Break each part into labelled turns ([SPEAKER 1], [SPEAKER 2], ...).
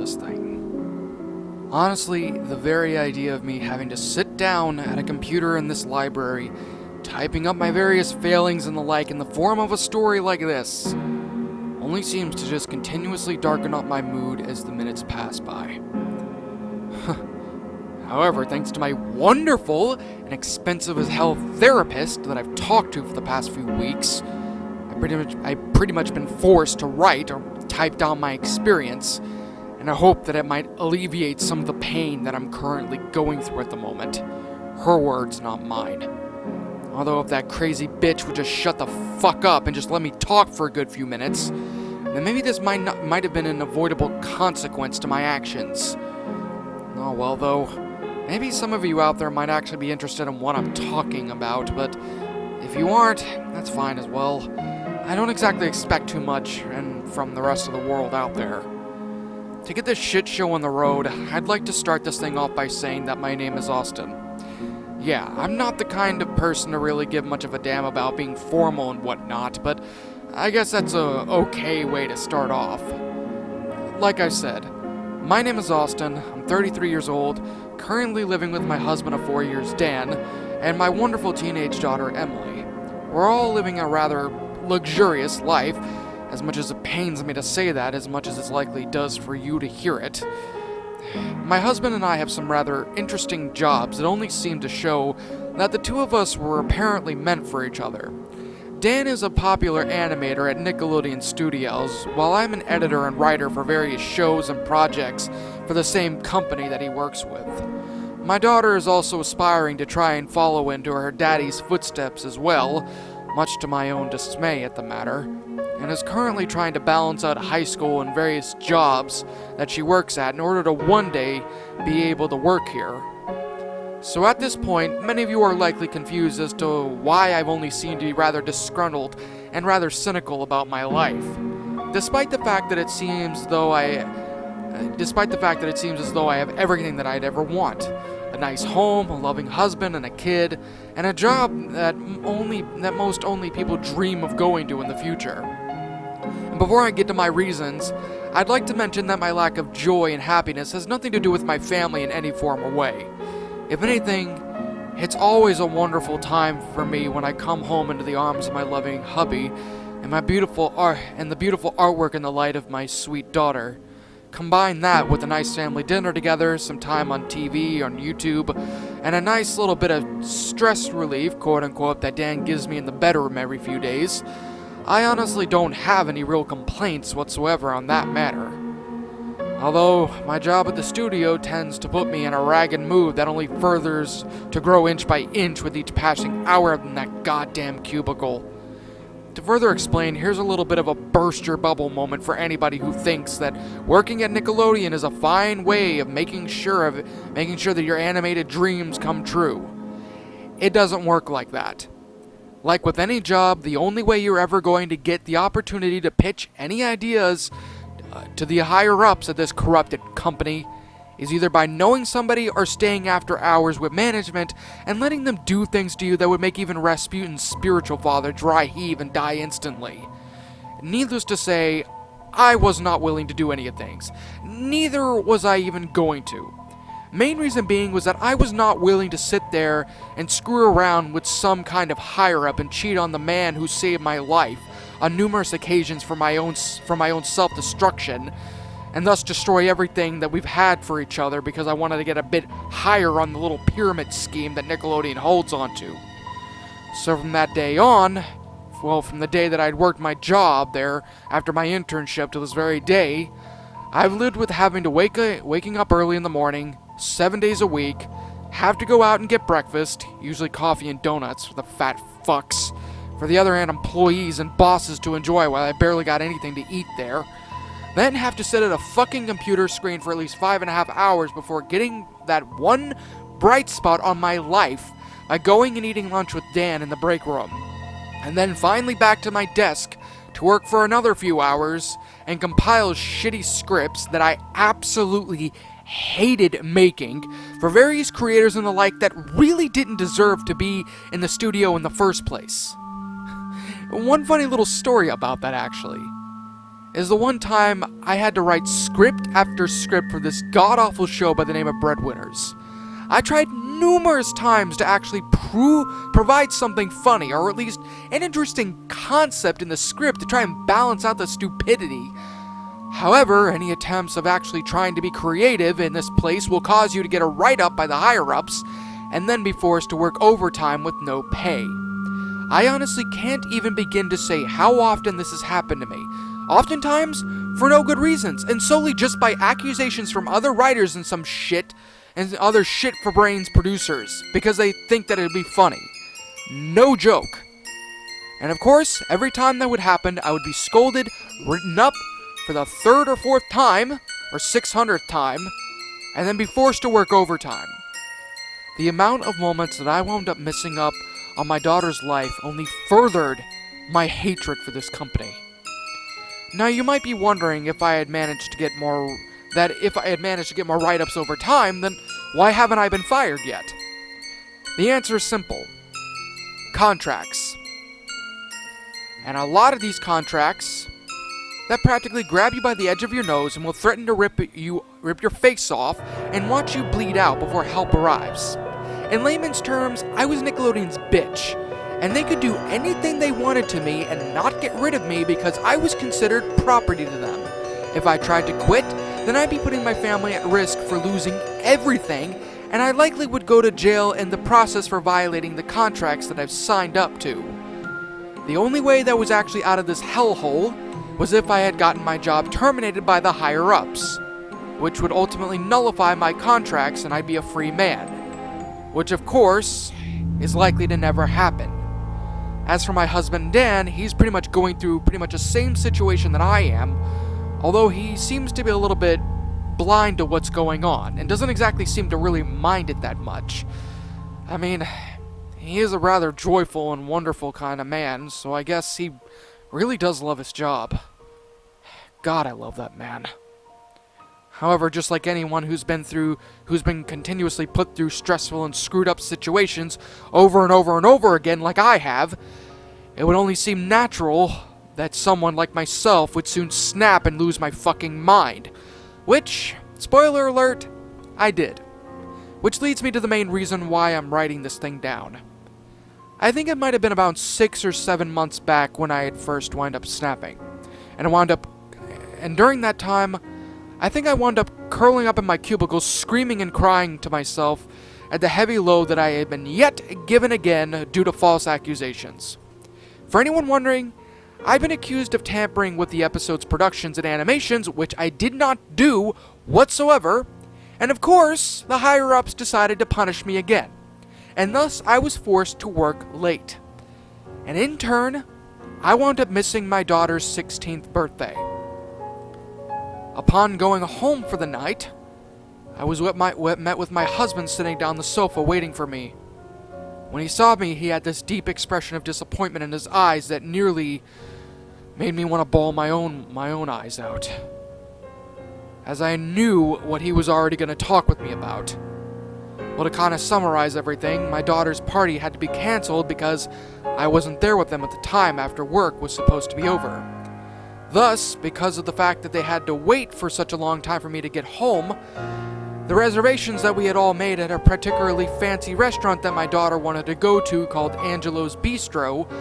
[SPEAKER 1] this thing. Honestly, the very idea of me having to sit down at a computer in this library, typing up my various failings and the like in the form of a story like this, only seems to just continuously darken up my mood as the minutes pass by. However, thanks to my wonderful and expensive as hell therapist that I've talked to for the past few weeks, I've pretty much been forced to write or type down my experience, and I hope that it might alleviate some of the pain that I'm currently going through at the moment. Her words, not mine. Although if that crazy bitch would just shut the fuck up and just let me talk for a good few minutes, then maybe this might have been an avoidable consequence to my actions. Oh well though, maybe some of you out there might actually be interested in what I'm talking about, but if you aren't, that's fine as well. I don't exactly expect too much from the rest of the world out there. To get this shit show on the road, I'd like to start this thing off by saying that my name is Austin. Yeah, I'm not the kind of person to really give much of a damn about being formal and whatnot, but I guess that's a okay way to start off. Like I said, my name is Austin, I'm 33 years old, currently living with my husband of 4 years, Dan, and my wonderful teenage daughter, Emily. We're all living a rather luxurious life, as much as it pains me to say that, as much as it likely does for you to hear it. My husband and I have some rather interesting jobs that only seem to show that the two of us were apparently meant for each other. Dan is a popular animator at Nickelodeon Studios, while I'm an editor and writer for various shows and projects for the same company that he works with. My daughter is also aspiring to try and follow into her daddy's footsteps as well, much to my own dismay at the matter, and is currently trying to balance out high school and various jobs that she works at in order to one day be able to work here. So at this point, many of you are likely confused as to why I've only seemed to be rather disgruntled and rather cynical about my life. Despite the fact that it seems as though I have everything that I'd ever want. A nice home, a loving husband and a kid, and a job that most only people dream of going to in the future. And before I get to my reasons, I'd like to mention that my lack of joy and happiness has nothing to do with my family in any form or way. If anything, it's always a wonderful time for me when I come home into the arms of my loving hubby and the beautiful artwork and the light of my sweet daughter. Combine that with a nice family dinner together, some time on TV, on YouTube, and a nice little bit of stress relief, quote-unquote, that Dan gives me in the bedroom every few days, I honestly don't have any real complaints whatsoever on that matter. Although, my job at the studio tends to put me in a ragged mood that only furthers to grow inch by inch with each passing hour in that goddamn cubicle. To further explain, here's a little bit of a burst your bubble moment for anybody who thinks that working at Nickelodeon is a fine way of making sure that your animated dreams come true. It doesn't work like that. Like with any job, the only way you're ever going to get the opportunity to pitch any ideas to the higher-ups of this corrupted company is either by knowing somebody or staying after hours with management and letting them do things to you that would make even Rasputin's spiritual father dry heave and die instantly. Needless to say, I was not willing to do any of things. Neither was I even going to. Main reason being was that I was not willing to sit there and screw around with some kind of higher-up and cheat on the man who saved my life on numerous occasions for my own self-destruction, and thus destroy everything that we've had for each other because I wanted to get a bit higher on the little pyramid scheme that Nickelodeon holds onto. So from that day on, from the day that I'd worked my job there after my internship to this very day, I've lived with having to waking up early in the morning, 7 days a week, have to go out and get breakfast, usually coffee and donuts for the fat fucks, for the other employees and bosses to enjoy while I barely got anything to eat there, then have to sit at a fucking computer screen for at least 5.5 hours before getting that one bright spot on my life by going and eating lunch with Dan in the break room, and then finally back to my desk to work for another few hours and compile shitty scripts that I absolutely hated making for various creators and the like that really didn't deserve to be in the studio in the first place. One funny little story about that, actually. is the one time I had to write script after script for this god-awful show by the name of Breadwinners. I tried numerous times to actually provide something funny, or at least an interesting concept in the script to try and balance out the stupidity. However, any attempts of actually trying to be creative in this place will cause you to get a write-up by the higher-ups, and then be forced to work overtime with no pay. I honestly can't even begin to say how often this has happened to me. Oftentimes, for no good reasons, and solely just by accusations from other writers and some shit, and other shit for brains producers, because they think that it'd be funny. No joke. And of course, every time that would happen, I would be scolded, written up for the third or fourth time, or 600th time, and then be forced to work overtime. The amount of moments that I wound up missing up on my daughter's life only furthered my hatred for this company. Now, you might be wondering if I had managed to get more write-ups over time, then why haven't I been fired yet? The answer is simple. Contracts. And a lot of these contracts that practically grab you by the edge of your nose and will threaten to rip your face off and watch you bleed out before help arrives. In layman's terms, I was Nickelodeon's bitch, and they could do anything they wanted to me and not get rid of me because I was considered property to them. If I tried to quit, then I'd be putting my family at risk for losing everything, and I likely would go to jail in the process for violating the contracts that I've signed up to. The only way that was actually out of this hellhole was if I had gotten my job terminated by the higher-ups, which would ultimately nullify my contracts and I'd be a free man, which of course is likely to never happen. As for my husband Dan, he's pretty much going through pretty much the same situation that I am, although he seems to be a little bit blind to what's going on, and doesn't exactly seem to really mind it that much. I mean, he is a rather joyful and wonderful kind of man, so I guess he really does love his job. God, I love that man. However, just like anyone who's been continuously put through stressful and screwed up situations over and over and over again like I have, it would only seem natural that someone like myself would soon snap and lose my fucking mind. Which, spoiler alert, I did. Which leads me to the main reason why I'm writing this thing down. I think it might have been about 6 or 7 months back when I had first wound up snapping. And during that time, I think I wound up curling up in my cubicle screaming and crying to myself at the heavy load that I had been yet given again due to false accusations. For anyone wondering, I've been accused of tampering with the episode's productions and animations, which I did not do whatsoever, and of course, the higher-ups decided to punish me again, and thus I was forced to work late. And in turn, I wound up missing my daughter's 16th birthday. Upon going home for the night, I was met with my husband sitting down the sofa waiting for me. When he saw me, he had this deep expression of disappointment in his eyes that nearly made me want to bawl my own eyes out, as I knew what he was already going to talk with me about. Well, to kind of summarize everything, my daughter's party had to be canceled because I wasn't there with them at the time after work was supposed to be over. Thus, because of the fact that they had to wait for such a long time for me to get home, the reservations that we had all made at a particularly fancy restaurant that my daughter wanted to go to called Angelo's Bistro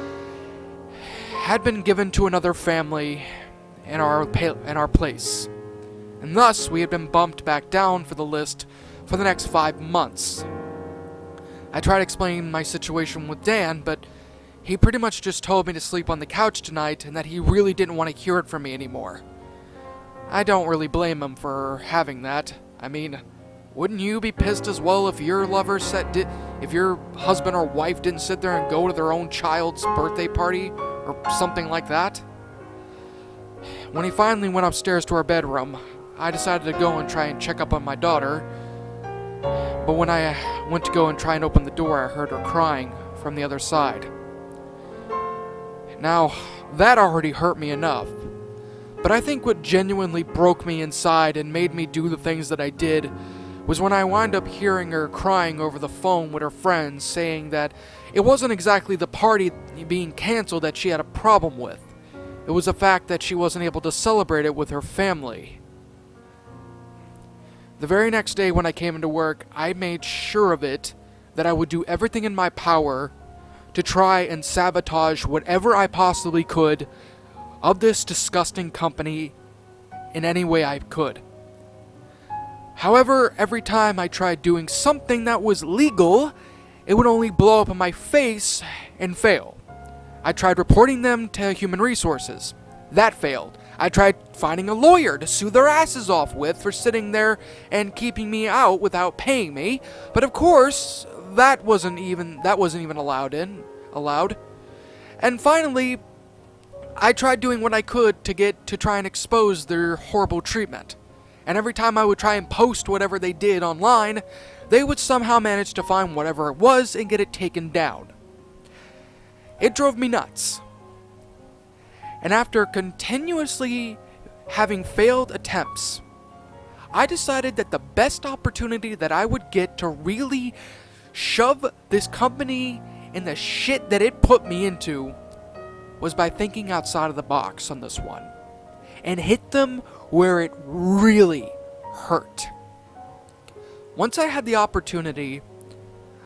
[SPEAKER 1] had been given to another family in our place. And thus, we had been bumped back down for the list for the next 5 months. I tried explaining my situation with Dan, but he pretty much just told me to sleep on the couch tonight and that he really didn't want to hear it from me anymore. I don't really blame him for having that. I mean, wouldn't you be pissed as well if your if your husband or wife didn't sit there and go to their own child's birthday party or something like that? When he finally went upstairs to our bedroom, I decided to go and try and check up on my daughter. But when I went to go and try and open the door, I heard her crying from the other side. Now, that already hurt me enough, but I think what genuinely broke me inside and made me do the things that I did was when I wound up hearing her crying over the phone with her friends, saying that it wasn't exactly the party being canceled that she had a problem with. It was the fact that she wasn't able to celebrate it with her family. The very next day when I came into work, I made sure of it that I would do everything in my power to try and sabotage whatever I possibly could of this disgusting company in any way I could. However, every time I tried doing something that was legal, it would only blow up in my face and fail. I tried reporting them to Human Resources. That failed. I tried finding a lawyer to sue their asses off with for sitting there and keeping me out without paying me, but of course, that wasn't even allowed. And finally, I tried doing what I could to try and expose their horrible treatment. And every time I would try and post whatever they did online, they would somehow manage to find whatever it was and get it taken down. It drove me nuts. And after continuously having failed attempts, I decided that the best opportunity that I would get to really shove this company in the shit that it put me into was by thinking outside of the box on this one and hit them where it really hurt. Once I had the opportunity,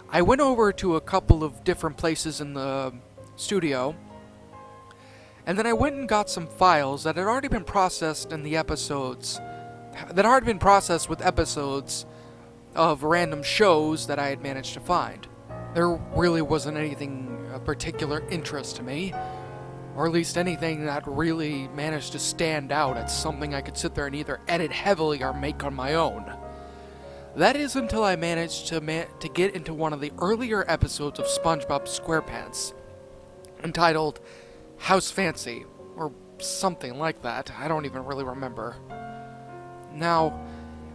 [SPEAKER 1] I went over to a couple of different places in the studio, and then I went and got some files that had already been processed in the episodes, that had already been processed with episodes of random shows that I had managed to find. There really wasn't anything of particular interest to me, or at least anything that really managed to stand out as something I could sit there and either edit heavily or make on my own. That is until I managed to get into one of the earlier episodes of SpongeBob SquarePants, entitled House Fancy, or something like that. I don't even really remember. Now,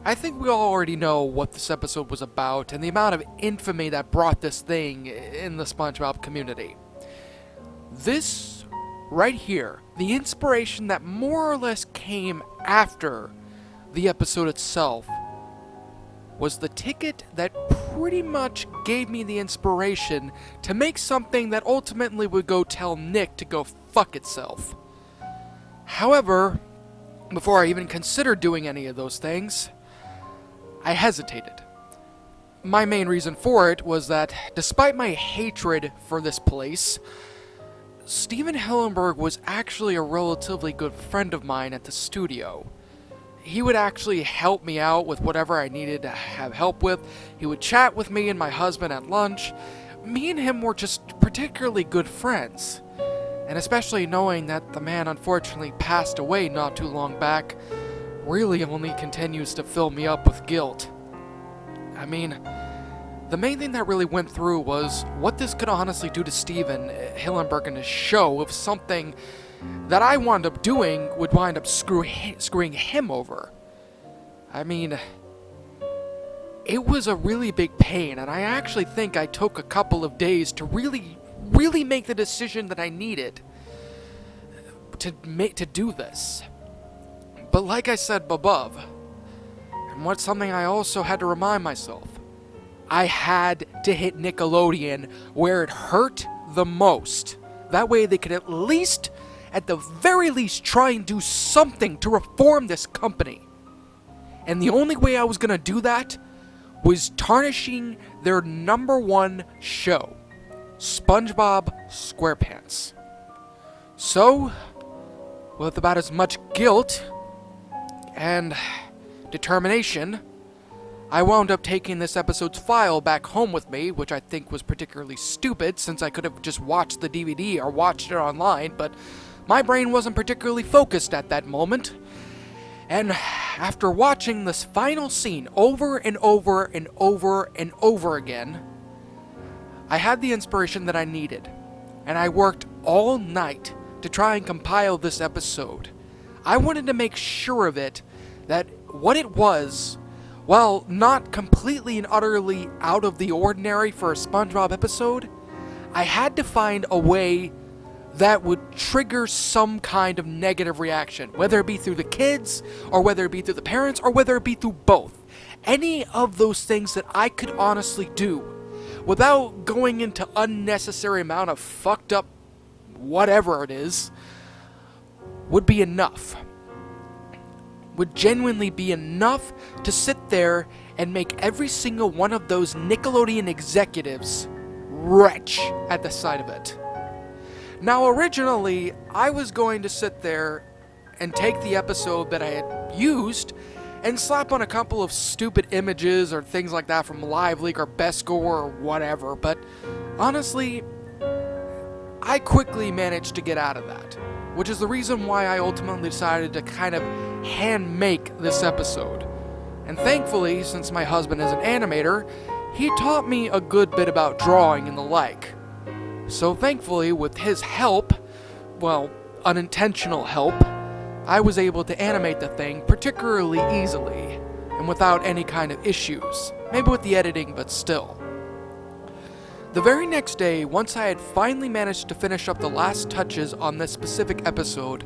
[SPEAKER 1] I think we all already know what this episode was about and the amount of infamy that brought this thing in the SpongeBob community. This right here, the inspiration that more or less came after the episode itself, was the ticket that pretty much gave me the inspiration to make something that ultimately would go tell Nick to go fuck itself. However, before I even considered doing any of those things, I hesitated. My main reason for it was that, despite my hatred for this place, Steven Hillenburg was actually a relatively good friend of mine at the studio. He would actually help me out with whatever I needed to have help with. He would chat with me and my husband at lunch. Me and him were just particularly good friends. And especially knowing that the man unfortunately passed away not too long back really only continues to fill me up with guilt. I mean, the main thing that really went through was what this could honestly do to Steven Hillenburg and his show if something that I wound up doing would wind up screwing him over. I mean, it was a really big pain, and I actually think I took a couple of days to really make the decision that I needed to do this. But like I said above, and what's something I also had to remind myself, I had to hit Nickelodeon where it hurt the most. That way they could at the very least, try and do something to reform this company. And the only way I was gonna do that was tarnishing their #1 show, SpongeBob SquarePants. So, with about as much guilt and determination, I wound up taking this episode's file back home with me, which I think was particularly stupid since I could have just watched the DVD or watched it online, but my brain wasn't particularly focused at that moment. And after watching this final scene over and over and over and over again, I had the inspiration that I needed, and I worked all night to try and compile this episode. I wanted to make sure of it, that what it was, while not completely and utterly out of the ordinary for a SpongeBob episode, I had to find a way that would trigger some kind of negative reaction, whether it be through the kids, or whether it be through the parents, or whether it be through both. Any of those things that I could honestly do, without going into unnecessary amount of fucked up whatever it is, would be enough. Would genuinely be enough to sit there and make every single one of those Nickelodeon executives retch at the sight of it. Now, originally, I was going to sit there and take the episode that I had used and slap on a couple of stupid images or things like that from LiveLeak or Best Score or whatever, but honestly, I quickly managed to get out of that, which is the reason why I ultimately decided to kind of hand-make this episode. And thankfully, since my husband is an animator, he taught me a good bit about drawing and the like. So thankfully, with his help, well, unintentional help, I was able to animate the thing particularly easily, and without any kind of issues. Maybe with the editing, but still. The very next day, once I had finally managed to finish up the last touches on this specific episode,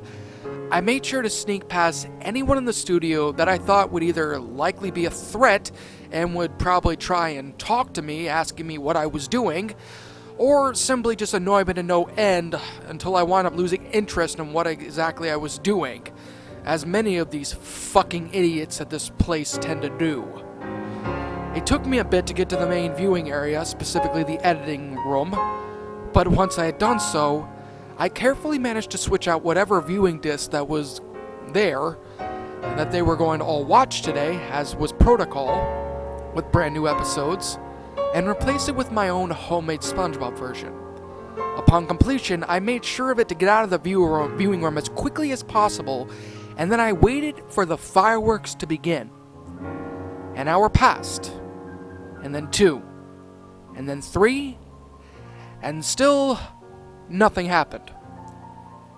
[SPEAKER 1] I made sure to sneak past anyone in the studio that I thought would either likely be a threat and would probably try and talk to me, asking me what I was doing, or simply just annoy me to no end until I wound up losing interest in what exactly I was doing, as many of these fucking idiots at this place tend to do. It took me a bit to get to the main viewing area, specifically the editing room, but once I had done so, I carefully managed to switch out whatever viewing disc that was there, that they were going to all watch today, as was protocol, with brand new episodes, and replace it with my own homemade SpongeBob version. Upon completion, I made sure of it to get out of the viewing room as quickly as possible, and then I waited for the fireworks to begin. An hour passed, and then 2, and then 3, and still nothing happened.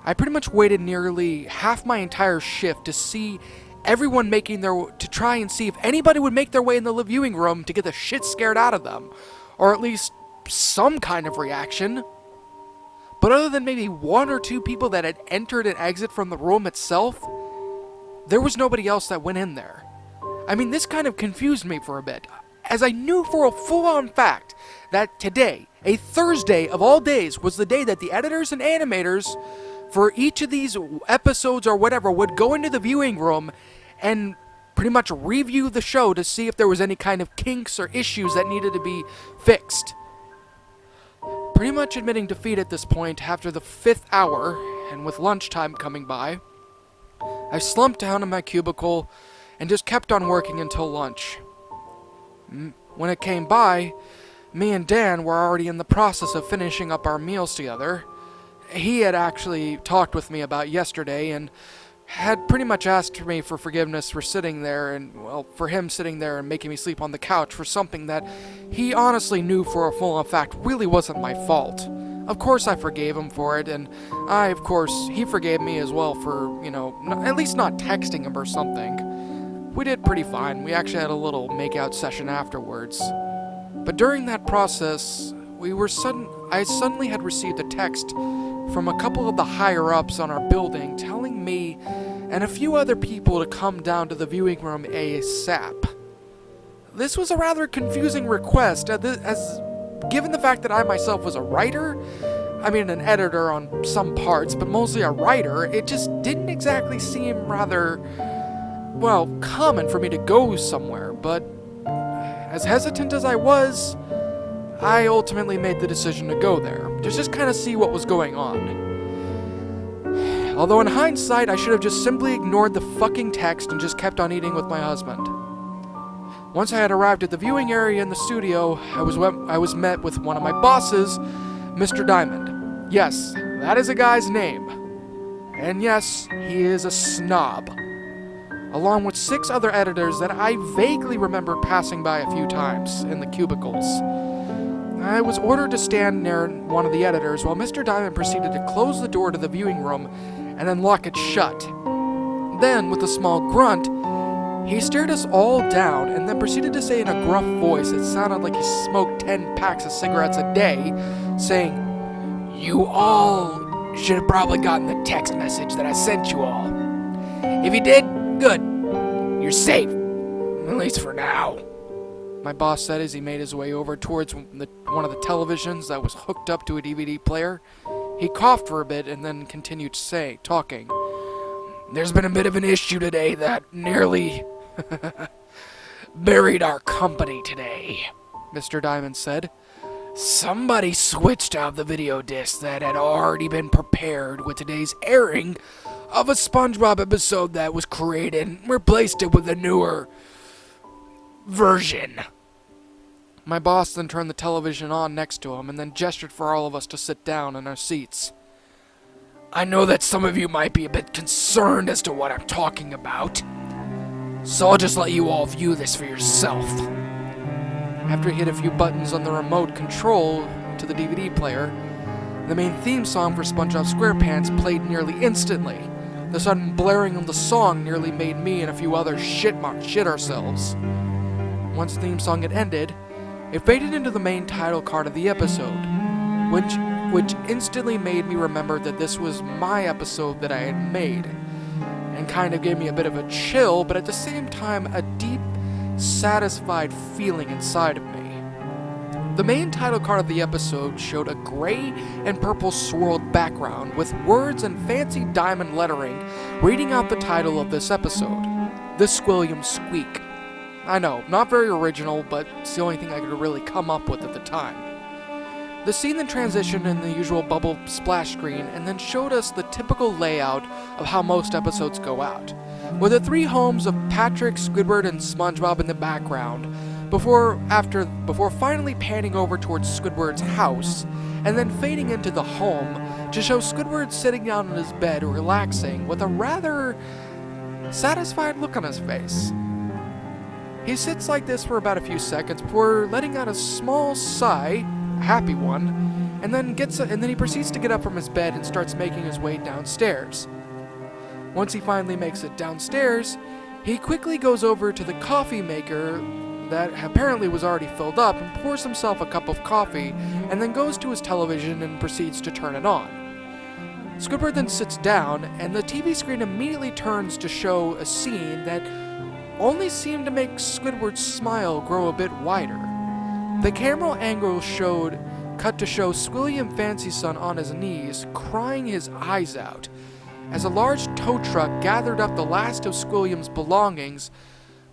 [SPEAKER 1] I pretty much waited nearly half my entire shift to see everyone to try and see if anybody would make their way in the viewing room to get the shit scared out of them, or at least some kind of reaction. But other than maybe 1 or 2 people that had entered and exited from the room itself, there was nobody else that went in there. I mean, this kind of confused me for a bit, as I knew for a full-on fact that today, a Thursday of all days, was the day that the editors and animators for each of these episodes or whatever would go into the viewing room and pretty much review the show to see if there was any kind of kinks or issues that needed to be fixed. Pretty much admitting defeat at this point after the 5th hour, and with lunchtime coming by, I slumped down in my cubicle and just kept on working until lunch. When it came by, me and Dan were already in the process of finishing up our meals together. He had actually talked with me about yesterday and had pretty much asked me for forgiveness for sitting there and, well, for him sitting there and making me sleep on the couch for something that he honestly knew for a full-on fact really wasn't my fault. Of course I forgave him for it, and he forgave me as well for, at least not texting him or something. We did pretty fine. We actually had a little make-out session afterwards. But during that process, I suddenly had received a text from a couple of the higher-ups on our building telling me and a few other people to come down to the viewing room ASAP. This was a rather confusing request, as given the fact that I myself was a writer, an editor on some parts, but mostly a writer, it just didn't exactly seem rather, common for me to go somewhere, but as hesitant as I was, I ultimately made the decision to go there, to just kind of see what was going on. Although in hindsight, I should have just simply ignored the fucking text and just kept on eating with my husband. Once I had arrived at the viewing area in the studio, I was met with one of my bosses, Mr. Diamond. Yes, that is a guy's name. And yes, he is a snob. Along with 6 other editors that I vaguely remember passing by a few times in the cubicles. I was ordered to stand near one of the editors while Mr. Diamond proceeded to close the door to the viewing room and then lock it shut. Then, with a small grunt, he stared us all down and then proceeded to say in a gruff voice that sounded like he smoked 10 packs of cigarettes a day, saying, "You all should have probably gotten the text message that I sent you all. If you did, good. You're safe. At least for now." My boss said as he made his way over towards one of the televisions that was hooked up to a DVD player. He coughed for a bit and then continued talking. There's been a bit of an issue today that nearly buried our company today, Mr. Diamond said. Somebody switched out the video disc that had already been prepared with today's airing of a SpongeBob episode that was created and replaced it with a newer version. My boss then turned the television on next to him and then gestured for all of us to sit down in our seats. I know that some of you might be a bit concerned as to what I'm talking about, so I'll just let you all view this for yourself. After he hit a few buttons on the remote control to the DVD player, the main theme song for SpongeBob SquarePants played nearly instantly. The sudden blaring of the song nearly made me and a few others shit ourselves. Once the theme song had ended, it faded into the main title card of the episode, which instantly made me remember that this was my episode that I had made, and kind of gave me a bit of a chill, but at the same time a deep, satisfied feeling inside of me. The main title card of the episode showed a gray and purple swirled background with words and fancy diamond lettering reading out the title of this episode, The Squilliam Squeak. I know, not very original, but it's the only thing I could really come up with at the time. The scene then transitioned in the usual bubble splash screen and then showed us the typical layout of how most episodes go out, with the three homes of Patrick, Squidward, and SpongeBob in the background, before finally panning over towards Squidward's house, and then fading into the home to show Squidward sitting down in his bed relaxing with a rather satisfied look on his face. He sits like this for about a few seconds before letting out a small sigh, a happy one, and then he proceeds to get up from his bed and starts making his way downstairs. Once he finally makes it downstairs, he quickly goes over to the coffee maker that apparently was already filled up and pours himself a cup of coffee and then goes to his television and proceeds to turn it on. Squidward then sits down and the TV screen immediately turns to show a scene that only seemed to make Squidward's smile grow a bit wider. The camera angle cut to show Squilliam Fancy Son on his knees, crying his eyes out, as a large tow truck gathered up the last of Squilliam's belongings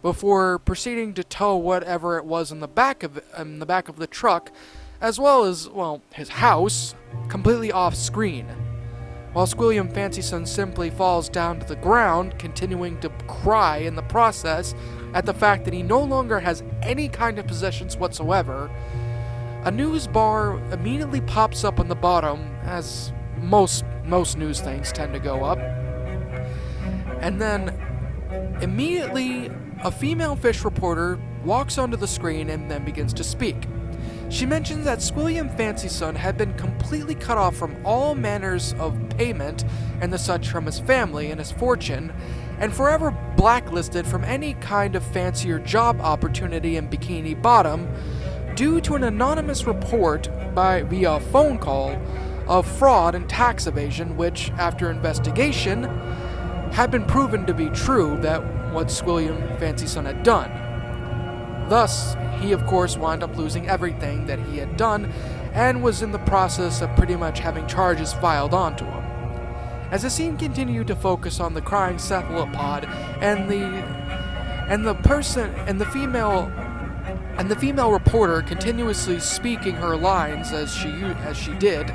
[SPEAKER 1] before proceeding to tow whatever it was in the back of the truck, as well as, his house, completely off screen. While Squilliam Fancy Son simply falls down to the ground, continuing to cry in the process at the fact that he no longer has any kind of possessions whatsoever, a news bar immediately pops up on the bottom, as most news things tend to go up. And then, immediately, a female fish reporter walks onto the screen and then begins to speak. She mentions that Squilliam Fancy Son had been completely cut off from all manners of payment and the such from his family and his fortune, and forever blacklisted from any kind of fancier job opportunity in Bikini Bottom, due to an anonymous report via phone call of fraud and tax evasion, which, after investigation, had been proven to be true that what Squilliam Fancy Son had done. Thus, he of course wound up losing everything that he had done and was in the process of pretty much having charges filed onto him. As the scene continued to focus on the crying cephalopod and the female reporter continuously speaking her lines as she did,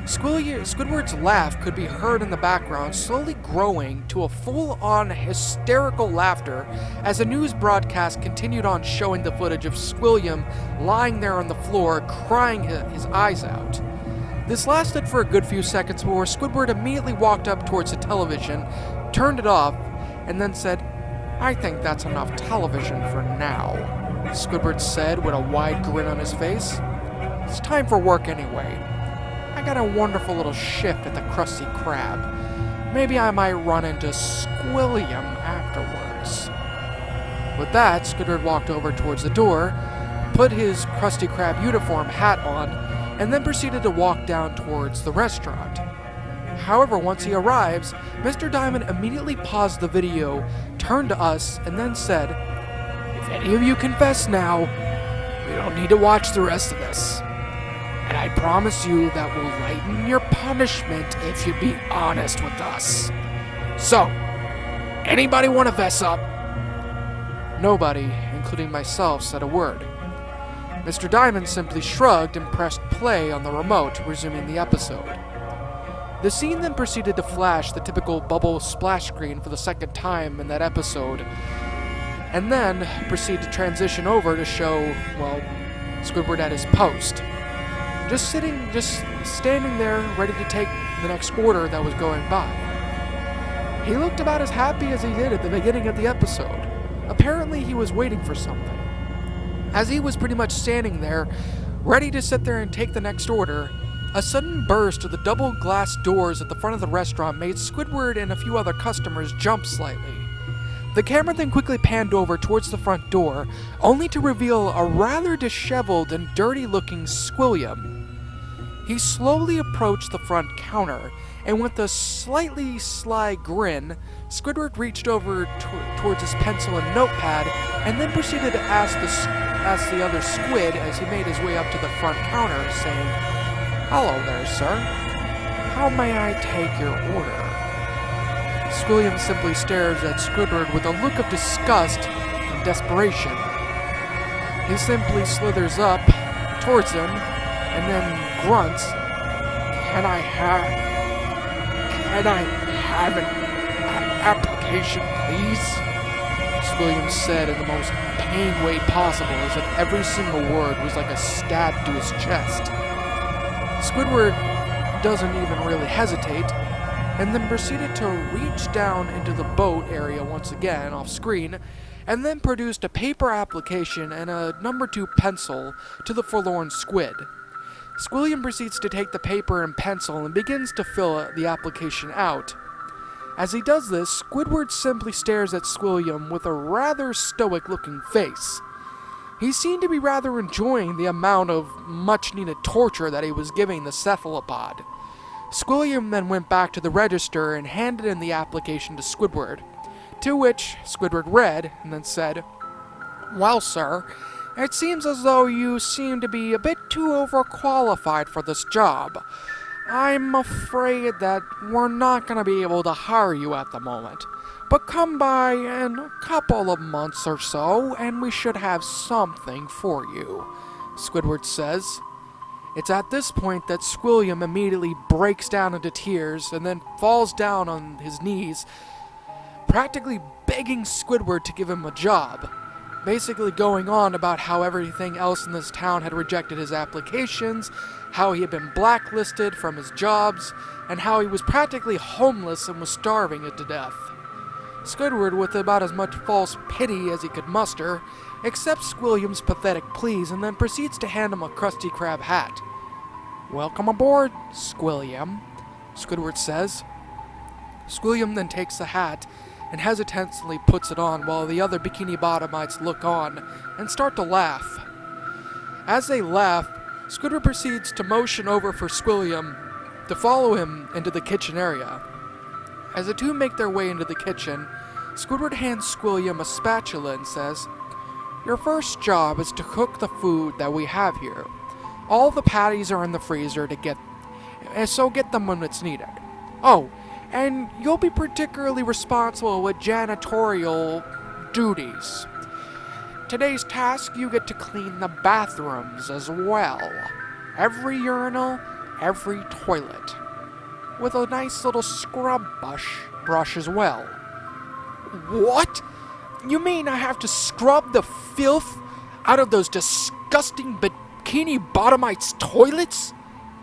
[SPEAKER 1] Squidward's laugh could be heard in the background, slowly growing to a full-on hysterical laughter as the news broadcast continued on showing the footage of Squilliam lying there on the floor, crying his eyes out. This lasted for a good few seconds before Squidward immediately walked up towards the television, turned it off, and then said, "I think that's enough television for now," Squidward said with a wide grin on his face. "It's time for work anyway. I got a wonderful little shift at the Krusty Krab. Maybe I might run into Squilliam afterwards." With that, Squidward walked over towards the door, put his Krusty Krab uniform hat on, and then proceeded to walk down towards the restaurant. However, once he arrives, Mr. Diamond immediately paused the video, turned to us, and then said, "If any of you confess now, we don't need to watch the rest of this. And I promise you that will lighten your punishment if you be honest with us. So, Anybody want to fess up? Nobody, including myself, said a word. Mr. Diamond simply shrugged and pressed play on the remote, resuming the episode. The scene then proceeded to flash the typical bubble splash screen for the second time in that episode, and then proceed to transition over to show, well, Squidward at his post. Just standing there, ready to take the next order that was going by. He looked about as happy as he did at the beginning of the episode. Apparently he was waiting for something. As he was pretty much standing there, ready to sit there and take the next order, a sudden burst of the double glass doors at the front of the restaurant made Squidward and a few other customers jump slightly. The camera then quickly panned over towards the front door, only to reveal a rather disheveled and dirty-looking Squilliam. He slowly approached the front counter, and with a slightly sly grin, Squidward reached over towards his pencil and notepad, and then proceeded to ask the other squid as he made his way up to the front counter, saying, "Hello there, sir. How may I take your order?" Squilliam simply stares at Squidward with a look of disgust and desperation. He simply slithers up towards him and then grunts, Can I have an application, please?" Squilliam said in the most pained way possible, as if every single word was like a stab to his chest. Squidward doesn't even really hesitate, and then proceeded to reach down into the boat area once again off screen, and then produced a paper application and a number 2 pencil to the forlorn squid. Squilliam proceeds to take the paper and pencil and begins to fill the application out. As he does this, Squidward simply stares at Squilliam with a rather stoic-looking face. He seemed to be rather enjoying the amount of much-needed torture that he was giving the cephalopod. Squilliam then went back to the register and handed in the application to Squidward, to which Squidward read and then said, "Well, sir, it seems as though you seem to be a bit too overqualified for this job. I'm afraid that we're not going to be able to hire you at the moment, but come by in a couple of months or so, and we should have something for you," Squidward says. It's at this point that Squilliam immediately breaks down into tears and then falls down on his knees, practically begging Squidward to give him a job, basically going on about how everything else in this town had rejected his applications, how he had been blacklisted from his jobs, and how he was practically homeless and was starving it to death. Squidward, with about as much false pity as he could muster, accepts Squilliam's pathetic pleas and then proceeds to hand him a Krusty Krab hat. "Welcome aboard, Squilliam," Squidward says. Squilliam then takes the hat and hesitantly puts it on while the other Bikini Bottomites look on and start to laugh. As they laugh, Squidward proceeds to motion over for Squilliam to follow him into the kitchen area. As the two make their way into the kitchen, Squidward hands Squilliam a spatula and says, "Your first job is to cook the food that we have here. All the patties are in the freezer so get them when it's needed. Oh, and you'll be particularly responsible with janitorial duties. Today's task, you get to clean the bathrooms as well. Every urinal, every toilet. With a nice little scrub brush as well." "What? You mean I have to scrub the filth out of those disgusting Bikini Bottomites' toilets?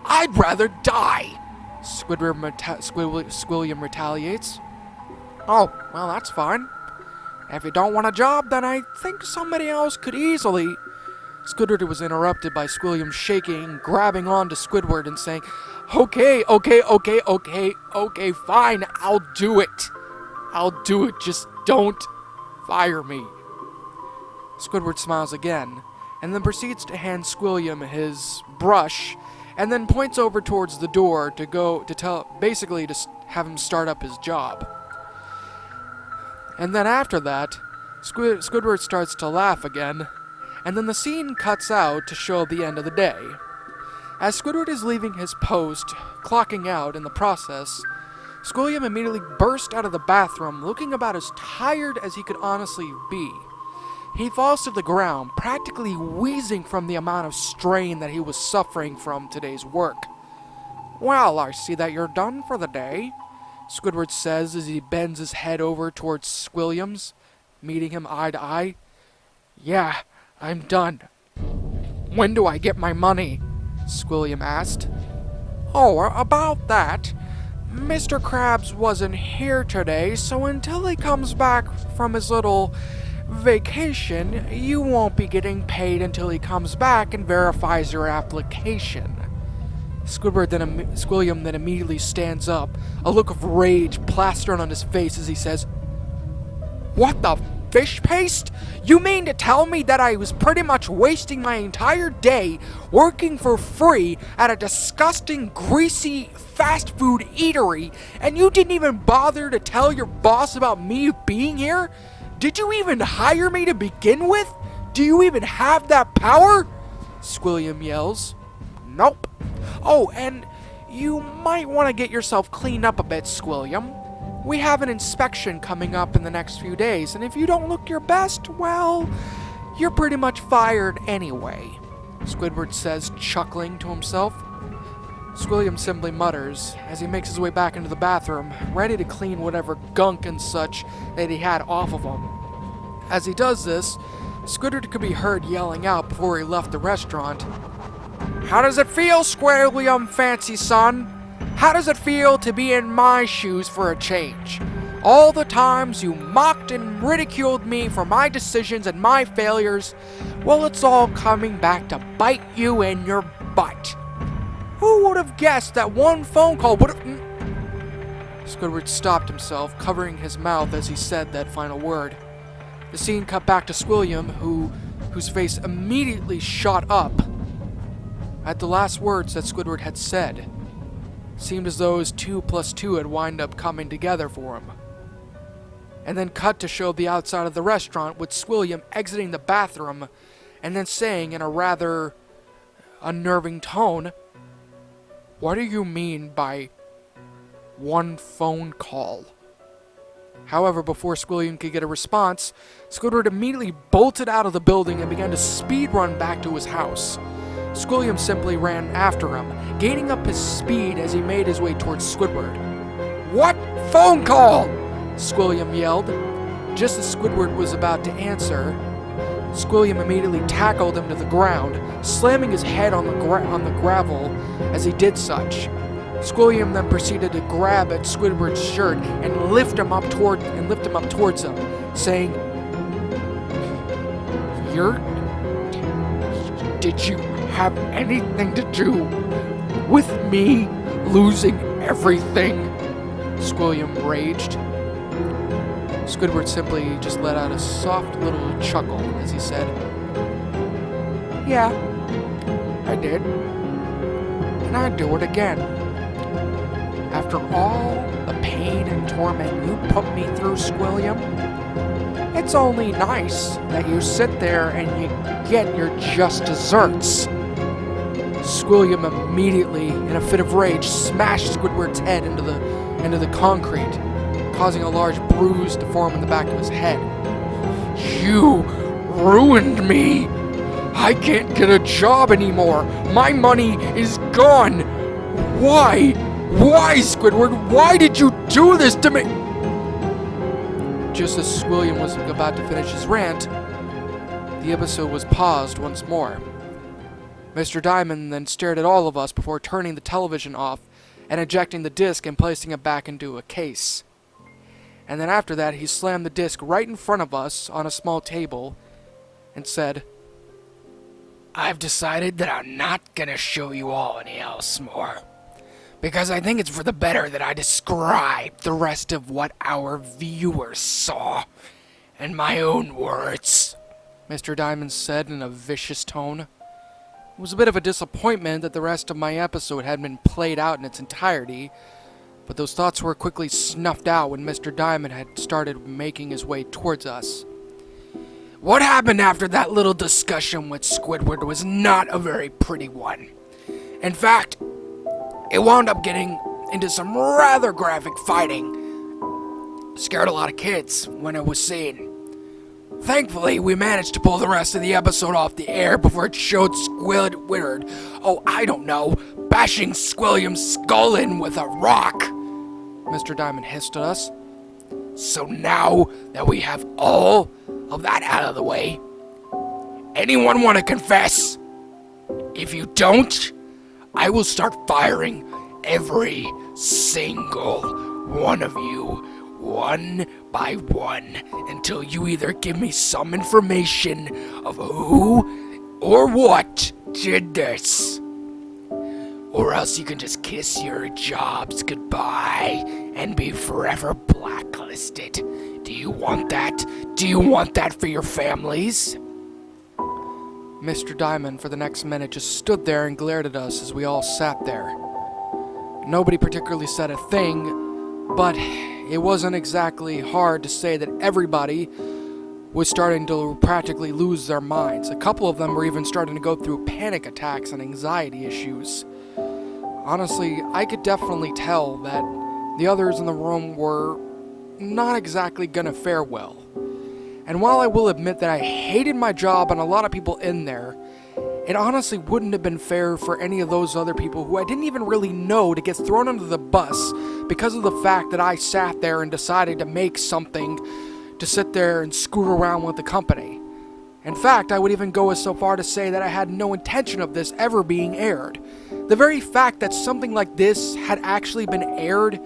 [SPEAKER 1] I'd rather die," Squilliam retaliates. "Oh, well, that's fine. If you don't want a job, then I think somebody else could easily..." Squidward was interrupted by Squilliam shaking, grabbing onto Squidward and saying, Okay, fine, I'll do it. Just don't fire me." Squidward smiles again, and then proceeds to hand Squilliam his brush, and then points over towards the door to have him start up his job. And then after that, Squidward starts to laugh again, and then the scene cuts out to show the end of the day. As Squidward is leaving his post, clocking out in the process, Squilliam immediately burst out of the bathroom, looking about as tired as he could honestly be. He falls to the ground, practically wheezing from the amount of strain that he was suffering from today's work. "Well, I see that you're done for the day," Squidward says as he bends his head over towards Squilliam's, meeting him eye to eye. "Yeah, I'm done." "When do I get my money?" Squilliam asked. "Oh, about that. Mr. Krabs wasn't here today, so until he comes back from his little vacation, you won't be getting paid until he comes back and verifies your application." Squilliam then immediately stands up, a look of rage plastered on his face as he says, "What the fish paste? You mean to tell me that I was pretty much wasting my entire day working for free at a disgusting, greasy fast food eatery, and you didn't even bother to tell your boss about me being here? Did you even hire me to begin with? Do you even have that power?" Squilliam yells. "Nope. Oh, and you might want to get yourself cleaned up a bit, Squilliam. We have an inspection coming up in the next few days, and if you don't look your best, well, you're pretty much fired anyway," Squidward says, chuckling to himself. Squilliam simply mutters as he makes his way back into the bathroom, ready to clean whatever gunk and such that he had off of him. As he does this, Squidward could be heard yelling out before he left the restaurant, "How does it feel, Squilliam, fancy son? How does it feel to be in my shoes for a change? All the times you mocked and ridiculed me for my decisions and my failures, well, it's all coming back to bite you in your butt. Who would have guessed that one phone call would have..." Squidward stopped himself, covering his mouth as he said that final word. The scene cut back to Squilliam, whose face immediately shot up at the last words that Squidward had said. Seemed as though his 2 plus 2 had wind up coming together for him. And then cut to show the outside of the restaurant with Squilliam exiting the bathroom and then saying in a rather unnerving tone, "What do you mean by one phone call?" However, before Squilliam could get a response, Squidward immediately bolted out of the building and began to speed run back to his house. Squilliam simply ran after him, gaining up his speed as he made his way towards Squidward. "What phone call?" Squilliam yelled. Just as Squidward was about to answer, Squilliam immediately tackled him to the ground, slamming his head on the gravel as he did such. Squilliam then proceeded to grab at Squidward's shirt and lift him up towards him, saying, "Did you have anything to do with me losing everything?" Squilliam raged. Squidward simply just let out a soft little chuckle as he said, "Yeah, I did. And I'd do it again. After all the pain and torment you put me through, Squilliam, it's only nice that you sit there and you get your just desserts." Squilliam immediately, in a fit of rage, smashed Squidward's head into the concrete, causing a large bruise to form in the back of his head. "You ruined me! I can't get a job anymore! My money is gone! Why? Why, Squidward? Why did you do this to me?" Just as Squilliam was about to finish his rant, the episode was paused once more. Mr. Diamond then stared at all of us before turning the television off and ejecting the disc and placing it back into a case. And then after that, he slammed the disc right in front of us on a small table and said, "I've decided that I'm not gonna show you all any else more, because I think it's for the better that I describe the rest of what our viewers saw in my own words," Mr. Diamond said in a vicious tone. It was a bit of a disappointment that the rest of my episode hadn't been played out in its entirety, but those thoughts were quickly snuffed out when Mr. Diamond had started making his way towards us. "What happened after that little discussion with Squidward was not a very pretty one. In fact, it wound up getting into some rather graphic fighting. Scared a lot of kids when it was seen. Thankfully, we managed to pull the rest of the episode off the air before it showed Squidward, bashing Squilliam's skull in with a rock. Mr. Diamond hissed at us. So now that we have all of that out of the way, anyone want to confess? If you don't, I will start firing every single one of you, one by one, until you either give me some information of who or what did this. Or else you can just kiss your jobs goodbye and be forever blacklisted. Do you want that? Do you want that for your families? Mr. Diamond, for the next minute, just stood there and glared at us as we all sat there. Nobody particularly said a thing, but it wasn't exactly hard to say that everybody was starting to practically lose their minds. A couple of them were even starting to go through panic attacks and anxiety issues. Honestly, I could definitely tell that the others in the room were not exactly gonna fare well. And while I will admit that I hated my job and a lot of people in there, it honestly wouldn't have been fair for any of those other people who I didn't even really know to get thrown under the bus because of the fact that I sat there and decided to make something to sit there and screw around with the company. In fact, I would even go so far to say that I had no intention of this ever being aired. The very fact that something like this had actually been aired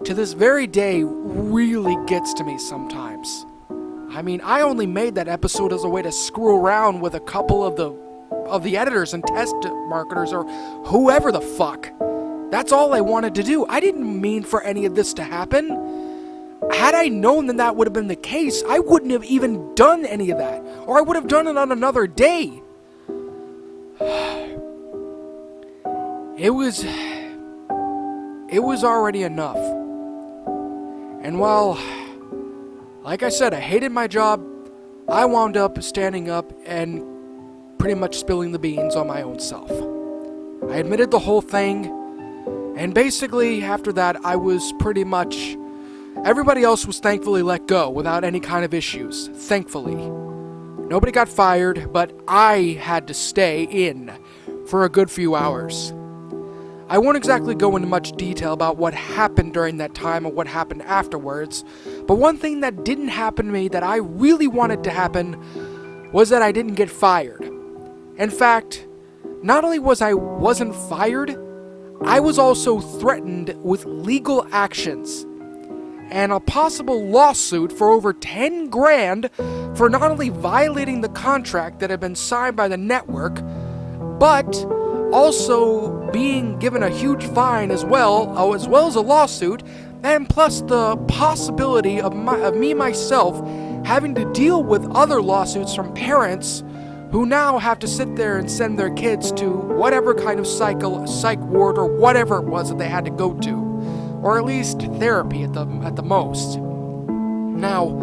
[SPEAKER 1] to this very day really gets to me sometimes. I mean, I only made that episode as a way to screw around with a couple of the editors and test marketers or whoever the fuck. That's all I wanted to do. I didn't mean for any of this to happen. Had I known that that would have been the case, I wouldn't have even done any of that. Or I would have done it on another day. It was already enough. And while, like I said, I hated my job, I wound up standing up and pretty much spilling the beans on my own self. I admitted the whole thing, and basically after that I was pretty much... Everybody else was thankfully let go without any kind of issues, thankfully. Nobody got fired, but I had to stay in for a good few hours. I won't exactly go into much detail about what happened during that time or what happened afterwards, but one thing that didn't happen to me that I really wanted to happen was that I didn't get fired. In fact, not only wasn't fired, I was also threatened with legal actions and a possible lawsuit for over 10 grand for not only violating the contract that had been signed by the network, but also being given a huge fine as well as a lawsuit, and plus the possibility of me myself having to deal with other lawsuits from parents who now have to sit there and send their kids to whatever kind of psych ward or whatever it was that they had to go to. Or at least therapy at the most. Now,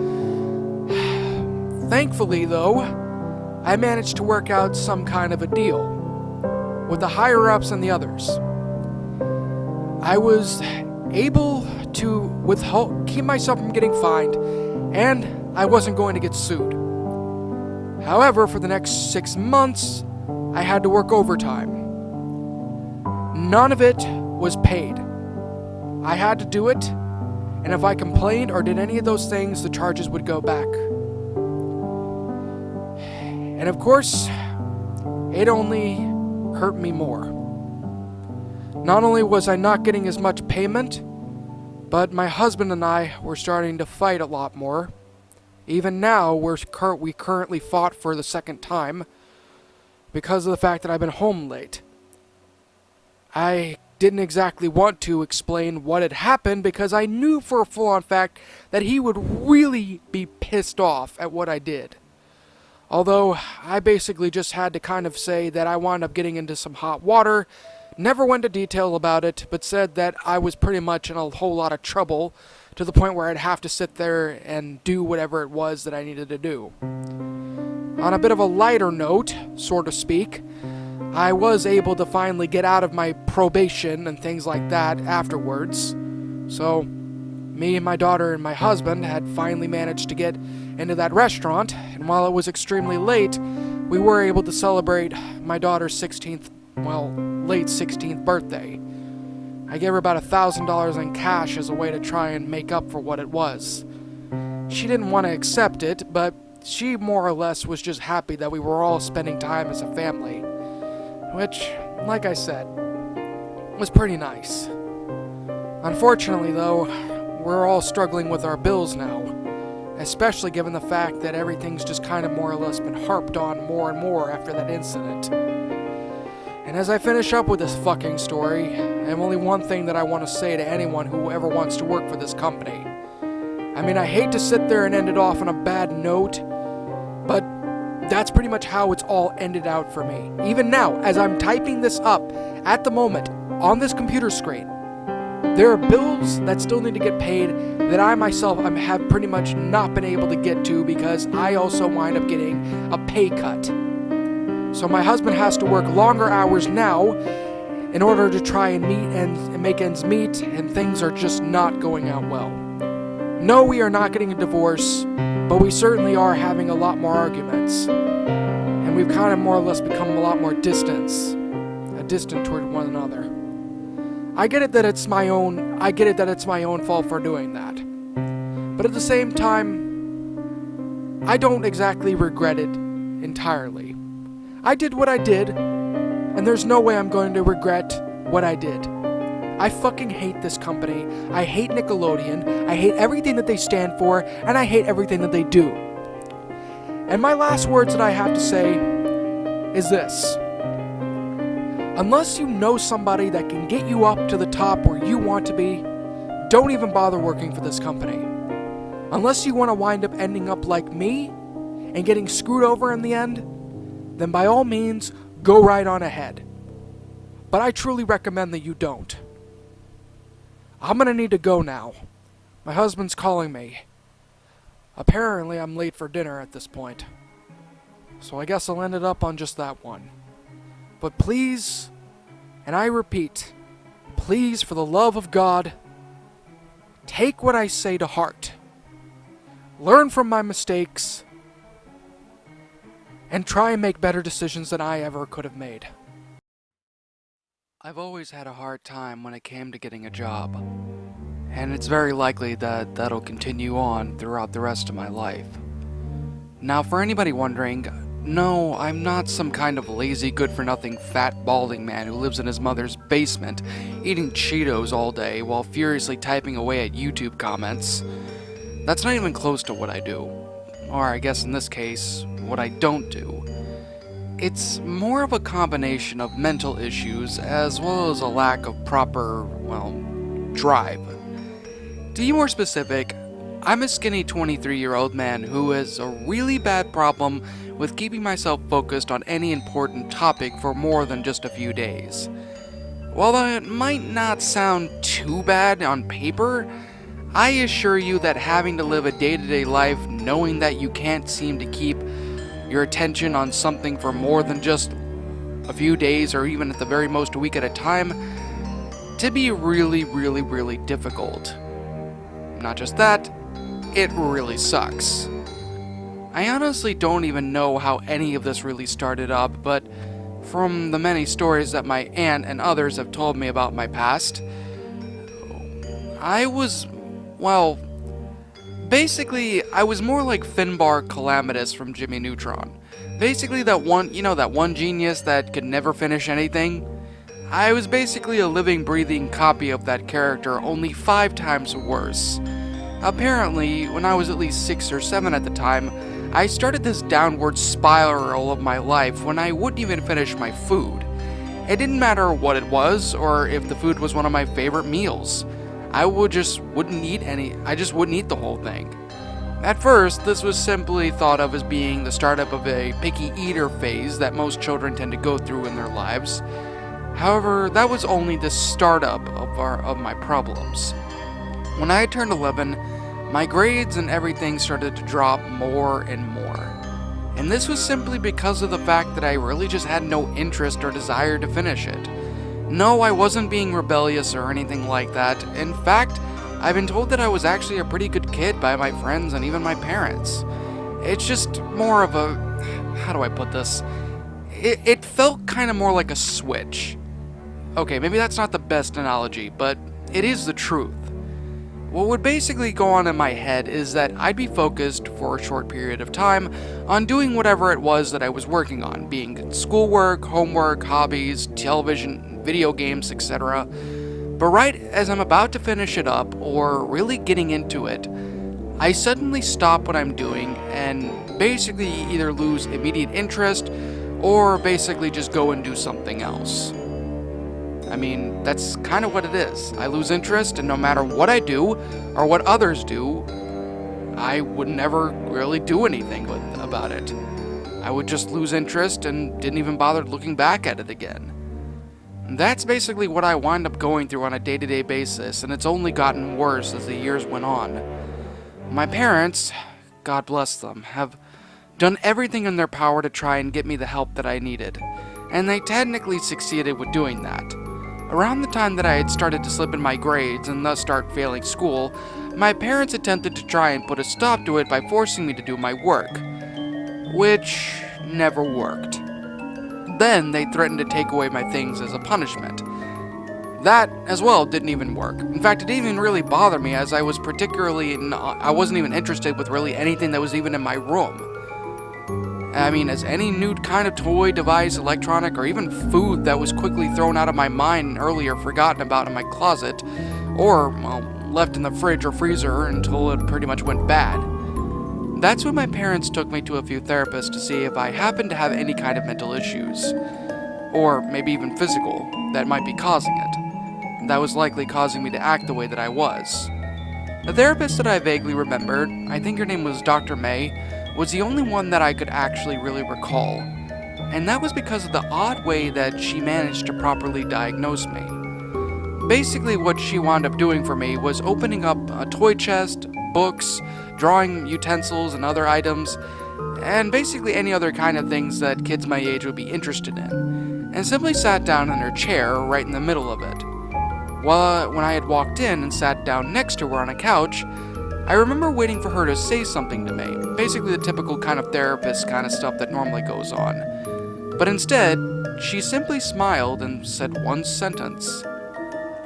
[SPEAKER 1] thankfully though, I managed to work out some kind of a deal with the higher-ups and the others. I was able to keep myself from getting fined, and I wasn't going to get sued. However, for the next 6 months, I had to work overtime. None of it was paid. I had to do it, and if I complained or did any of those things, the charges would go back. And of course, it only hurt me more. Not only was I not getting as much payment, but my husband and I were starting to fight a lot more. Even now, we currently fought for the second time because of the fact that I've been home late. I didn't exactly want to explain what had happened because I knew for a full-on fact that he would really be pissed off at what I did. Although, I basically just had to kind of say that I wound up getting into some hot water, never went into detail about it, but said that I was pretty much in a whole lot of trouble to the point where I'd have to sit there and do whatever it was that I needed to do. On a bit of a lighter note, so to speak, I was able to finally get out of my probation and things like that afterwards. So, me and my daughter and my husband had finally managed to get into that restaurant, and while it was extremely late, we were able to celebrate my daughter's late 16th birthday. I gave her about $1,000 in cash as a way to try and make up for what it was. She didn't want to accept it, but she more or less was just happy that we were all spending time as a family. Which, like I said, was pretty nice. Unfortunately, though, we're all struggling with our bills now, especially given the fact that everything's just kind of more or less been harped on more and more after that incident. And as I finish up with this fucking story, I have only one thing that I want to say to anyone who ever wants to work for this company. I mean, I hate to sit there and end it off on a bad note, but that's pretty much how it's all ended out for me. Even now, as I'm typing this up, at the moment, on this computer screen, there are bills that still need to get paid that I myself have pretty much not been able to get to because I also wind up getting a pay cut. So my husband has to work longer hours now in order to try and make ends meet, and things are just not going out well. No, we are not getting a divorce, but we certainly are having a lot more arguments. And we've kind of more or less become a lot more distant toward one another. I get it that it's my own fault for doing that. But at the same time, I don't exactly regret it entirely. I did what I did, and there's no way I'm going to regret what I did. I fucking hate this company. I hate Nickelodeon. I hate everything that they stand for, and I hate everything that they do. And my last words that I have to say is this. Unless you know somebody that can get you up to the top where you want to be, don't even bother working for this company. Unless you want to wind up ending up like me and getting screwed over in the end, then by all means, go right on ahead. But I truly recommend that you don't. I'm gonna need to go now. My husband's calling me. Apparently, I'm late for dinner at this point. So I guess I'll end it up on just that one. But please, and I repeat, please, for the love of God, take what I say to heart. Learn from my mistakes, and try and make better decisions than I ever could have made. I've always had a hard time when it came to getting a job, and it's very likely that that'll continue on throughout the rest of my life. Now, for anybody wondering, no, I'm not some kind of lazy, good-for-nothing, fat, balding man who lives in his mother's basement, eating Cheetos all day while furiously typing away at YouTube comments. That's not even close to what I do. Or I guess in this case, what I don't do. It's more of a combination of mental issues as well as a lack of proper, drive. To be more specific, I'm a skinny 23-year-old man who has a really bad problem with keeping myself focused on any important topic for more than just a few days. While that might not sound too bad on paper, I assure you that having to live a day-to-day life knowing that you can't seem to keep your attention on something for more than just a few days or even at the very most a week at a time, to be really, really, really difficult. Not just that, it really sucks. I honestly don't even know how any of this really started up, but from the many stories that my aunt and others have told me about my past, I was more like Finbar Calamitous from Jimmy Neutron. Basically that one genius that could never finish anything. I was basically a living, breathing copy of that character, only 5 times worse. Apparently, when I was at least 6 or 7 at the time, I started this downward spiral of my life when I wouldn't even finish my food. It didn't matter what it was, or if the food was one of my favorite meals. I just wouldn't eat the whole thing. At first, this was simply thought of as being the startup of a picky eater phase that most children tend to go through in their lives. However, that was only the startup of my problems. When I turned 11, my grades and everything started to drop more and more. And this was simply because of the fact that I really just had no interest or desire to finish it. No, I wasn't being rebellious or anything like that. In fact, I've been told that I was actually a pretty good kid by my friends and even my parents. It's just more of a... how do I put this? It felt kind of more like a switch. Okay, maybe that's not the best analogy, but it is the truth. What would basically go on in my head is that I'd be focused for a short period of time on doing whatever it was that I was working on, being schoolwork, homework, hobbies, television, video games, etc. But right as I'm about to finish it up, or really getting into it, I suddenly stop what I'm doing and basically either lose immediate interest or basically just go and do something else. I mean, that's kind of what it is. I lose interest, and no matter what I do or what others do, I would never really do anything about it. I would just lose interest and didn't even bother looking back at it again. And that's basically what I wind up going through on a day-to-day basis, and it's only gotten worse as the years went on. My parents, God bless them, have done everything in their power to try and get me the help that I needed, and they technically succeeded with doing that. Around the time that I had started to slip in my grades and thus start failing school, my parents attempted to try and put a stop to it by forcing me to do my work, which never worked. Then they threatened to take away my things as a punishment. That, as well, didn't even work. In fact, it didn't even really bother me, as I wasn't even interested with really anything that was even in my room. I mean, as any new kind of toy, device, electronic, or even food that was quickly thrown out of my mind and earlier forgotten about in my closet, or, well, left in the fridge or freezer until it pretty much went bad. That's when my parents took me to a few therapists to see if I happened to have any kind of mental issues, or maybe even physical, that might be causing it. That was likely causing me to act the way that I was. The therapist that I vaguely remembered, I think her name was Dr. May, was the only one that I could actually really recall, and that was because of the odd way that she managed to properly diagnose me. Basically, what she wound up doing for me was opening up a toy chest, books, drawing utensils and other items, and basically any other kind of things that kids my age would be interested in, and simply sat down in her chair right in the middle of it. When I had walked in and sat down next to her on a couch, I remember waiting for her to say something to me, basically the typical kind of therapist kind of stuff that normally goes on. But instead, she simply smiled and said one sentence.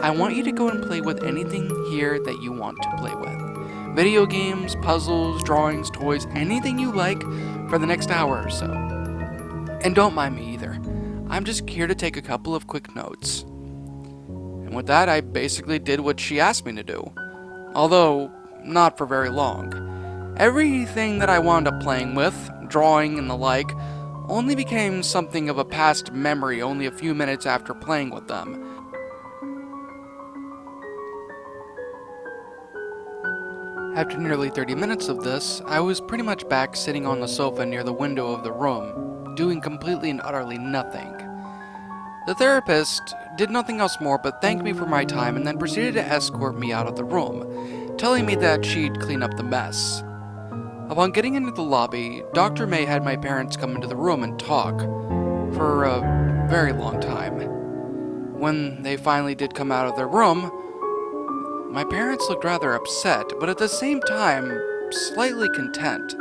[SPEAKER 1] "I want you to go and play with anything here that you want to play with. Video games, puzzles, drawings, toys, anything you like for the next hour or so. And don't mind me either. I'm just here to take a couple of quick notes." And with that, I basically did what she asked me to do. Although, not for very long. Everything that I wound up playing with, drawing and the like, only became something of a past memory only a few minutes after playing with them. After nearly 30 minutes of this, I was pretty much back sitting on the sofa near the window of the room, doing completely and utterly nothing. The therapist did nothing else more but thank me for my time and then proceeded to escort me out of the room, telling me that she'd clean up the mess. Upon getting into the lobby, Dr. May had my parents come into the room and talk for a very long time. When they finally did come out of their room, my parents looked rather upset, but at the same time, slightly content.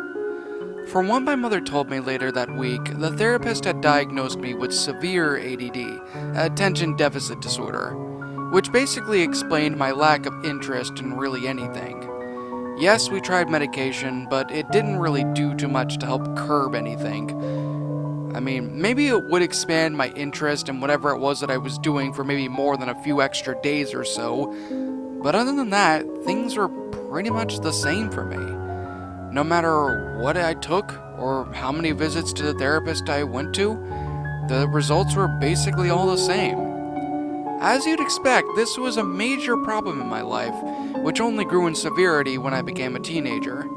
[SPEAKER 1] From what my mother told me later that week, the therapist had diagnosed me with severe ADD, attention deficit disorder, which basically explained my lack of interest in really anything. Yes, we tried medication, but it didn't really do too much to help curb anything. I mean, maybe it would expand my interest in whatever it was that I was doing for maybe more than a few extra days or so, but other than that, things were pretty much the same for me. No matter what I took, or how many visits to the therapist I went to, the results were basically all the same. As you'd expect, this was a major problem in my life, which only grew in severity when I became a teenager.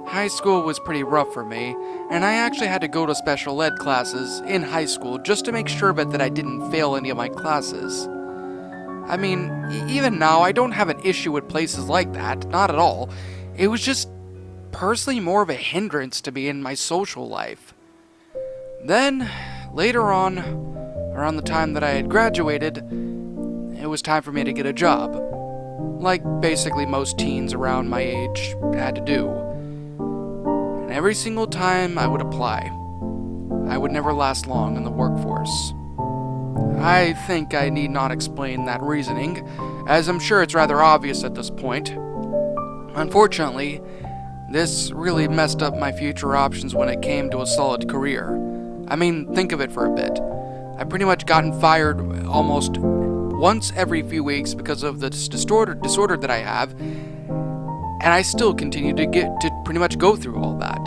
[SPEAKER 1] High school was pretty rough for me, and I actually had to go to special ed classes in high school just to make sure that I didn't fail any of my classes. I mean, even now, I don't have an issue with places like that, not at all. It was just personally more of a hindrance to me in my social life. Then, later on, around the time that I had graduated, it was time for me to get a job, like basically most teens around my age had to do. And every single time I would apply, I would never last long in the workforce. I think I need not explain that reasoning, as I'm sure it's rather obvious at this point. Unfortunately, this really messed up my future options when it came to a solid career. I mean, think of it for a bit. I've pretty much gotten fired almost once every few weeks because of the disorder that I have, and I still continue to pretty much go through all that.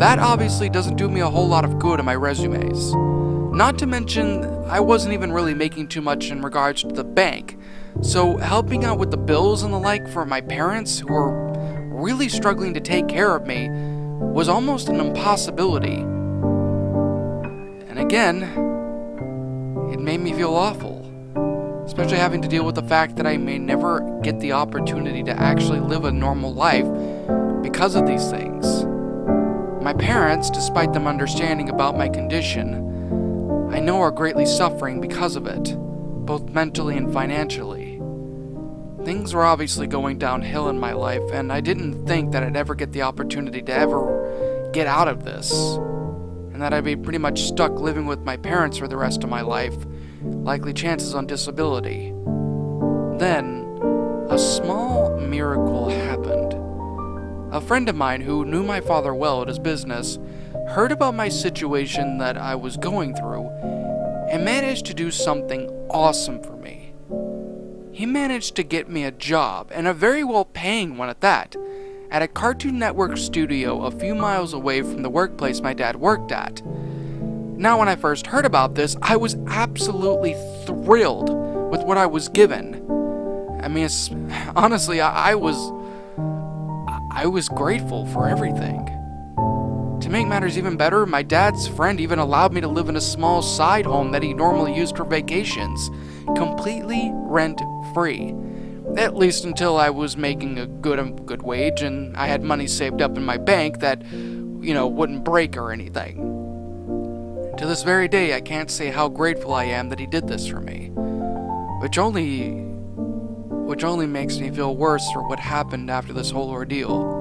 [SPEAKER 1] That obviously doesn't do me a whole lot of good in my resumes. Not to mention, I wasn't even really making too much in regards to the bank, so helping out with the bills and the like for my parents, who were really struggling to take care of me, was almost an impossibility. And again, it made me feel awful, especially having to deal with the fact that I may never get the opportunity to actually live a normal life because of these things. My parents, despite them understanding about my condition, I know are greatly suffering because of it, both mentally and financially. Things were obviously going downhill in my life, and I didn't think that I'd ever get the opportunity to ever get out of this, and that I'd be pretty much stuck living with my parents for the rest of my life, likely chances on disability. Then, a small miracle happened. A friend of mine who knew my father well at his business heard about my situation that I was going through and managed to do something awesome for me. He managed to get me a job, and a very well-paying one at that, at a Cartoon Network studio a few miles away from the workplace my dad worked at. Now, when I first heard about this, I was absolutely thrilled with what I was given. I mean, honestly, I was grateful for everything. To make matters even better, my dad's friend even allowed me to live in a small side home that he normally used for vacations, completely rent-free. At least until I was making a good wage and I had money saved up in my bank that, wouldn't break or anything. To this very day, I can't say how grateful I am that he did this for me, which only makes me feel worse for what happened after this whole ordeal.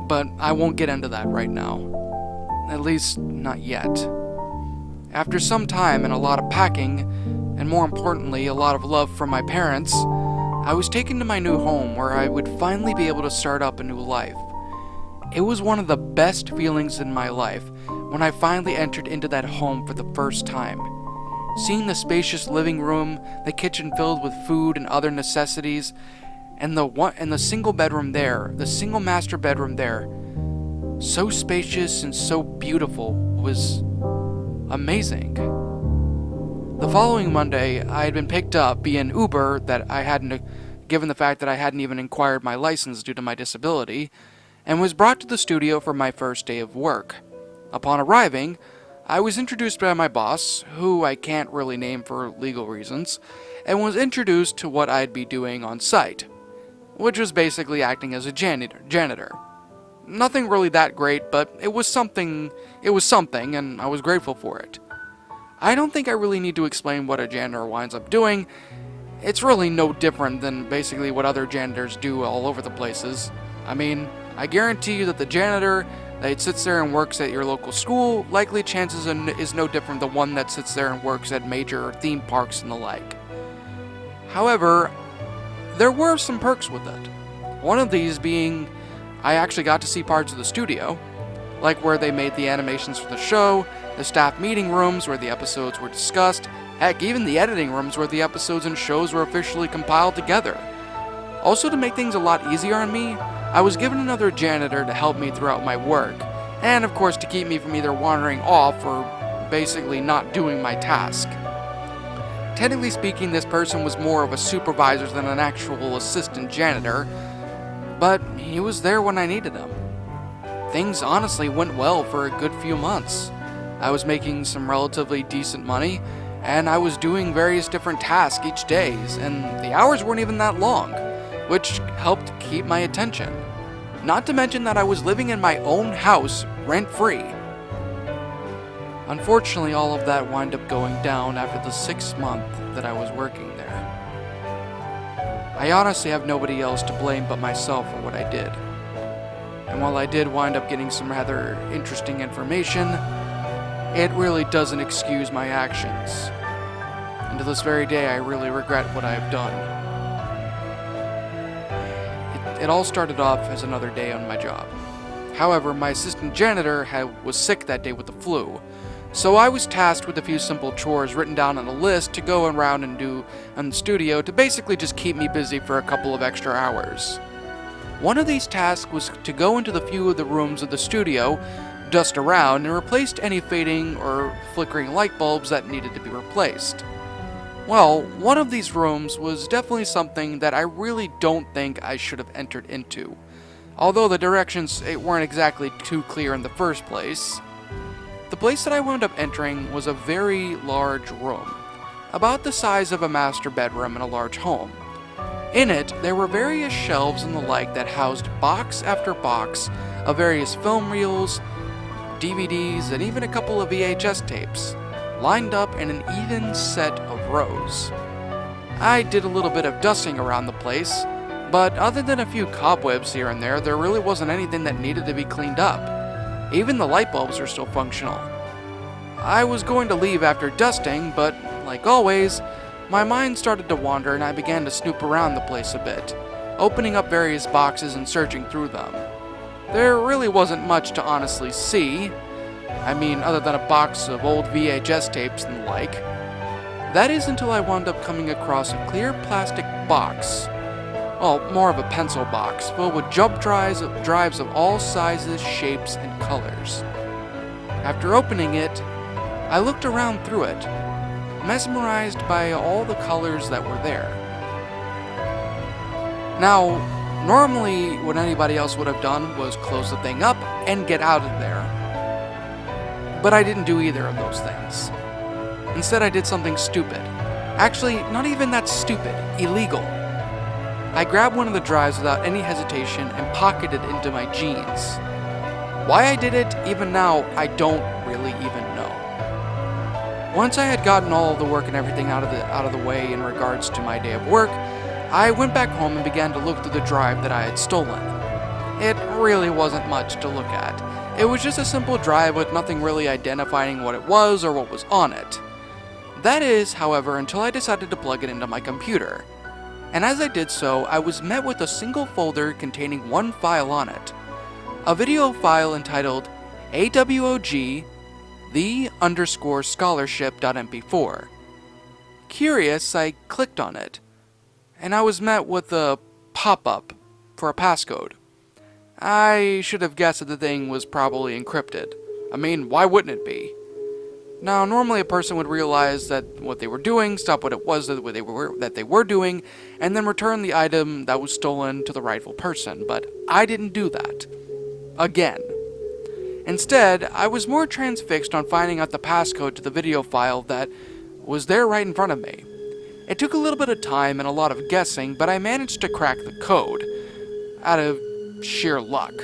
[SPEAKER 1] But I won't get into that right now. At least, not yet. After some time and a lot of packing, and more importantly, a lot of love from my parents, I was taken to my new home where I would finally be able to start up a new life. It was one of the best feelings in my life when I finally entered into that home for the first time. Seeing the spacious living room, the kitchen filled with food and other necessities, and the single bedroom there, the single master bedroom there, so spacious and so beautiful, was amazing. The following Monday, I had been picked up via an Uber given the fact that I hadn't even acquired my license due to my disability, and was brought to the studio for my first day of work. Upon arriving, I was introduced by my boss, who I can't really name for legal reasons, and was introduced to what I'd be doing on site, which was basically acting as a janitor. Nothing really that great, but it was something, and I was grateful for it. I don't think I really need to explain what a janitor winds up doing. It's really no different than basically what other janitors do all over the places. I mean, I guarantee you that the janitor that sits there and works at your local school, likely chances is no different than the one that sits there and works at major theme parks and the like. However, there were some perks with it. One of these being, I actually got to see parts of the studio, like where they made the animations for the show, the staff meeting rooms where the episodes were discussed, heck, even the editing rooms where the episodes and shows were officially compiled together. Also, to make things a lot easier on me, I was given another janitor to help me throughout my work, and of course to keep me from either wandering off or basically not doing my task. Technically speaking, this person was more of a supervisor than an actual assistant janitor, but he was there when I needed him. Things honestly went well for a good few months. I was making some relatively decent money, and I was doing various different tasks each day, and the hours weren't even that long, which helped keep my attention. not to mention that I was living in my own house, rent-free. Unfortunately, all of that wound up going down after the 6th month that I was working there. I honestly have nobody else to blame but myself for what I did. And while I did wind up getting some rather interesting information, it really doesn't excuse my actions. And to this very day, I really regret what I have done. It all started off as another day on my job. However, my assistant janitor was sick that day with the flu, so I was tasked with a few simple chores written down on a list to go around and do in the studio to basically just keep me busy for a couple of extra hours. One of these tasks was to go into the few of the rooms of the studio, dust around, and replace any fading or flickering light bulbs that needed to be replaced. Well, one of these rooms was definitely something that I really don't think I should have entered into, although the directions weren't exactly too clear in the first place. The place that I wound up entering was a very large room, about the size of a master bedroom in a large home. In it, there were various shelves and the like that housed box after box of various film reels, DVDs, and even a couple of VHS tapes, lined up in an even set of rows. I did a little bit of dusting around the place, but other than a few cobwebs here and there really wasn't anything that needed to be cleaned up. Even the light bulbs are still functional. I was going to leave after dusting, but, like always, my mind started to wander and I began to snoop around the place a bit, opening up various boxes and searching through them. There really wasn't much to honestly see. I mean, other than a box of old VHS tapes and the like. That is until I wound up coming across a clear plastic box, well, more of a pencil box, filled with jump drives of all sizes, shapes, and colors. After opening it, I looked around through it, mesmerized by all the colors that were there. Now, normally what anybody else would have done was close the thing up and get out of there. But I didn't do either of those things. Instead, I did something stupid. Actually, not even that stupid, illegal. I grabbed one of the drives without any hesitation and pocketed it into my jeans. Why I did it, even now, I don't really even know. Once I had gotten all of the work and everything out of the way in regards to my day of work, I went back home and began to look through the drive that I had stolen. It really wasn't much to look at. It was just a simple drive with nothing really identifying what it was or what was on it. That is, however, until I decided to plug it into my computer. And as I did so, I was met with a single folder containing one file on it. A video file entitled AWOG the_scholarship.mp4. Curious, I clicked on it, and I was met with a pop-up for a passcode. I should have guessed that the thing was probably encrypted. I mean, why wouldn't it be? Now, normally a person would realize that what they were doing, stop what it was that they were doing, and then return the item that was stolen to the rightful person, but I didn't do that. Again. Instead, I was more transfixed on finding out the passcode to the video file that was there right in front of me. It took a little bit of time and a lot of guessing, but I managed to crack the code, out of sheer luck.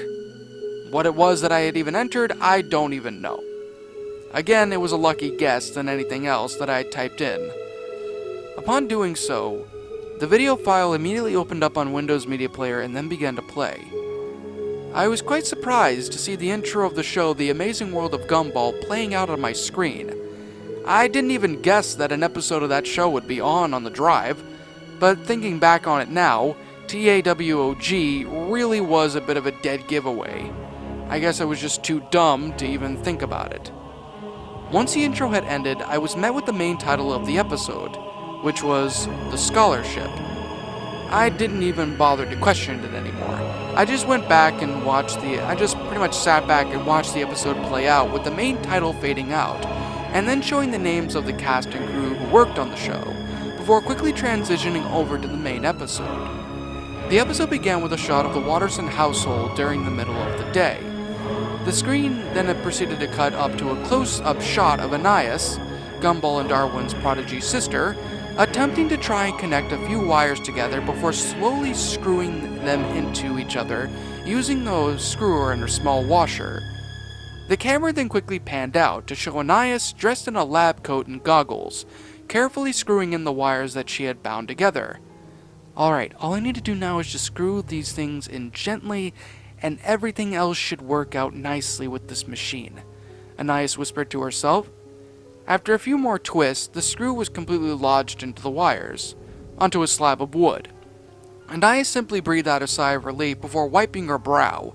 [SPEAKER 1] What it was that I had even entered, I don't even know. Again, it was a lucky guess than anything else that I had typed in. Upon doing so, the video file immediately opened up on Windows Media Player and then began to play. I was quite surprised to see the intro of the show The Amazing World of Gumball playing out on my screen. I didn't even guess that an episode of that show would be on the drive, but thinking back on it now, TAWOG really was a bit of a dead giveaway. I guess I was just too dumb to even think about it. Once the intro had ended, I was met with the main title of the episode, which was The Scholarship. I didn't even bother to question it anymore. I just pretty much sat back and watched the episode play out with the main title fading out, and then showing the names of the cast and crew who worked on the show, before quickly transitioning over to the main episode. The episode began with a shot of the Watterson household during the middle of the day. The screen then proceeded to cut up to a close-up shot of Anais, Gumball and Darwin's prodigy sister, attempting to try and connect a few wires together before slowly screwing them into each other using the screwer and her small washer. The camera then quickly panned out to show Anais dressed in a lab coat and goggles, carefully screwing in the wires that she had bound together. Alright, all I need to do now is just screw these things in gently, and everything else should work out nicely with this machine, Anais whispered to herself. After a few more twists, the screw was completely lodged into the wires, onto a slab of wood. Anais simply breathed out a sigh of relief before wiping her brow,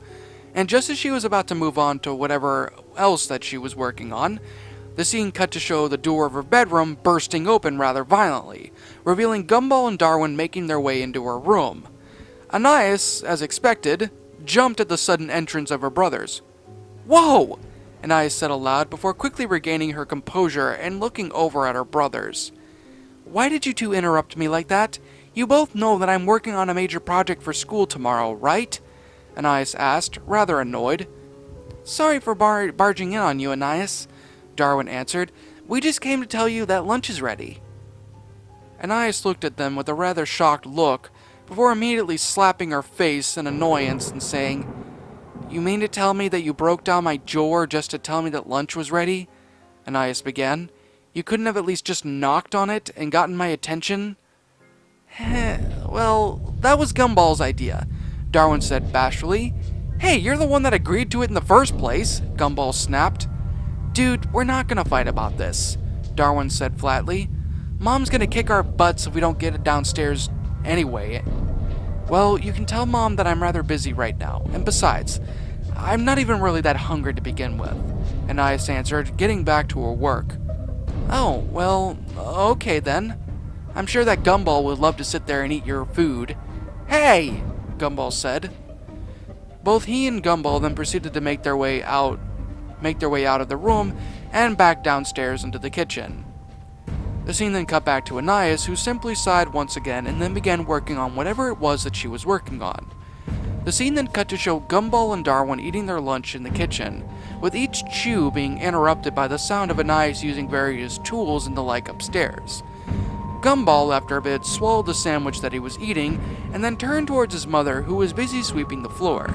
[SPEAKER 1] and just as she was about to move on to whatever else that she was working on, the scene cut to show the door of her bedroom bursting open rather violently, revealing Gumball and Darwin making their way into her room. Anais, as expected, jumped at the sudden entrance of her brothers. "Whoa!" Anais said aloud before quickly regaining her composure and looking over at her brothers. "Why did you two interrupt me like that? You both know that I'm working on a major project for school tomorrow, right?" Anais asked, rather annoyed. "Sorry for barging in on you, Anais," Darwin answered. "We just came to tell you that lunch is ready." Anais looked at them with a rather shocked look, before immediately slapping her face in annoyance and saying, "You mean to tell me that you broke down my door just to tell me that lunch was ready?" Anais began. "You couldn't have at least just knocked on it and gotten my attention?" "Well, that was Gumball's idea," Darwin said bashfully. "Hey, you're the one that agreed to it in the first place," Gumball snapped. "Dude, we're not gonna fight about this," Darwin said flatly. "Mom's gonna kick our butts if we don't get it downstairs anyway. Well, you can tell Mom that I'm rather busy right now, and besides, I'm not even really that hungry to begin with," Anais answered, getting back to her work. "Oh, well, okay then. I'm sure that Gumball would love to sit there and eat your food." "Hey!" Gumball said. Both he and Gumball then proceeded to make their way out of the room and back downstairs into the kitchen. The scene then cut back to Anais, who simply sighed once again and then began working on whatever it was that she was working on. The scene then cut to show Gumball and Darwin eating their lunch in the kitchen, with each chew being interrupted by the sound of Anais using various tools and the like upstairs. Gumball, after a bit, swallowed the sandwich that he was eating and then turned towards his mother, who was busy sweeping the floor.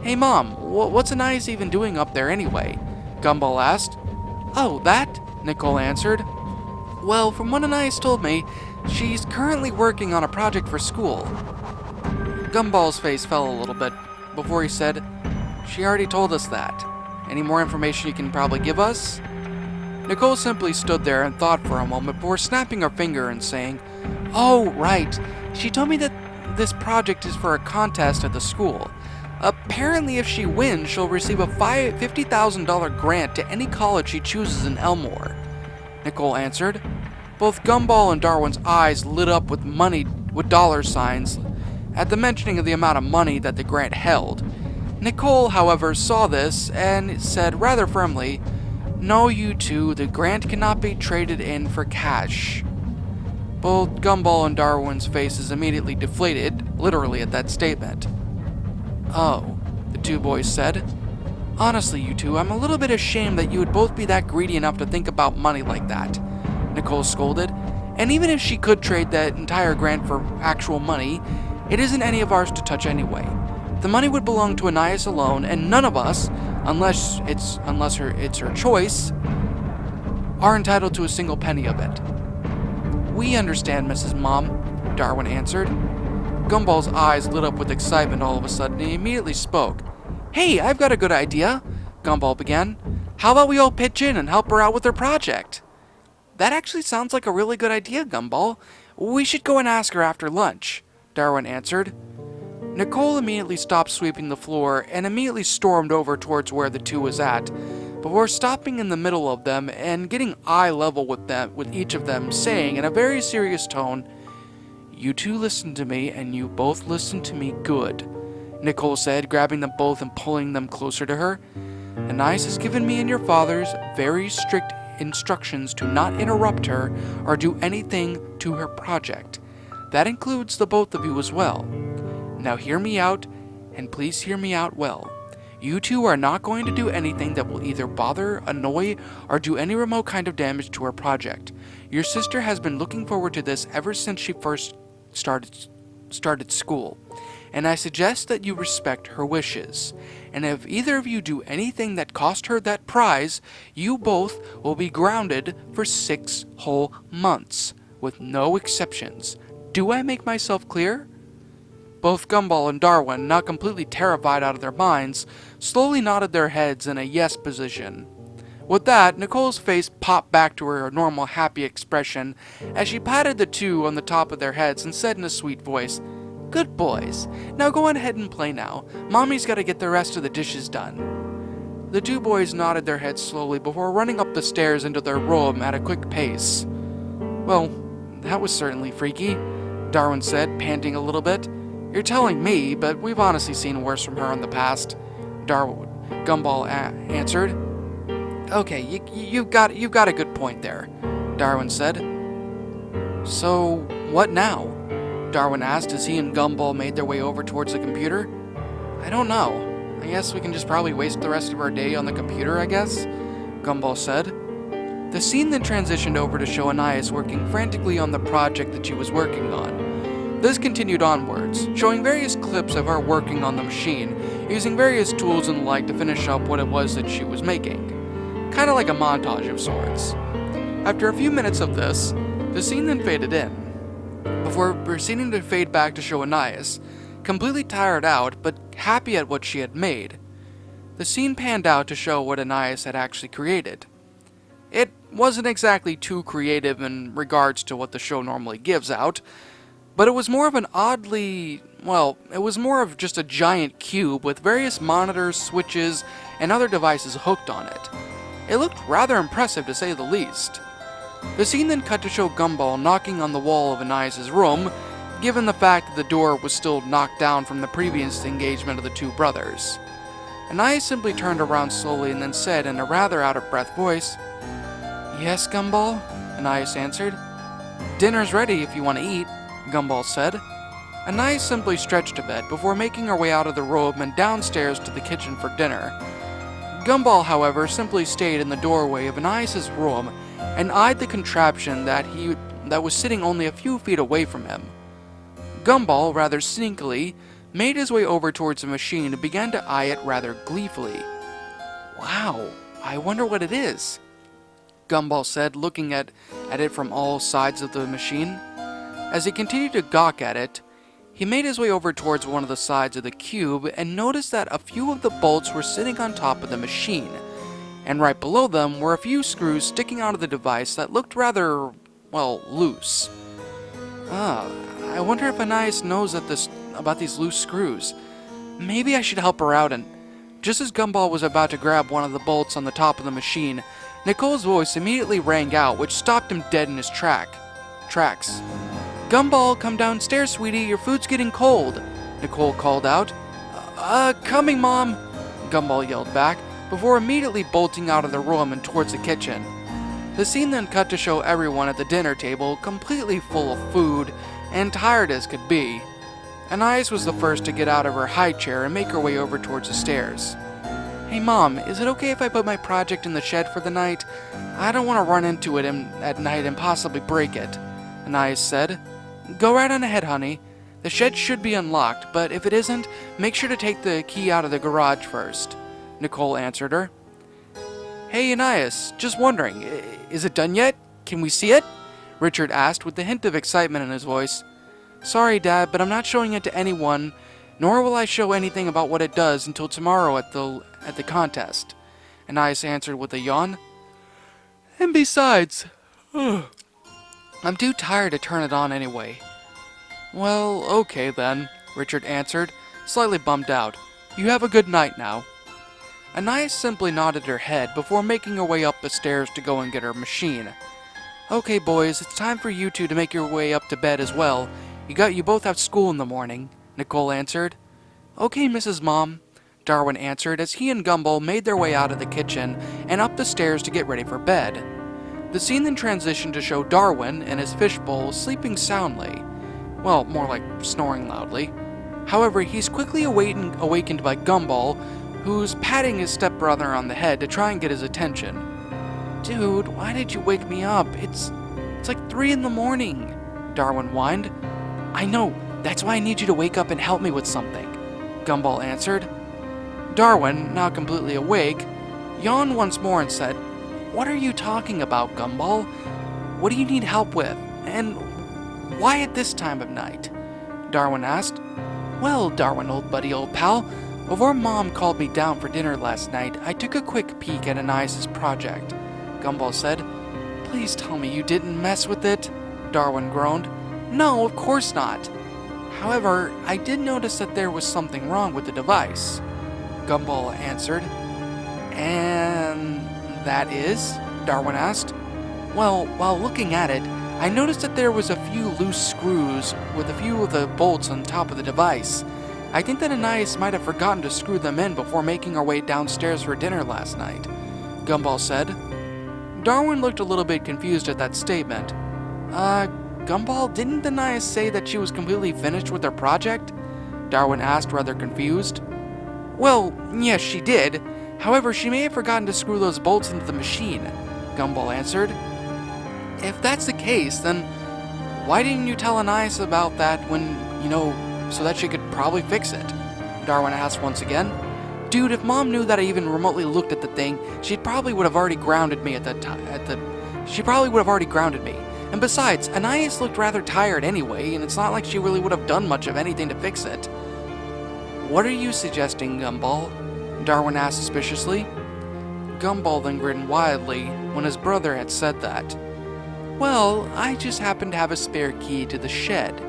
[SPEAKER 1] "Hey Mom, what's Anais even doing up there anyway?" Gumball asked. "Oh, that?" Nicole answered. "Well, from what Anais told me, she's currently working on a project for school." Gumball's face fell a little bit before he said, "She already told us that. Any more information you can probably give us?" Nicole simply stood there and thought for a moment before snapping her finger and saying, "Oh, right. She told me that this project is for a contest at the school. Apparently, if she wins, she'll receive a $50,000 grant to any college she chooses in Elmore," Nicole answered. Both Gumball and Darwin's eyes lit up with dollar signs at the mentioning of the amount of money that the grant held. Nicole, however, saw this and said rather firmly, "No, you two, the grant cannot be traded in for cash." Both Gumball and Darwin's faces immediately deflated, literally at that statement. "Oh," the two boys said. "Honestly, you two, I'm a little bit ashamed that you would both be that greedy enough to think about money like that," Nicole scolded. "And even if she could trade that entire grant for actual money, it isn't any of ours to touch anyway. The money would belong to Anais alone, and none of us, unless it's her choice, are entitled to a single penny of it." "We understand, Mrs. Mom," Darwin answered. Gumball's eyes lit up with excitement all of a sudden, and he immediately spoke. "Hey, I've got a good idea," Gumball began. "How about we all pitch in and help her out with her project?" "That actually sounds like a really good idea, Gumball. We should go and ask her after lunch," Darwin answered. Nicole immediately stopped sweeping the floor and immediately stormed over towards where the two was at, before stopping in the middle of them and getting eye level with each of them, saying in a very serious tone, "You two listen to me, and you both listen to me good," Nicole said, grabbing them both and pulling them closer to her. "Anais has given me and your fathers very strict instructions to not interrupt her or do anything to her project. That includes the both of you as well. Now hear me out, and please hear me out well. You two are not going to do anything that will either bother, annoy, or do any remote kind of damage to her project. Your sister has been looking forward to this ever since she first started school, and I suggest that you respect her wishes. And if either of you do anything that cost her that prize, you both will be grounded for 6 whole months, with no exceptions. Do I make myself clear?" Both Gumball and Darwin, not completely terrified out of their minds, slowly nodded their heads in a yes position. With that, Nicole's face popped back to her normal happy expression as she patted the two on the top of their heads and said in a sweet voice, "Good boys. Now go on ahead and play now. Mommy's got to get the rest of the dishes done." The two boys nodded their heads slowly before running up the stairs into their room at a quick pace. "Well, that was certainly freaky," Darwin said, panting a little bit. "You're telling me, but we've honestly seen worse from her in the past," Gumball answered. "Okay, you've got a good point there," Darwin said. "So, what now?" Darwin asked as he and Gumball made their way over towards the computer. "I don't know. I guess we can just probably waste the rest of our day on the computer, I guess," Gumball said. The scene then transitioned over to show Anais working frantically on the project that she was working on. This continued onwards, showing various clips of her working on the machine, using various tools and the like to finish up what it was that she was making. Kind of like a montage of sorts. After a few minutes of this, the scene then faded in, before proceeding to fade back to show Anais, completely tired out but happy at what she had made. The scene panned out to show what Anais had actually created. It wasn't exactly too creative in regards to what the show normally gives out, but it was more of it was more of just a giant cube with various monitors, switches, and other devices hooked on it. It looked rather impressive to say the least. The scene then cut to show Gumball knocking on the wall of Anais' room, given the fact that the door was still knocked down from the previous engagement of the two brothers. Anais simply turned around slowly and then said in a rather out-of-breath voice, "Yes, Gumball?" Anais answered. "Dinner's ready if you want to eat," Gumball said. Anais simply stretched a bit before making her way out of the room and downstairs to the kitchen for dinner. Gumball, however, simply stayed in the doorway of Anais' room and eyed the contraption that was sitting only a few feet away from him. Gumball, rather sneakily, made his way over towards the machine and began to eye it rather gleefully. "Wow, I wonder what it is," Gumball said, looking at it from all sides of the machine. As he continued to gawk at it, he made his way over towards one of the sides of the cube and noticed that a few of the bolts were sitting on top of the machine, and right below them were a few screws sticking out of the device that looked rather, loose. I wonder if Anais knows about these loose screws. Maybe I should help her out. And just as Gumball was about to grab one of the bolts on the top of the machine, Nicole's voice immediately rang out, which stopped him dead in his tracks. "Gumball, come downstairs, sweetie, your food's getting cold," Nicole called out. Coming, Mom," Gumball yelled back, before immediately bolting out of the room and towards the kitchen. The scene then cut to show everyone at the dinner table completely full of food and tired as could be. Anais was the first to get out of her high chair and make her way over towards the stairs. "Hey Mom, is it okay if I put my project in the shed for the night? I don't want to run into it at night and possibly break it," Anais said. "Go right on ahead, honey. The shed should be unlocked, but if it isn't, make sure to take the key out of the garage first," Nicole answered her. "Hey Anais, just wondering, is it done yet? Can we see it?" Richard asked with a hint of excitement in his voice. "Sorry, Dad, but I'm not showing it to anyone, nor will I show anything about what it does until tomorrow at the contest," Anais answered with a yawn. "And besides, I'm too tired to turn it on anyway." "Well, okay then," Richard answered, slightly bummed out. "You have a good night now." Anais simply nodded her head before making her way up the stairs to go and get her machine. "Okay, boys, it's time for you two to make your way up to bed as well. You both have school in the morning," Nicole answered. "Okay, Mrs. Mom," Darwin answered as he and Gumball made their way out of the kitchen and up the stairs to get ready for bed. The scene then transitioned to show Darwin in his fishbowl sleeping soundly. Well, more like snoring loudly. However, he's quickly awakened by Gumball, who's patting his stepbrother on the head to try and get his attention. "Dude, why did you wake me up? It's like 3 in the morning, Darwin whined. "I know, That's why I need you to wake up and help me with something, Gumball answered. Darwin, now completely awake, yawned once more and said, What are you talking about, Gumball? What do you need help with? And why at this time of night? Darwin asked. Well, Darwin, old buddy, old pal, before Mom called me down for dinner last night, I took a quick peek at Anais' project, Gumball said. Please tell me you didn't mess with it, Darwin groaned. No, of course not. However, I did notice that there was something wrong with the device, Gumball answered. And that is? Darwin asked. Well, while looking at it, I noticed that there was a few loose screws with a few of the bolts on top of the device. I think that Anais might have forgotten to screw them in before making our way downstairs for dinner last night, Gumball said. Darwin looked a little bit confused at that statement. Gumball, didn't Anais say that she was completely finished with her project? Darwin asked, rather confused. Well, yes, she did. However, she may have forgotten to screw those bolts into the machine, Gumball answered. If that's the case, then why didn't you tell Anais about that when, so that she could probably fix it? Darwin asked once again. Dude, if Mom knew that I even remotely looked at the thing, she probably would have already grounded me She probably would have already grounded me. And besides, Anais looked rather tired anyway, and it's not like she really would have done much of anything to fix it. What are you suggesting, Gumball? Darwin asked suspiciously. Gumball then grinned wildly when his brother had said that. Well, I just happen to have a spare key to the shed.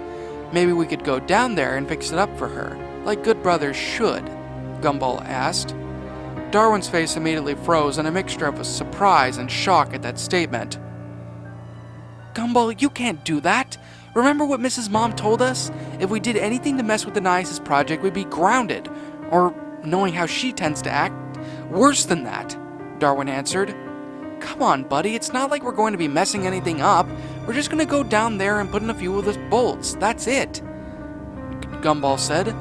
[SPEAKER 1] Maybe we could go down there and fix it up for her, like good brothers should, Gumball asked. Darwin's face immediately froze in a mixture of surprise and shock at that statement. Gumball, you can't do that. Remember what Mrs. Mom told us? If we did anything to mess with Anais' project, we'd be grounded. Or, knowing how she tends to act, worse than that, Darwin answered. Come on, buddy, it's not like we're going to be messing anything up. We're just going to go down there and put in a few of the bolts. That's it, Gumball said.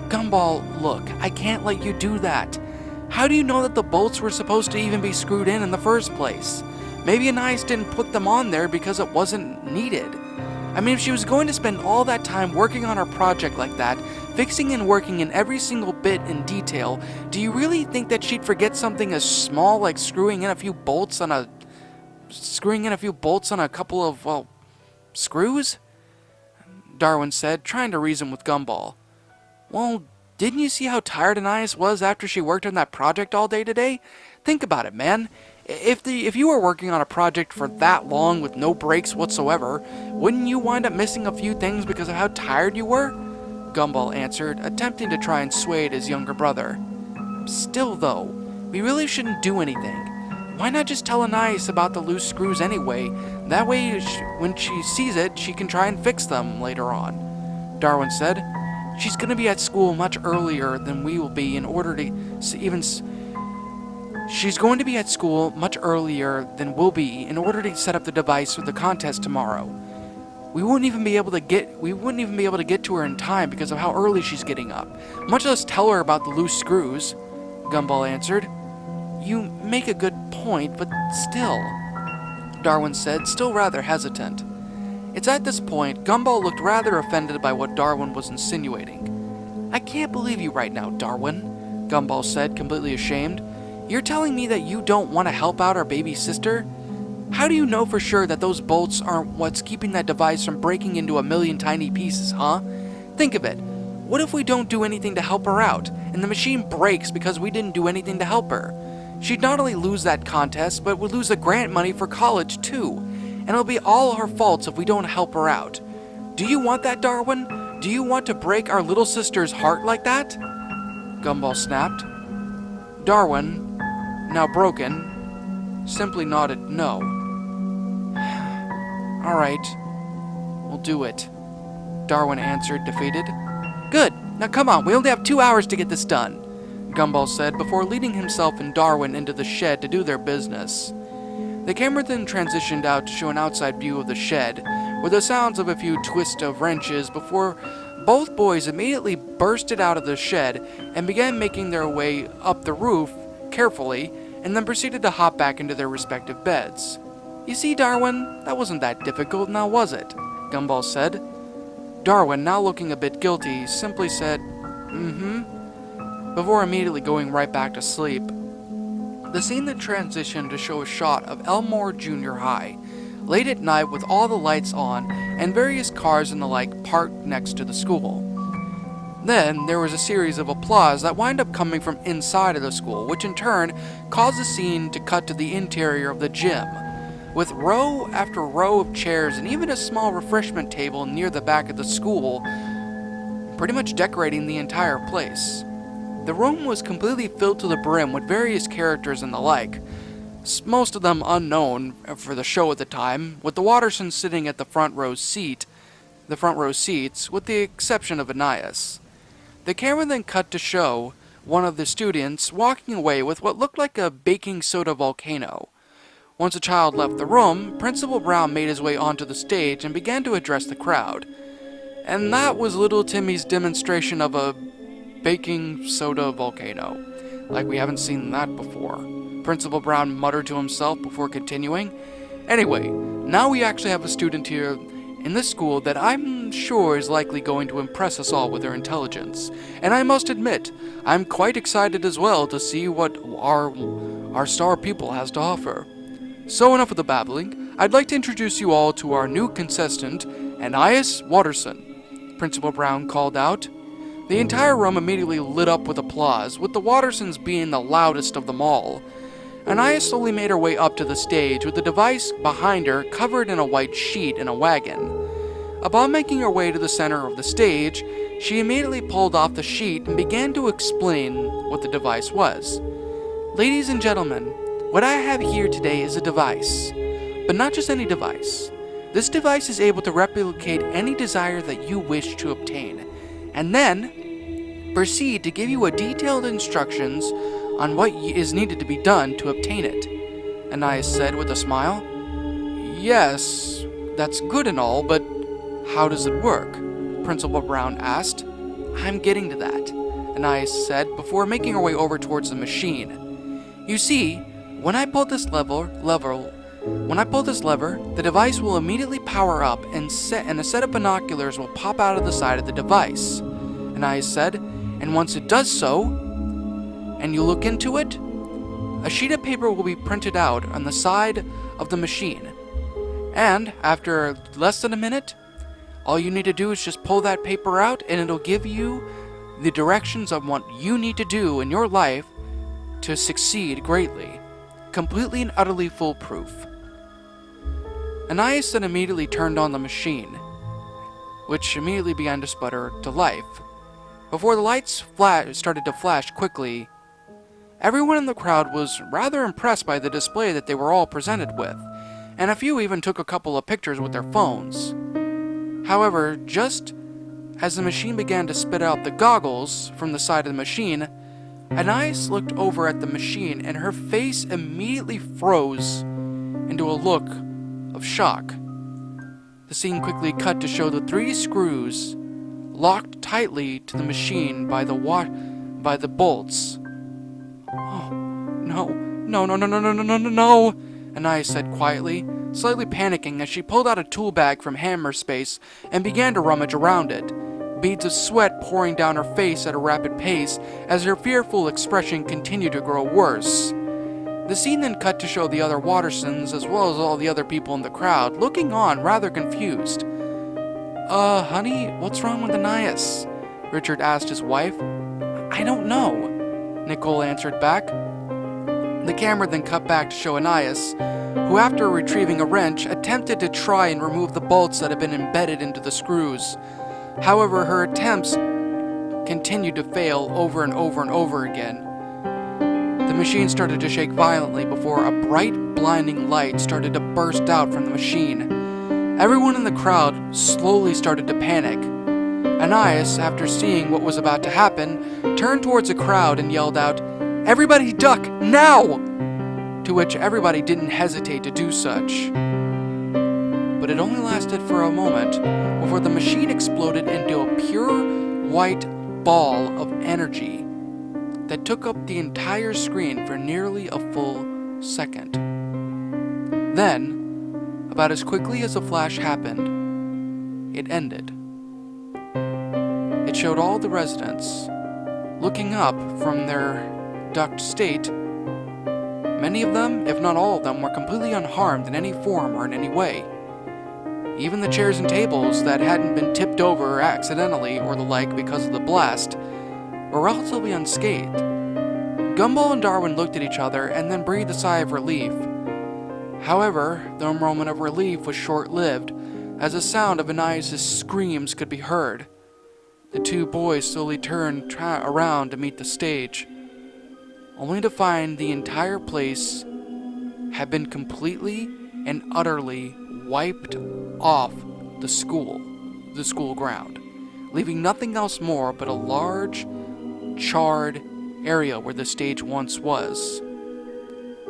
[SPEAKER 1] Gumball, look, I can't let you do that. How do you know that the bolts were supposed to even be screwed in the first place? Maybe Anais didn't put them on there because it wasn't needed. I mean, if she was going to spend all that time working on her project like that, fixing and working in every single bit in detail, do you really think that she'd forget something as small like screwing in a few bolts on a couple of, screws? Darwin said, trying to reason with Gumball. Well, didn't you see how tired Anais was after she worked on that project all day today? Think about it, man. If you were working on a project for that long with no breaks whatsoever, wouldn't you wind up missing a few things because of how tired you were? Gumball answered, attempting to try and sway his younger brother. Still, though, we really shouldn't do anything. Why not just tell Anais about the loose screws anyway? That way, when she sees it, she can try and fix them later on, Darwin said. She's going to be at school much earlier than we will be in order to She's going to be at school much earlier than we'll be in order to set up the device for the contest tomorrow. We wouldn't even be able to get to her in time because of how early she's getting up, much less tell her about the loose screws, Gumball answered. You make a good point, but still, Darwin said, still rather hesitant. It's at this point, Gumball looked rather offended by what Darwin was insinuating. I can't believe you right now, Darwin, Gumball said, completely ashamed. You're telling me that you don't want to help out our baby sister? How do you know for sure that those bolts aren't what's keeping that device from breaking into a million tiny pieces, huh? Think of it. What if we don't do anything to help her out, and the machine breaks because we didn't do anything to help her? She'd not only lose that contest, but would lose the grant money for college, too. And it'll be all her faults if we don't help her out. Do you want that, Darwin? Do you want to break our little sister's heart like that? Gumball snapped. Darwin, now broken, simply nodded no. All right, we'll do it, Darwin answered, defeated. Good, now come on, we only have 2 hours to get this done, Gumball said before leading himself and Darwin into the shed to do their business. The camera then transitioned out to show an outside view of the shed, with the sounds of a few twists of wrenches before both boys immediately bursted out of the shed and began making their way up the roof carefully, and then proceeded to hop back into their respective beds. You see, Darwin, that wasn't that difficult, now was it? Gumball said. Darwin, now looking a bit guilty, simply said, "Mm-hmm," before immediately going right back to sleep. The scene then transitioned to show a shot of Elmore Junior High, late at night with all the lights on and various cars and the like parked next to the school. Then there was a series of applause that wind up coming from inside of the school, which in turn caused the scene to cut to the interior of the gym, with row after row of chairs and even a small refreshment table near the back of the school, pretty much decorating the entire place. The room was completely filled to the brim with various characters and the like, most of them unknown for the show at the time, with the Wattersons sitting at the front row seats, with the exception of Anais. The camera then cut to show one of the students walking away with what looked like a baking soda volcano. Once the child left the room, Principal Brown made his way onto the stage and began to address the crowd. And that was little Timmy's demonstration of a baking soda volcano. Like we haven't seen that before. Principal Brown muttered to himself before continuing. Anyway, now we actually have a student here in this school that I'm sure is likely going to impress us all with her intelligence. And I must admit, I'm quite excited as well to see what our star pupil has to offer. So enough of the babbling. I'd like to introduce you all to our new contestant, Anais Watterson, Principal Brown called out. The entire room immediately lit up with applause, with the Wattersons being the loudest of them all. Anais slowly made her way up to the stage, with the device behind her covered in a white sheet in a wagon. Upon making her way to the center of the stage, she immediately pulled off the sheet and began to explain what the device was. Ladies and gentlemen, what I have here today is a device, but not just any device. This device is able to replicate any desire that you wish to obtain, and then proceed to give you a detailed instructions on what is needed to be done to obtain it, Anais said with a smile. Yes, that's good and all, but how does it work? Principal Brown asked. I'm getting to that, Anais said before making her way over towards the machine. You see, when I pull this lever, the device will immediately power up and a set of binoculars will pop out of the side of the device, Anais said, and once it does so, and you look into it, a sheet of paper will be printed out on the side of the machine. And after less than a minute, all you need to do is just pull that paper out and it'll give you the directions on what you need to do in your life to succeed greatly. Completely and utterly foolproof. Anais then immediately turned on the machine, which immediately began to sputter to life. Before the lights started to flash quickly, everyone in the crowd was rather impressed by the display that they were all presented with, and a few even took a couple of pictures with their phones. However, just as the machine began to spit out the goggles from the side of the machine, Anais looked over at the machine and her face immediately froze into a look of shock. The scene quickly cut to show the 3 screws locked tightly to the machine by the bolts. Oh, no, Anais said quietly, slightly panicking as she pulled out a tool bag from Hammerspace and began to rummage around it, beads of sweat pouring down her face at a rapid pace as her fearful expression continued to grow worse. The scene then cut to show the other Wattersons as well as all the other people in the crowd looking on rather confused. Honey, what's wrong with Anais? Richard asked his wife. I don't know, Nicole answered back. The camera then cut back to show Anais, who after retrieving a wrench, attempted to try and remove the bolts that had been embedded into the screws. However, her attempts continued to fail over and over and over again. The machine started to shake violently before a bright, blinding light started to burst out from the machine. Everyone in the crowd slowly started to panic. Anais, after seeing what was about to happen, turned towards the crowd and yelled out, "Everybody duck, now!" To which everybody didn't hesitate to do such. But it only lasted for a moment before the machine exploded into a pure white ball of energy that took up the entire screen for nearly a full second. Then, about as quickly as the flash happened, it ended. It showed all the residents looking up from their ducked state. Many of them, if not all of them, were completely unharmed in any form or in any way. Even the chairs and tables that hadn't been tipped over accidentally or the like because of the blast were relatively unscathed. Gumball and Darwin looked at each other and then breathed a sigh of relief. However, the moment of relief was short-lived, as the sound of Anais' screams could be heard. The two boys slowly turned around to meet the stage, only to find the entire place had been completely and utterly wiped off the school ground, leaving nothing else more but a large, charred area where the stage once was.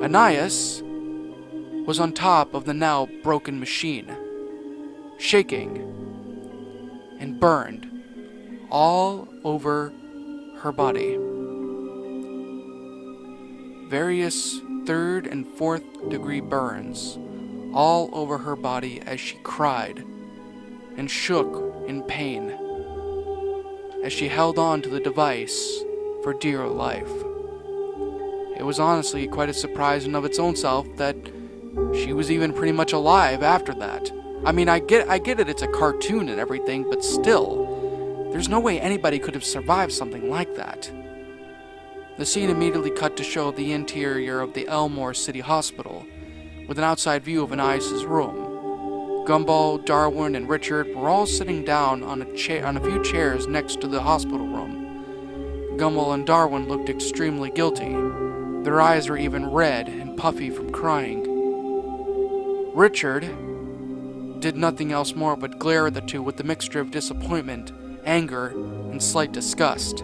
[SPEAKER 1] Anais was on top of the now broken machine, shaking and burned all over her body. Various 3rd and 4th degree burns all over her body as she cried and shook in pain as she held on to the device for dear life. It was honestly quite a surprise in of its own self that she was even pretty much alive after that. I mean, I get it, it's a cartoon and everything, but still, there's no way anybody could have survived something like that. The scene immediately cut to show the interior of the Elmore City Hospital, with an outside view of Anais' room. Gumball, Darwin, and Richard were all sitting down on a few chairs next to the hospital room. Gumball and Darwin looked extremely guilty. Their eyes were even red and puffy from crying. Richard did nothing else more but glare at the two with a mixture of disappointment, anger, and slight disgust.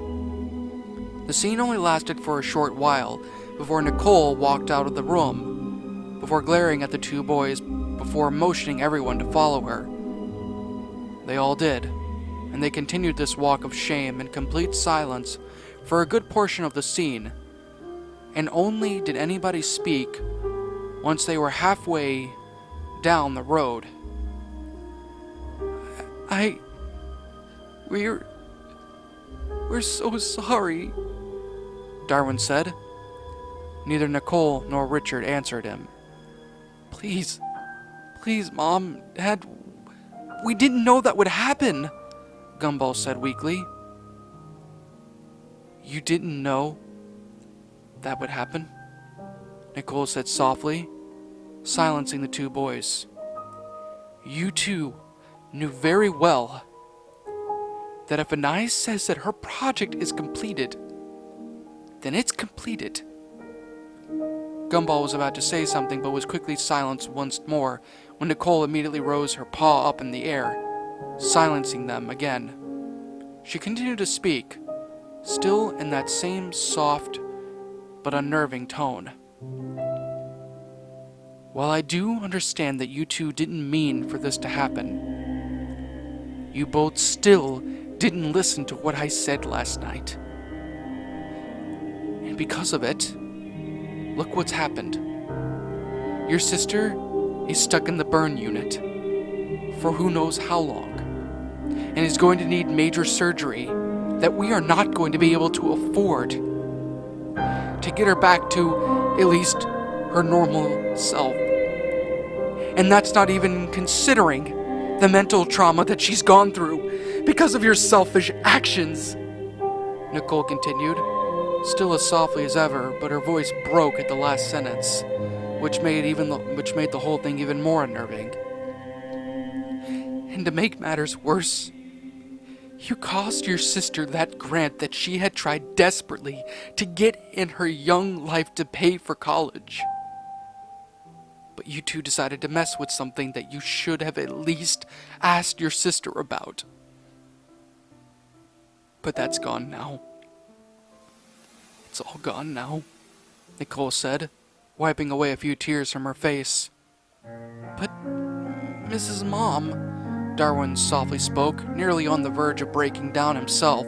[SPEAKER 1] The scene only lasted for a short while before Nicole walked out of the room, before glaring at the two boys, before motioning everyone to follow her. They all did, and they continued this walk of shame in complete silence for a good portion of the scene, and only did anybody speak once they were halfway down the road. We're so sorry, Darwin said. Neither Nicole nor Richard answered him. Please, Mom, Dad, we didn't know that would happen, Gumball said weakly. You didn't know that would happen? Nicole said softly, silencing the two boys. You two knew very well that if Anais says that her project is completed, then it's completed. Gumball was about to say something but was quickly silenced once more when Nicole immediately rose her paw up in the air, silencing them again. She continued to speak, still in that same soft but unnerving tone. While I do understand that you two didn't mean for this to happen, you both still didn't listen to what I said last night. And because of it, look what's happened. Your sister is stuck in the burn unit for who knows how long, and is going to need major surgery that we are not going to be able to afford to get her back to at least her normal self. And that's not even considering the mental trauma that she's gone through because of your selfish actions, Nicole continued, still as softly as ever, but her voice broke at the last sentence, which made the whole thing even more unnerving. And to make matters worse, you caused your sister that grant that she had tried desperately to get in her young life to pay for college. But you two decided to mess with something that you should have at least asked your sister about. But that's gone now. It's all gone now, Nicole said, wiping away a few tears from her face. But, Mrs. Mom, Darwin softly spoke, nearly on the verge of breaking down himself.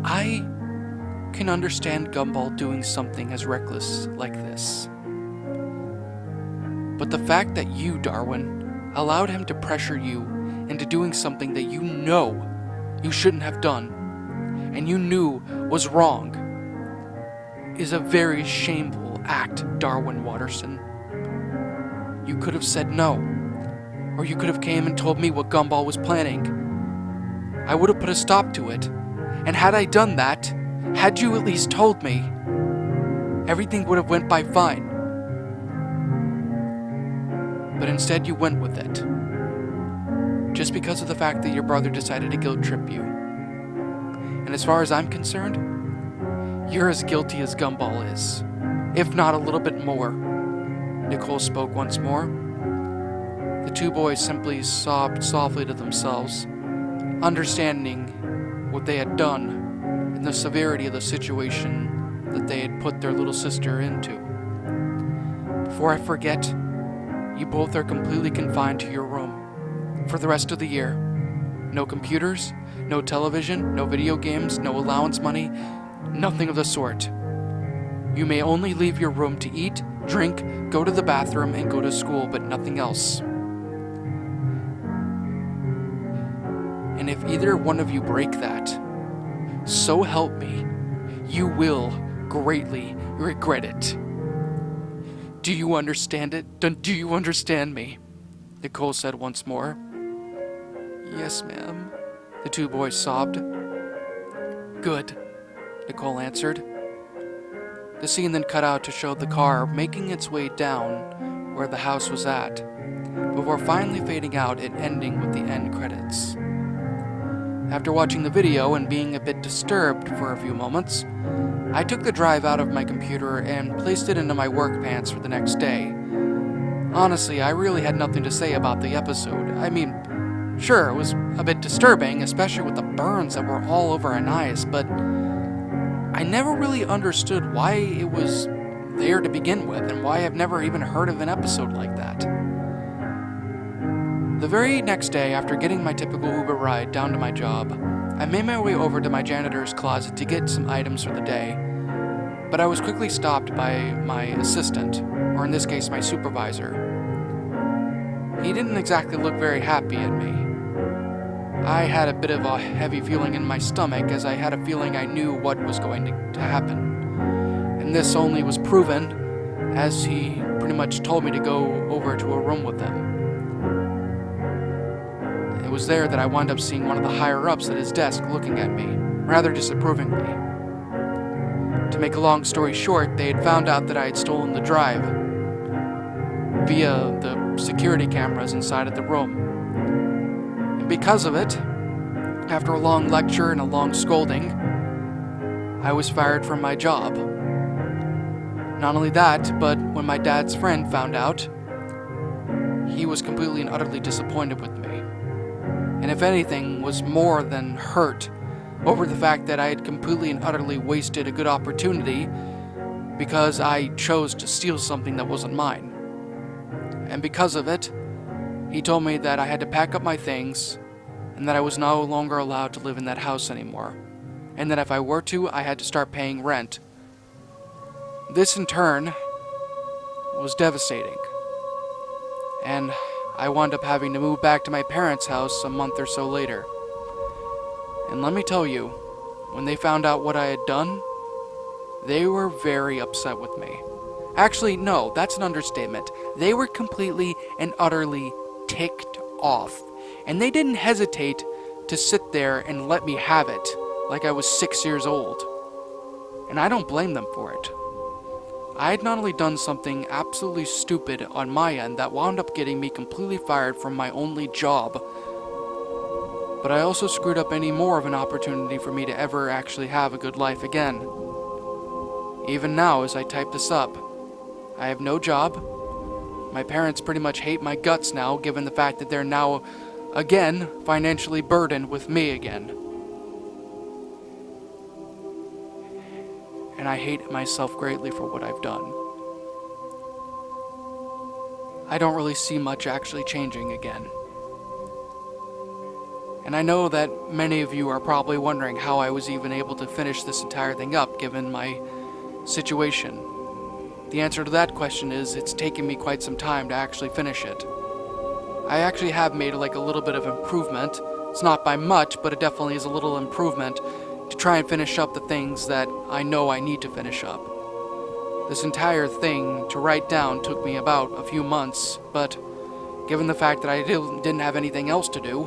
[SPEAKER 1] I can understand Gumball doing something as reckless like this. But the fact that you, Darwin, allowed him to pressure you into doing something that you know you shouldn't have done, and you knew was wrong, is a very shameful act, Darwin Watterson. You could have said no, or you could have came and told me what Gumball was planning. I would have put a stop to it, and had I done that, had you at least told me, everything would have went by fine. But instead you went with it, just because of the fact that your brother decided to guilt trip you. And as far as I'm concerned, you're as guilty as Gumball is, if not a little bit more. Nicole spoke once more. The two boys simply sobbed softly to themselves, understanding what they had done and the severity of the situation that they had put their little sister into. Before I forget, you both are completely confined to your room for the rest of the year. No computers, no television, no video games, no allowance money, nothing of the sort. You may only leave your room to eat, drink, go to the bathroom, and go to school, but nothing else. And if either one of you break that, so help me, you will greatly regret it. Do you understand it? Do you understand me? Nicole said once more. Yes, ma'am, the two boys sobbed. Good, Nicole answered. The scene then cut out to show the car making its way down where the house was at, before finally fading out and ending with the end credits. After watching the video and being a bit disturbed for a few moments, I took the drive out of my computer and placed it into my work pants for the next day. Honestly, I really had nothing to say about the episode. I mean, sure, it was a bit disturbing, especially with the burns that were all over Anais, but I never really understood why it was there to begin with and why I've never even heard of an episode like that. The very next day, after getting my typical Uber ride down to my job, I made my way over to my janitor's closet to get some items for the day, but I was quickly stopped by my assistant, or in this case, my supervisor. He didn't exactly look very happy at me. I had a bit of a heavy feeling in my stomach, as I had a feeling I knew what was going to happen. And this only was proven as he pretty much told me to go over to a room with him. It was there that I wound up seeing one of the higher-ups at his desk looking at me, rather disapprovingly. To make a long story short, they had found out that I had stolen the drive via the security cameras inside of the room. And because of it, after a long lecture and a long scolding, I was fired from my job. Not only that, but when my dad's friend found out, he was completely and utterly disappointed with me. And if anything, was more than hurt over the fact that I had completely and utterly wasted a good opportunity because I chose to steal something that wasn't mine. And because of it, he told me that I had to pack up my things and that I was no longer allowed to live in that house anymore, and that if I were to, I had to start paying rent. This in turn was devastating, and I wound up having to move back to my parents' house a month or so later. And let me tell you, when they found out what I had done, they were very upset with me. Actually, no, that's an understatement. They were completely and utterly ticked off. And they didn't hesitate to sit there and let me have it like I was 6 years old. And I don't blame them for it. I had not only done something absolutely stupid on my end that wound up getting me completely fired from my only job, but I also screwed up any more of an opportunity for me to ever actually have a good life again. Even now, as I type this up, I have no job. My parents pretty much hate my guts now, given the fact that they're now, again, financially burdened with me again. And I hate myself greatly for what I've done. I don't really see much actually changing again. And I know that many of you are probably wondering how I was even able to finish this entire thing up, given my situation. The answer to that question is, it's taken me quite some time to actually finish it. I actually have made like a little bit of improvement It's not by much, but it definitely is a little improvement to try and finish up the things that I know I need to finish up. This entire thing to write down took me about a few months, but given the fact that I didn't have anything else to do,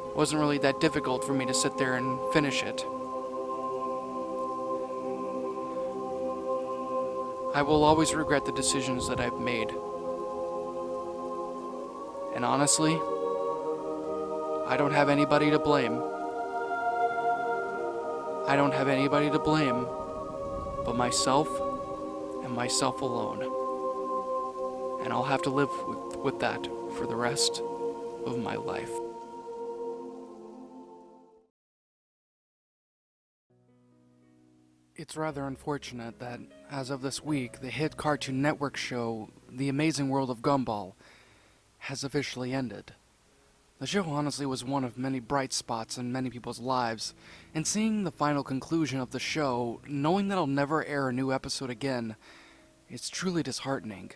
[SPEAKER 1] it wasn't really that difficult for me to sit there and finish it. I will always regret the decisions that I've made. And honestly, I don't have anybody to blame. I don't have anybody to blame but myself and myself alone. And I'll have to live with that for the rest of my life. It's rather unfortunate that, as of this week, the hit Cartoon Network show, The Amazing World of Gumball, has officially ended. The show honestly was one of many bright spots in many people's lives, and seeing the final conclusion of the show, knowing that I'll never air a new episode again, it's truly disheartening.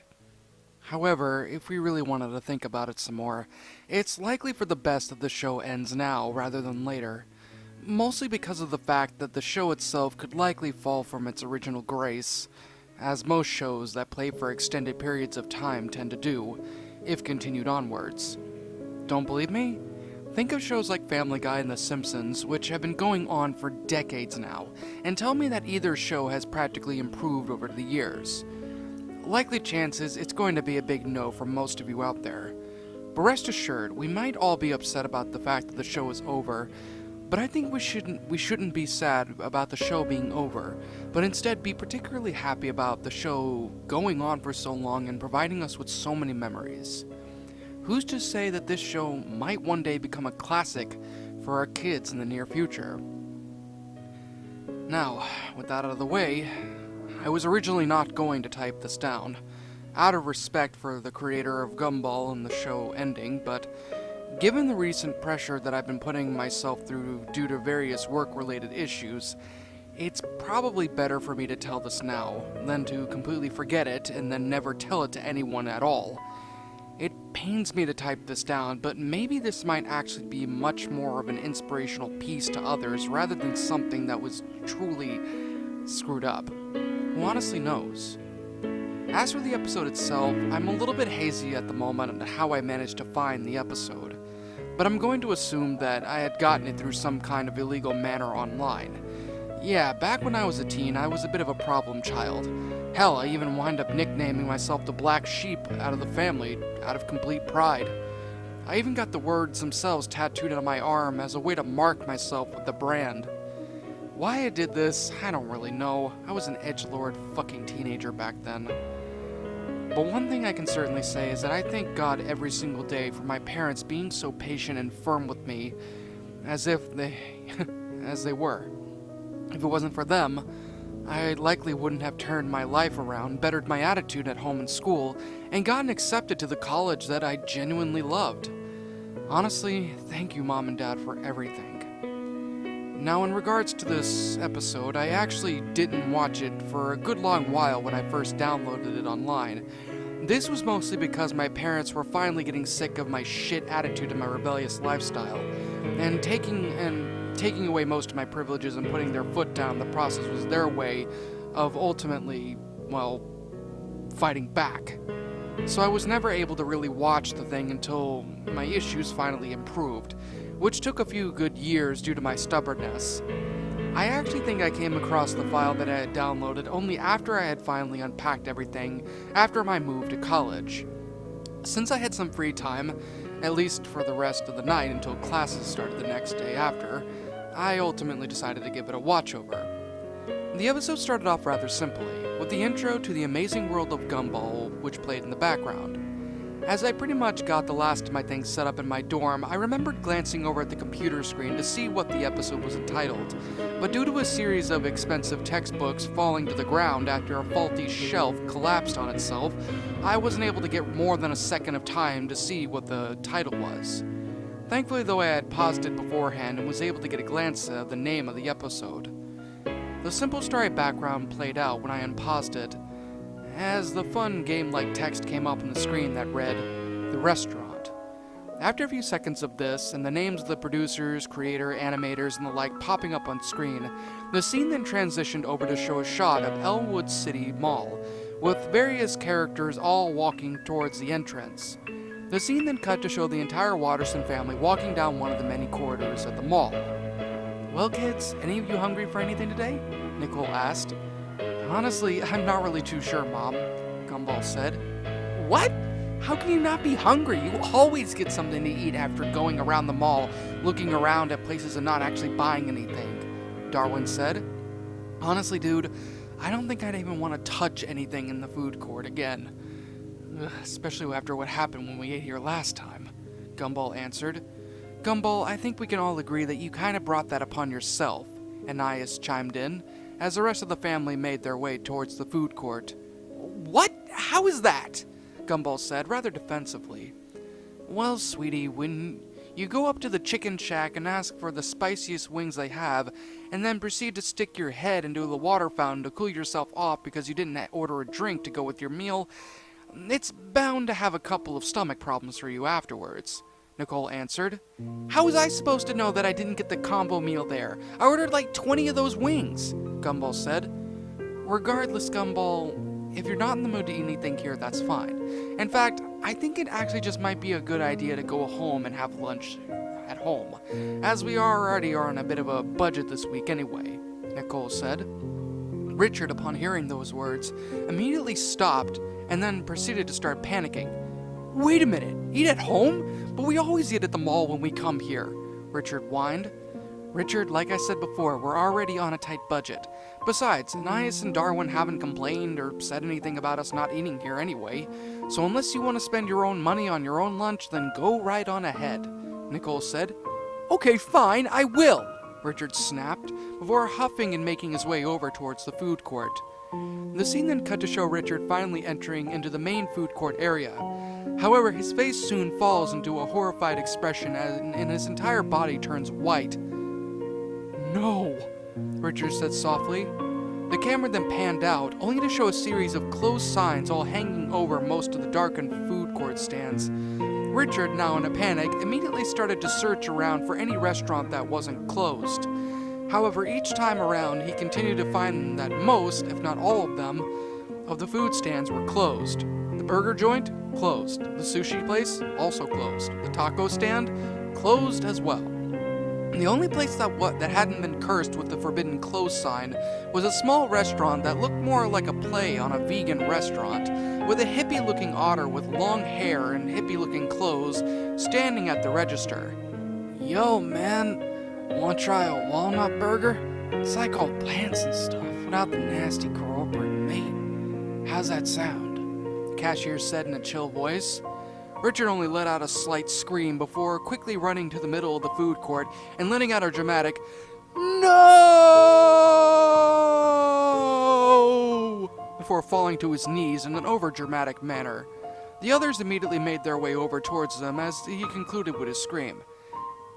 [SPEAKER 1] However, if we really wanted to think about it some more, it's likely for the best that the show ends now rather than later. Mostly because of the fact that the show itself could likely fall from its original grace, as most shows that play for extended periods of time tend to do, if continued onwards. Don't believe me? Think of shows like Family Guy and The Simpsons, which have been going on for decades now, and tell me that either show has practically improved over the years. Likely chances it's going to be a big no for most of you out there. But rest assured, we might all be upset about the fact that the show is over, but I think we shouldn't be sad about the show being over, but instead be particularly happy about the show going on for so long and providing us with so many memories. Who's to say that this show might one day become a classic for our kids in the near future? Now, with that out of the way, I was originally not going to type this down, out of respect for the creator of Gumball and the show ending, but given the recent pressure that I've been putting myself through due to various work-related issues, it's probably better for me to tell this now than to completely forget it and then never tell it to anyone at all. It pains me to type this down, but maybe this might actually be much more of an inspirational piece to others rather than something that was truly screwed up. Who honestly knows? As for the episode itself, I'm a little bit hazy at the moment on how I managed to find the episode, but I'm going to assume that I had gotten it through some kind of illegal manner online. Yeah, back when I was a teen, I was a bit of a problem child. Hell, I even wound up nicknaming myself the Black Sheep out of the family, out of complete pride. I even got the words themselves tattooed on my arm as a way to mark myself with the brand. Why I did this, I don't really know. I was an edgelord fucking teenager back then. But one thing I can certainly say is that I thank God every single day for my parents being so patient and firm with me, as they were. If it wasn't for them, I likely wouldn't have turned my life around, bettered my attitude at home and school, and gotten accepted to the college that I genuinely loved. Honestly, thank you, Mom and Dad, for everything. Now, in regards to this episode, I actually didn't watch it for a good long while when I first downloaded it online. This was mostly because my parents were finally getting sick of my shit attitude and my rebellious lifestyle, and taking away most of my privileges and putting their foot down. The process was their way of ultimately, well, fighting back. So I was never able to really watch the thing until my issues finally improved, which took a few good years due to my stubbornness. I actually think I came across the file that I had downloaded only after I had finally unpacked everything after my move to college. Since I had some free time, at least for the rest of the night until classes started the next day after, I ultimately decided to give it a watch over. The episode started off rather simply, with the intro to The Amazing World of Gumball, which played in the background. As I pretty much got the last of my things set up in my dorm, I remembered glancing over at the computer screen to see what the episode was entitled, but due to a series of expensive textbooks falling to the ground after a faulty shelf collapsed on itself, I wasn't able to get more than a second of time to see what the title was. Thankfully, though, I had paused it beforehand and was able to get a glance at the name of the episode. The simple story background played out when I unpaused it, as the fun game-like text came up on the screen that read, "The Restaurant." After a few seconds of this, and the names of the producers, creator, animators, and the like popping up on screen, the scene then transitioned over to show a shot of Elmwood City Mall, with various characters all walking towards the entrance. The scene then cut to show the entire Watterson family walking down one of the many corridors at the mall. "Well, kids, any of you hungry for anything today?" Nicole asked. "Honestly, I'm not really too sure, Mom," Gumball said. "What? How can you not be hungry? You always get something to eat after going around the mall, looking around at places and not actually buying anything," Darwin said. "Honestly, dude, I don't think I'd even want to touch anything in the food court again. Especially after what happened when we ate here last time," Gumball answered. "Gumball, I think we can all agree that you kind of brought that upon yourself," Anais chimed in, as the rest of the family made their way towards the food court. "What? How is that?" Gumball said, rather defensively. "Well, sweetie, when you go up to the chicken shack and ask for the spiciest wings they have, and then proceed to stick your head into the water fountain to cool yourself off because you didn't order a drink to go with your meal, it's bound to have a couple of stomach problems for you afterwards," Nicole answered. "How was I supposed to know that I didn't get the combo meal there? I ordered like 20 of those wings," Gumball said. "Regardless, Gumball, if you're not in the mood to eat anything here, that's fine. In fact, I think it actually just might be a good idea to go home and have lunch at home, as we already are on a bit of a budget this week anyway," Nicole said. Richard, upon hearing those words, immediately stopped and then proceeded to start panicking. "Wait a minute, eat at home? But we always eat at the mall when we come here," Richard whined. "Richard, like I said before, we're already on a tight budget. Besides, Anais and Darwin haven't complained or said anything about us not eating here anyway, so unless you want to spend your own money on your own lunch, then go right on ahead," Nicole said. "Okay, fine, I will," Richard snapped, before huffing and making his way over towards the food court. The scene then cut to show Richard finally entering into the main food court area. However, his face soon falls into a horrified expression and his entire body turns white. "No," Richard said softly. The camera then panned out, only to show a series of closed signs all hanging over most of the darkened food court stands. Richard, now in a panic, immediately started to search around for any restaurant that wasn't closed. However, each time around, he continued to find that most, if not all of them, of the food stands were closed. The burger joint? Closed. The sushi place? Also closed. The taco stand? Closed as well. The only place that hadn't been cursed with the forbidden close sign was a small restaurant that looked more like a play on a vegan restaurant, with a hippie-looking otter with long hair and hippie-looking clothes standing at the register. "Yo, man, wanna try a walnut burger? It's like all plants and stuff, without the nasty corporate meat. How's that sound?" the cashier said in a chill voice. Richard only let out a slight scream before quickly running to the middle of the food court and letting out a dramatic, "No!" before falling to his knees in an overdramatic manner. The others immediately made their way over towards them as he concluded with his scream.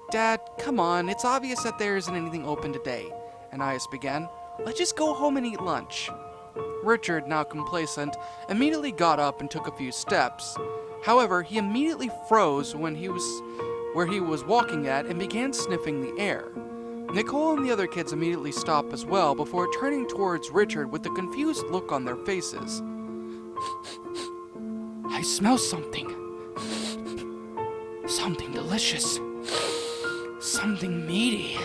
[SPEAKER 1] "Dad, come on, it's obvious that there isn't anything open today," Anais began. "Let's just go home and eat lunch." Richard, now complacent, immediately got up and took a few steps. However, he immediately froze where he was walking at and began sniffing the air. Nicole and the other kids immediately stopped as well before turning towards Richard with a confused look on their faces. "I smell something. Something delicious. Something meaty.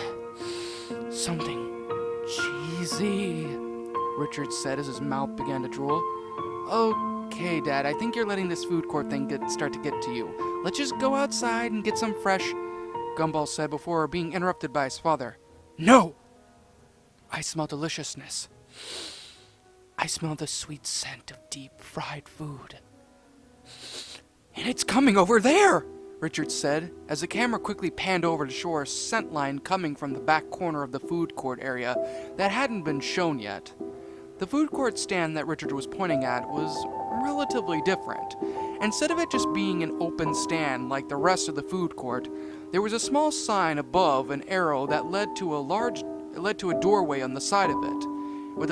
[SPEAKER 1] Something cheesy," Richard said as his mouth began to drool. "Okay, Dad, I think you're letting this food court thing start to get to you. Let's just go outside and get some fresh," Gumball said before being interrupted by his father. "No! I smell deliciousness. I smell the sweet scent of deep-fried food. And it's coming over there!" Richard said, as the camera quickly panned over to show a scent line coming from the back corner of the food court area that hadn't been shown yet. The food court stand that Richard was pointing at was relatively different. Instead of it just being an open stand like the rest of the food court, there was a small sign above an arrow that led to a doorway on the side of it, with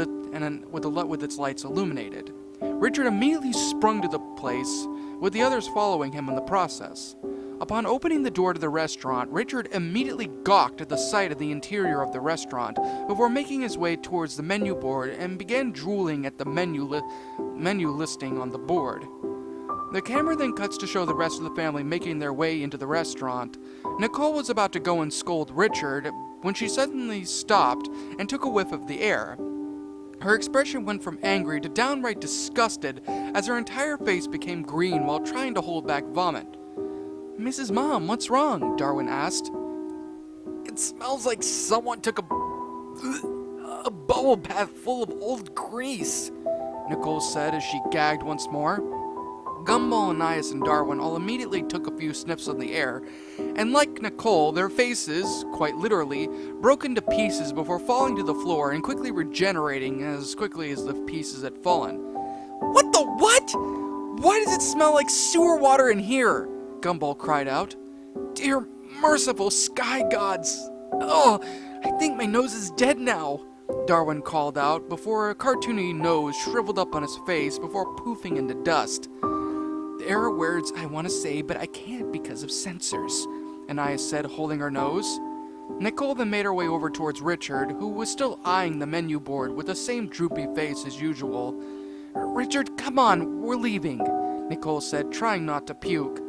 [SPEAKER 1] its lights illuminated. Richard immediately sprung to the place, with the others following him in the process. Upon opening the door to the restaurant, Richard immediately gawked at the sight of the interior of the restaurant before making his way towards the menu board and began drooling at the menu listing on the board. The camera then cuts to show the rest of the family making their way into the restaurant. Nicole was about to go and scold Richard when she suddenly stopped and took a whiff of the air. Her expression went from angry to downright disgusted as her entire face became green while trying to hold back vomit. "Mrs. Mom, what's wrong?" Darwin asked. "It smells like someone took a bubble bath full of old grease," Nicole said as she gagged once more. Gumball, Anais, and Darwin all immediately took a few sniffs of the air, and like Nicole, their faces, quite literally, broke into pieces before falling to the floor and quickly regenerating as quickly as the pieces had fallen. "What the what? Why does it smell like sewer water in here?" Gumball cried out. "Dear merciful sky gods! Oh, I think my nose is dead now," Darwin called out before a cartoony nose shriveled up on his face before poofing into dust. "There are words I want to say, but I can't because of censors," Anais said, holding her nose. Nicole then made her way over towards Richard, who was still eyeing the menu board with the same droopy face as usual. "Richard, come on, we're leaving," Nicole said, trying not to puke.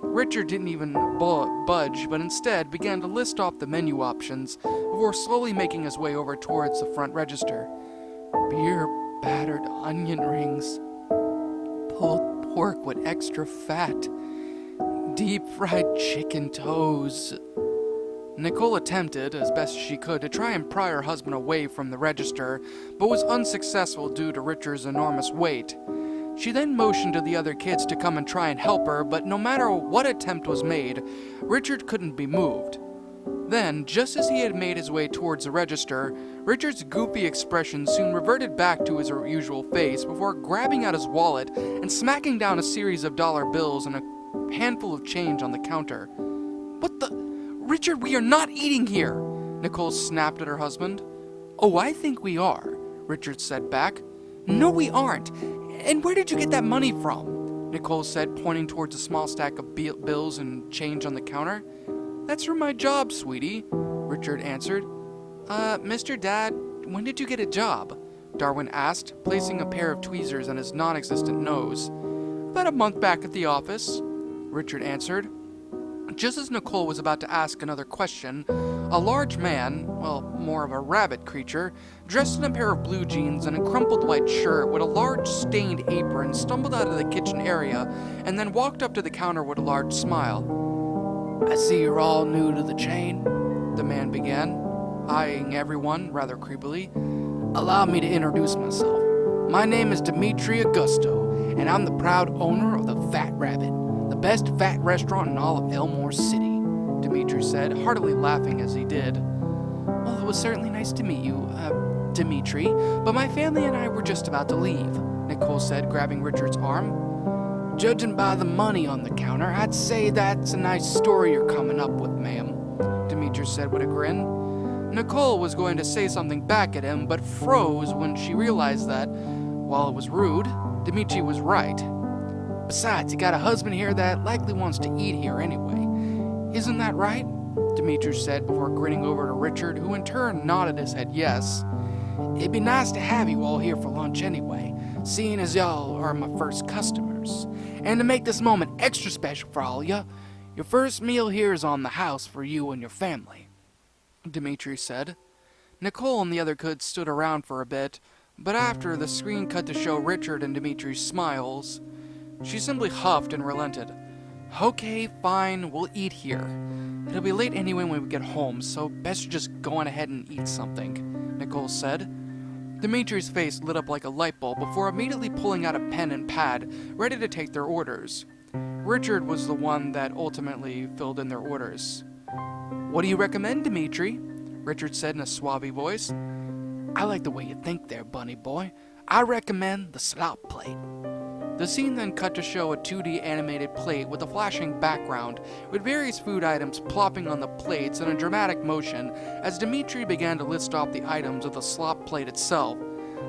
[SPEAKER 1] Richard didn't even budge, but instead began to list off the menu options before slowly making his way over towards the front register. Beer battered onion rings, pulled pork with extra fat, deep fried chicken toes. Nicole attempted, as best she could, to try and pry her husband away from the register, but was unsuccessful due to Richard's enormous weight. She then motioned to the other kids to come and try and help her, but no matter what attempt was made, Richard couldn't be moved. Then, just as he had made his way towards the register, Richard's goofy expression soon reverted back to his usual face before grabbing out his wallet and smacking down a series of dollar bills and a handful of change on the counter. "What the? Richard, we are not eating here!" Nicole snapped at her husband. "Oh, I think we are," Richard said back. "No, we aren't. And where did you get that money from?" Nicole said, pointing towards a small stack of bills and change on the counter. "That's from my job, sweetie," Richard answered. Mr. Dad, when did you get a job?" Darwin asked, placing a pair of tweezers on his non-existent nose. "About a month back at the office," Richard answered. Just as Nicole was about to ask another question, a large man, well, more of a rabbit creature, dressed in a pair of blue jeans and a crumpled white shirt with a large stained apron, stumbled out of the kitchen area and then walked up to the counter with a large smile. "I see you're all new to the chain," the man began, eyeing everyone rather creepily. "Allow me to introduce myself. My name is Dimitri Augusto, and I'm the proud owner of the Fat Rabbit, the best fat restaurant in all of Elmore City," Dimitri said, heartily laughing as he did. "Well, it was certainly nice to meet you, Dimitri, but my family and I were just about to leave," Nicole said, grabbing Richard's arm. "Judging by the money on the counter, I'd say that's a nice story you're coming up with, ma'am," Dimitri said with a grin. Nicole was going to say something back at him, but froze when she realized that, while it was rude, Dimitri was right. "Besides, you got a husband here that likely wants to eat here anyway. Isn't that right?" Dimitri said before grinning over to Richard, who in turn nodded his head yes. "It'd be nice to have you all here for lunch anyway, seeing as y'all are my first customers. And to make this moment extra special for all ya, your first meal here is on the house for you and your family," Dimitri said. Nicole and the other kids stood around for a bit, but after the screen cut to show Richard and Dimitri's smiles, she simply huffed and relented. "Okay, fine, we'll eat here. It'll be late anyway when we get home, so best just go on ahead and eat something," Nicole said. Dimitri's face lit up like a light bulb before immediately pulling out a pen and pad, ready to take their orders. Richard was the one that ultimately filled in their orders. "What do you recommend, Dimitri?" Richard said in a suave voice. "I like the way you think there, bunny boy. I recommend the slop plate." The scene then cut to show a 2D animated plate with a flashing background, with various food items plopping on the plates in a dramatic motion as Dimitri began to list off the items of the slop plate itself.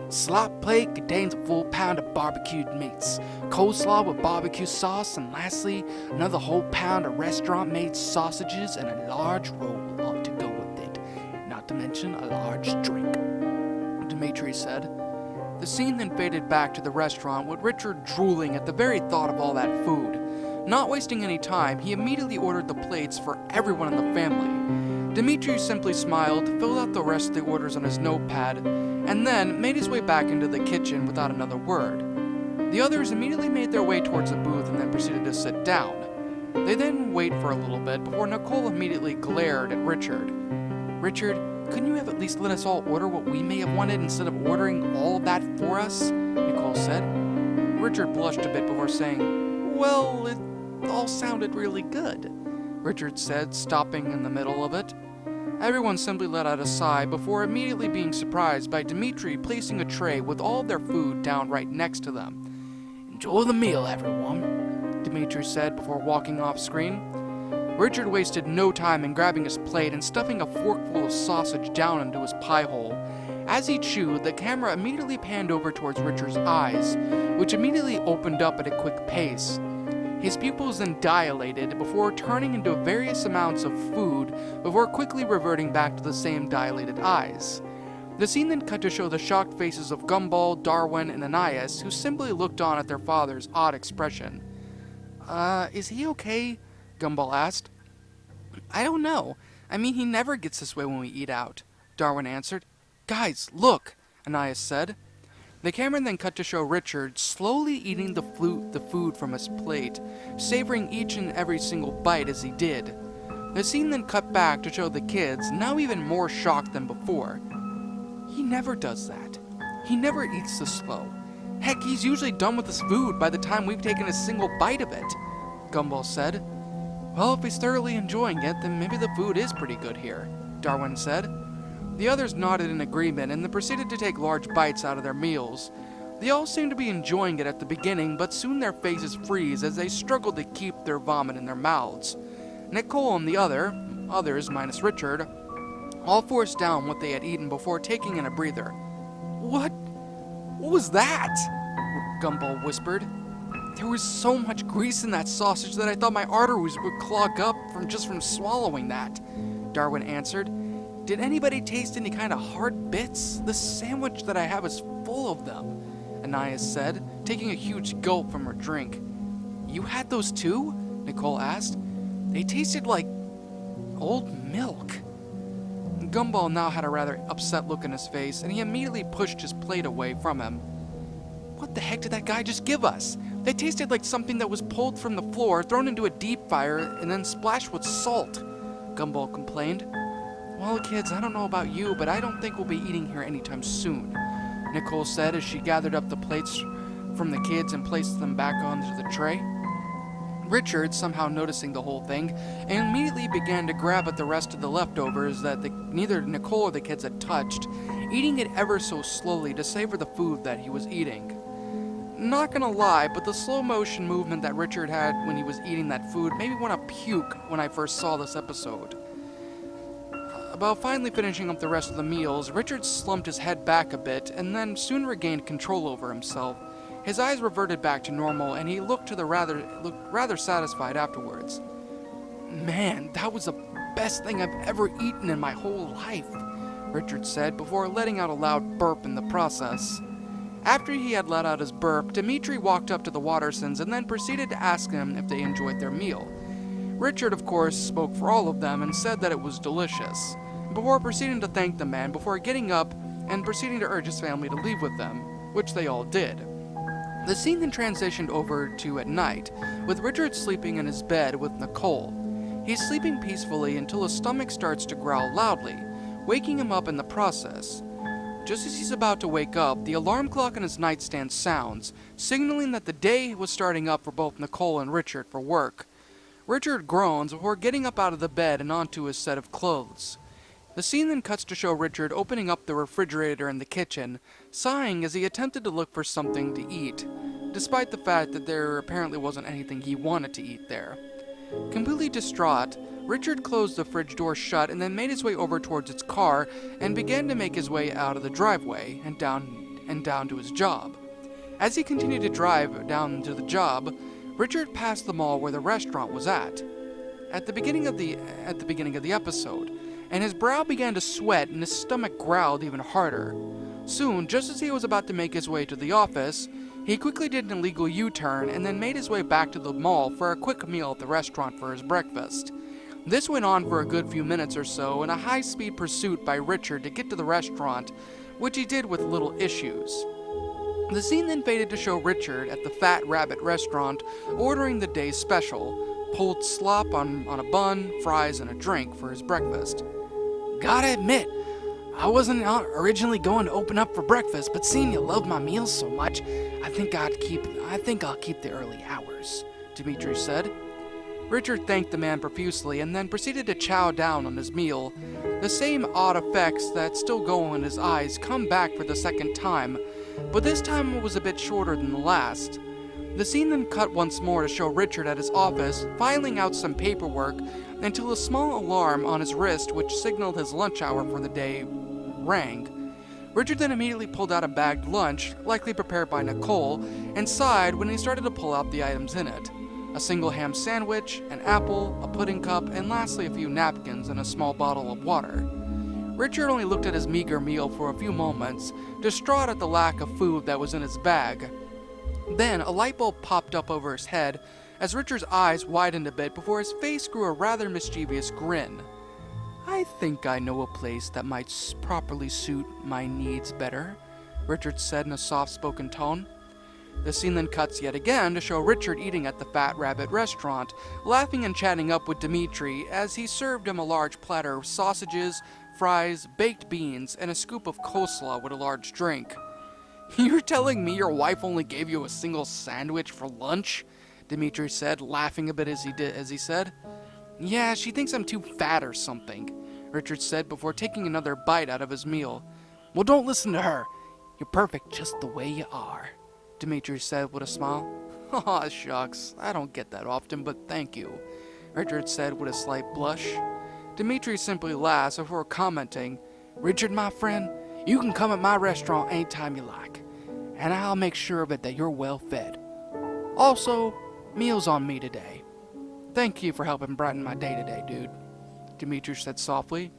[SPEAKER 1] Slop plate contains a full pound of barbecued meats, coleslaw with barbecue sauce, and lastly, another whole pound of restaurant-made sausages and a large roll to go with it, not to mention a large drink, Dimitri said. The scene then faded back to the restaurant with Richard drooling at the very thought of all that food. Not wasting any time, he immediately ordered the plates for everyone in the family. Dimitri simply smiled, filled out the rest of the orders on his notepad, and then made his way back into the kitchen without another word. The others immediately made their way towards the booth and then proceeded to sit down. They then waited for a little bit before Nicole immediately glared at Richard. "Richard, couldn't you have at least let us all order what we may have wanted instead of ordering all of that for us?" Nicole said. Richard blushed a bit before saying, "Well, it all sounded really good," Richard said, stopping in the middle of it. Everyone simply let out a sigh before immediately being surprised by Dimitri placing a tray with all of their food down right next to them. "Enjoy the meal, everyone," Dimitri said before walking off screen. Richard wasted no time in grabbing his plate and stuffing a forkful of sausage down into his pie hole. As he chewed, the camera immediately panned over towards Richard's eyes, which immediately opened up at a quick pace. His pupils then dilated before turning into various amounts of food before quickly reverting back to the same dilated eyes. The scene then cut to show the shocked faces of Gumball, Darwin, and Anais, who simply looked on at their father's odd expression. Is he okay?" Gumball asked. "I don't know. I mean, he never gets this way when we eat out," Darwin answered. "Guys, look," Anais said. The camera then cut to show Richard slowly eating the food from his plate, savoring each and every single bite as he did. The scene then cut back to show the kids, now even more shocked than before. "He never does that. He never eats this slow. Heck, he's usually done with his food by the time we've taken a single bite of it," Gumball said. "Well, if he's thoroughly enjoying it, then maybe the food is pretty good here," Darwin said. The others nodded in agreement and then proceeded to take large bites out of their meals. They all seemed to be enjoying it at the beginning, but soon their faces freeze as they struggled to keep their vomit in their mouths. Nicole and the others minus Richard, all forced down what they had eaten before taking in a breather. What was that?" Gumball whispered. "There was so much grease in that sausage that I thought my arteries would clog up from swallowing that," Darwin answered. "Did anybody taste any kind of hard bits? The sandwich that I have is full of them," Anais said, taking a huge gulp from her drink. "You had those too?" Nicole asked. "They tasted like old milk." Gumball now had a rather upset look on his face, and he immediately pushed his plate away from him. "What the heck did that guy just give us? They tasted like something that was pulled from the floor, thrown into a deep fryer, and then splashed with salt," Gumball complained. "Well, kids, I don't know about you, but I don't think we'll be eating here anytime soon," Nicole said as she gathered up the plates from the kids and placed them back onto the tray. Richard, somehow noticing the whole thing, immediately began to grab at the rest of the leftovers that neither Nicole or the kids had touched, eating it ever so slowly to savor the food that he was eating. Not gonna lie, but the slow motion movement that Richard had when he was eating that food made me want to puke when I first saw this episode. About finally finishing up the rest of the meals, Richard slumped his head back a bit and then soon regained control over himself. His eyes reverted back to normal and he looked rather satisfied afterwards. "Man, that was the best thing I've ever eaten in my whole life," Richard said before letting out a loud burp in the process. After he had let out his burp, Dimitri walked up to the Wattersons and then proceeded to ask them if they enjoyed their meal. Richard, of course, spoke for all of them and said that it was delicious, before proceeding to thank the man before getting up and proceeding to urge his family to leave with them, which they all did. The scene then transitioned over to at night, with Richard sleeping in his bed with Nicole. He's sleeping peacefully until his stomach starts to growl loudly, waking him up in the process. Just as he's about to wake up, the alarm clock on his nightstand sounds, signaling that the day was starting up for both Nicole and Richard for work. Richard groans before getting up out of the bed and onto his set of clothes. The scene then cuts to show Richard opening up the refrigerator in the kitchen, sighing as he attempted to look for something to eat, despite the fact that there apparently wasn't anything he wanted to eat there. Completely distraught, Richard closed the fridge door shut and then made his way over towards its car and began to make his way out of the driveway and down and down to his job. As he continued to drive down to the job, Richard passed the mall where the restaurant was at the beginning of the episode, and his brow began to sweat and his stomach growled even harder. Soon, just as he was about to make his way to the office, he quickly did an illegal U-turn and then made his way back to the mall for a quick meal at the restaurant for his breakfast. This went on for a good few minutes or so in a high-speed pursuit by Richard to get to the restaurant, which he did with little issues. The scene then faded to show Richard at the Fat Rabbit restaurant ordering the day's special, pulled slop on a bun, fries, and a drink for his breakfast. Gotta admit, I wasn't originally going to open up for breakfast, but seeing you love my meals so much, I think I'll keep the early hours, Dimitri said. Richard thanked the man profusely and then proceeded to chow down on his meal. The same odd effects that still go in his eyes come back for the second time, but this time it was a bit shorter than the last. The scene then cut once more to show Richard at his office, filing out some paperwork, until a small alarm on his wrist, which signaled his lunch hour for the day, rang. Richard then immediately pulled out a bagged lunch, likely prepared by Nicole, and sighed when he started to pull out the items in it. A single ham sandwich, an apple, a pudding cup, and lastly a few napkins and a small bottle of water. Richard only looked at his meager meal for a few moments, distraught at the lack of food that was in his bag. Then a light bulb popped up over his head as Richard's eyes widened a bit before his face grew a rather mischievous grin. I think I know a place that might properly suit my needs better, Richard said in a soft-spoken tone. The scene then cuts yet again to show Richard eating at the Fat Rabbit restaurant, laughing and chatting up with Dimitri as he served him a large platter of sausages, fries, baked beans, and a scoop of coleslaw with a large drink. You're telling me your wife only gave you a single sandwich for lunch? Dimitri said, laughing a bit as he said. Yeah, she thinks I'm too fat or something, Richard said before taking another bite out of his meal. Well, don't listen to her. You're perfect just the way you are, Dimitri said with a smile. Aw, shucks, I don't get that often, but thank you, Richard said with a slight blush. Dimitri simply laughed before commenting, Richard, my friend, you can come at my restaurant anytime you like, and I'll make sure of it that you're well fed. Also, meals on me today. Thank you for helping brighten my day today, dude, Dimitri said softly.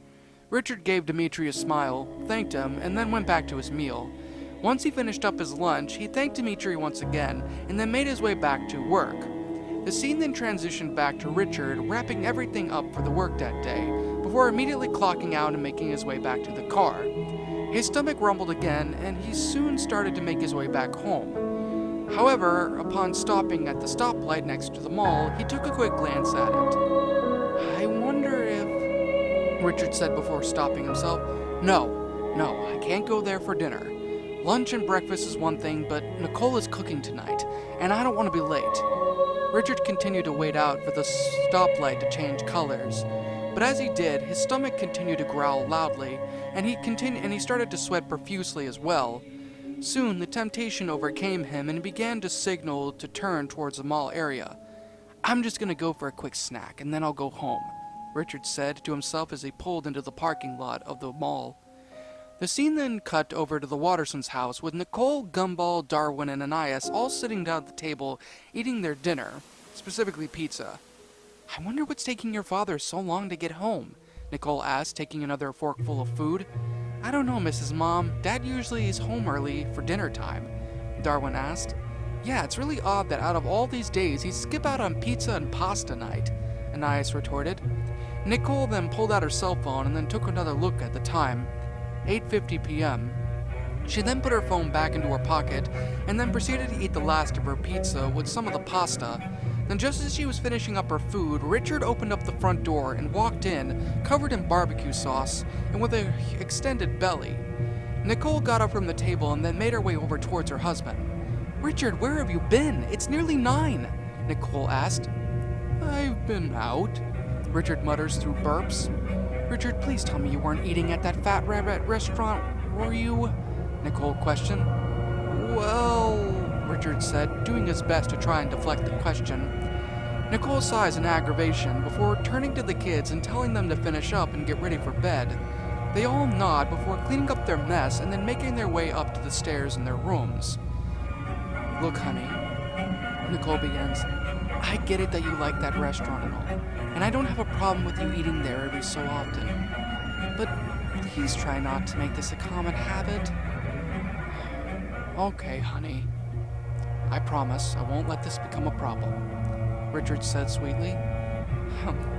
[SPEAKER 1] Richard gave Dimitri a smile, thanked him, and then went back to his meal. Once he finished up his lunch, he thanked Dimitri once again, and then made his way back to work. The scene then transitioned back to Richard, wrapping everything up for the work that day, before immediately clocking out and making his way back to the car. His stomach rumbled again, and he soon started to make his way back home. However, upon stopping at the stoplight next to the mall, he took a quick glance at it. I wonder if... Richard said before stopping himself. No, I can't go there for dinner. Lunch and breakfast is one thing, but Nicole is cooking tonight, and I don't want to be late. Richard continued to wait out for the stoplight to change colors, but as he did, his stomach continued to growl loudly, and he started to sweat profusely as well. Soon, the temptation overcame him, and he began to signal to turn towards the mall area. I'm just gonna go for a quick snack, and then I'll go home, Richard said to himself as he pulled into the parking lot of the mall. The scene then cut over to the Wattersons' house with Nicole, Gumball, Darwin, and Anais all sitting down at the table eating their dinner, specifically pizza. I wonder what's taking your father so long to get home, Nicole asked, taking another forkful of food. I don't know, Mrs. Mom. Dad usually is home early for dinner time, Darwin asked. Yeah, it's really odd that out of all these days he'd skip out on pizza and pasta night, Anais retorted. Nicole then pulled out her cell phone and then took another look at the time. 8:50 p.m. She then put her phone back into her pocket and then proceeded to eat the last of her pizza with some of the pasta. Then just as she was finishing up her food, Richard opened up the front door and walked in, covered in barbecue sauce and with an extended belly. Nicole got up from the table and then made her way over towards her husband. Richard, where have you been? It's nearly 9, Nicole asked. I've been out, Richard mutters through burps. Richard, please tell me you weren't eating at that Fat Rabbit restaurant, were you? Nicole questioned. Well, Richard said, doing his best to try and deflect the question. Nicole sighs in aggravation before turning to the kids and telling them to finish up and get ready for bed. They all nod before cleaning up their mess and then making their way up to the stairs in their rooms. Look, honey, Nicole begins, I get it that you like that restaurant and all, and I don't have a problem with you eating there every so often. But please try not to make this a common habit. Okay, honey. I promise I won't let this become a problem, Richard said sweetly.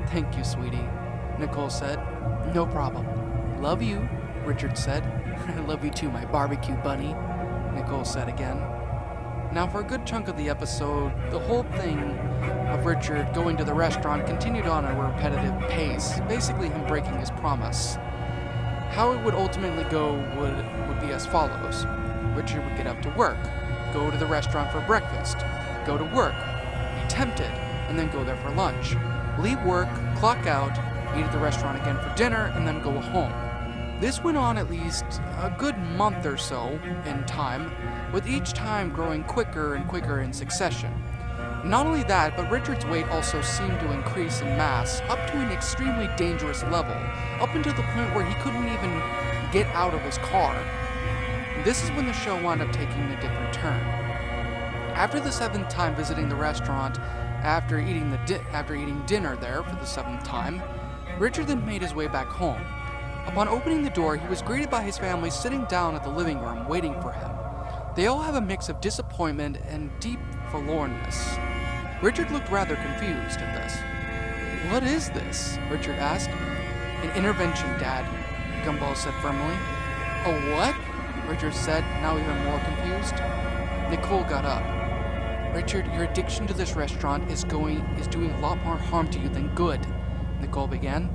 [SPEAKER 1] Thank you, sweetie, Nicole said. No problem. Love you, Richard said. I love you too, my barbecue bunny, Nicole said again. Now, for a good chunk of the episode, the whole thing of Richard going to the restaurant continued on at a repetitive pace, basically him breaking his promise. How it would ultimately go would be as follows. Richard would get up to work, go to the restaurant for breakfast, go to work, be tempted, and then go there for lunch. Leave work, clock out, eat at the restaurant again for dinner, and then go home. This went on at least a good month or so in time, with each time growing quicker and quicker in succession. Not only that, but Richard's weight also seemed to increase in mass up to an extremely dangerous level, up until the point where he couldn't even get out of his car. This is when the show wound up taking a different turn. After the 7th time visiting the restaurant, after eating dinner there for the 7th time, Richard then made his way back home. Upon opening the door, he was greeted by his family sitting down at the living room waiting for him. They all have a mix of disappointment and deep forlornness. Richard looked rather confused at this. What is this? Richard asked. An intervention, Dad, Gumball said firmly. A what? Richard said, now even more confused. Nicole got up. Richard, your addiction to this restaurant is doing a lot more harm to you than good, Nicole began.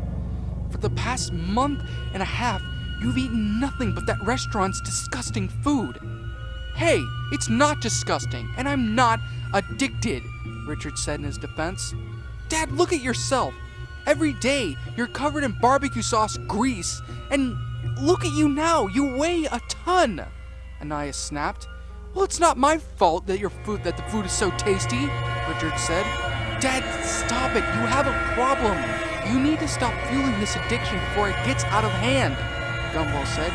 [SPEAKER 1] For the past month and a half, you've eaten nothing but that restaurant's disgusting food. Hey, it's not disgusting, and I'm not addicted, Richard said in his defense. Dad, look at yourself. Every day, you're covered in barbecue sauce grease, and look at you now. You weigh a ton, Anais snapped. Well, it's not my fault that the food is so tasty, Richard said. Dad, stop it. You have a problem. You need to stop fueling this addiction before it gets out of hand, Gumball said.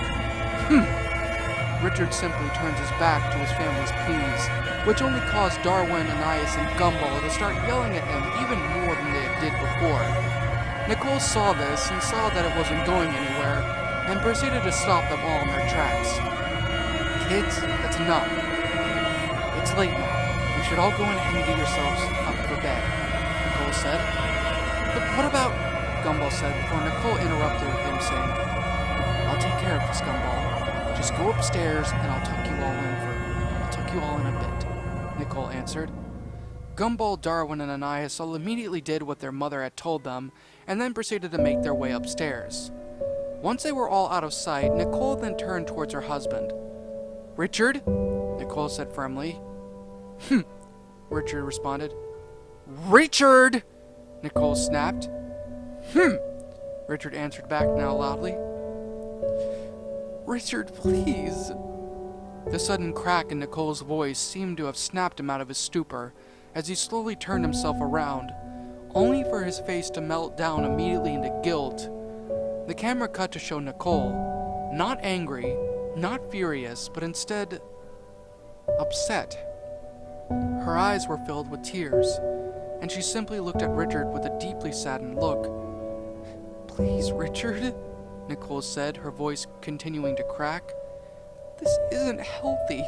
[SPEAKER 1] Richard simply turns his back to his family's pleas, which only caused Darwin, Anais, and Gumball to start yelling at him even more than they did before. Nicole saw this and saw that it wasn't going anywhere, and proceeded to stop them all in their tracks. Kids, that's enough. It's late now. You should all go in and get yourselves up for bed, Nicole said. But what about, Gumball said before Nicole interrupted him saying, I'll take care of this, Gumball. Just go upstairs and I'll tuck you all in a bit, Nicole answered. Gumball, Darwin, and Anais all immediately did what their mother had told them, and then proceeded to make their way upstairs. Once they were all out of sight, Nicole then turned towards her husband. Richard? Nicole said firmly. Richard responded. Richard! Nicole snapped. Richard answered back now loudly. Richard, please. The sudden crack in Nicole's voice seemed to have snapped him out of his stupor as he slowly turned himself around, only for his face to melt down immediately into guilt. The camera cut to show Nicole, not angry, not furious, but instead upset. Her eyes were filled with tears, and she simply looked at Richard with a deeply saddened look. Please, Richard, Nicole said, her voice continuing to crack. This isn't healthy.